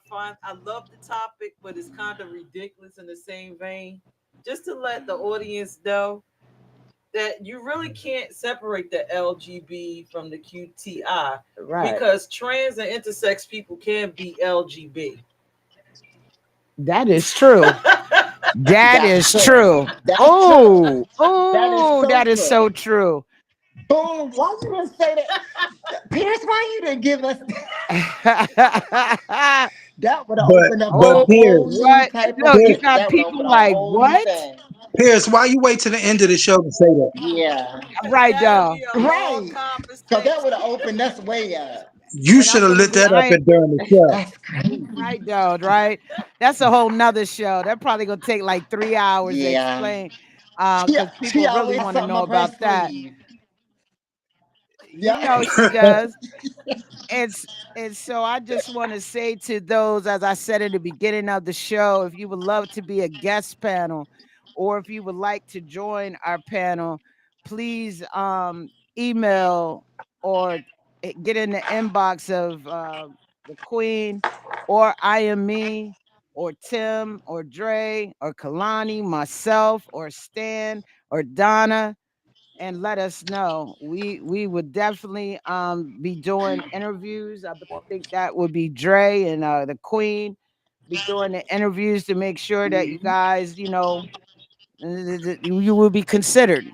love the topic, but it's kind of ridiculous in the same vein. Just to let the audience know that you really can't separate the LGB from the QTI Right. because trans and intersex people can be LGB. That is true. That that's is true. true. That's true. Oh, That is oh, so that is true. so true. Boom. Why you didn't say that? Pierce, why you didn't give us that would have But opened up a but Oh, whole Pierce, new what? type of Look, you Pierce, got that would people open a like whole new what? thing. Pierce, why you wait to the end of the show to say that? Yeah. Because Right, that'll y'all. be a long Right. Because that would conversation. have opened us way up. You And should I'm have gonna lit be. that up I ain't during the show. That's crazy. right, though. Right. That's a whole nother show. That probably gonna take like 3 hours to Yeah. explain. She, Because she people really always want to something know up her about that. sleeve. You Yeah. know she does. It's and so I just want to say to those, as I said at the beginning of the show, if you would love to be a guest panel, or if you would like to join our panel, please email or get in the inbox of the Queen, or I am me, or Tim, or Dre, or Kalani, myself, or Stan, or Donna, and let us know. We would definitely be doing interviews. I think that would be Dre and the Queen. be doing the interviews to make sure that you guys, you know, you will be considered.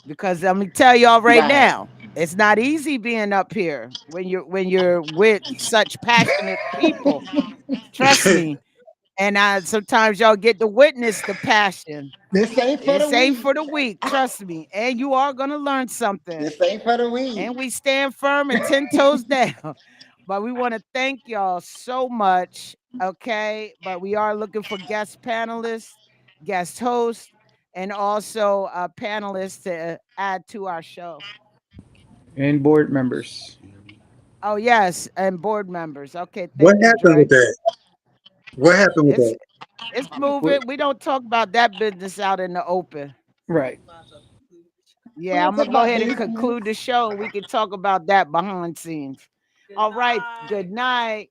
Because let me tell y'all right Right. now, it's not easy being up here when you're with such passionate people. Trust me. And sometimes y'all get to witness the passion. This ain't for the This ain't weak. for the weak, trust me. And you are gonna learn something. This ain't for the weak. And we stand firm and 10 toes down. But we want to thank y'all so much. Okay. But we are looking for guest panelists, guest hosts, and also panelists to add to our show. And board members. Oh, yes. And board members. Okay. What Thank you, happened with Dre. that? What happened with It's that? it's We're, moving. We don't talk about that business out in the open. right. We Yeah, don't I'm talk gonna go about ahead and business. conclude the show. We can talk about that behind scenes. All right. Good night.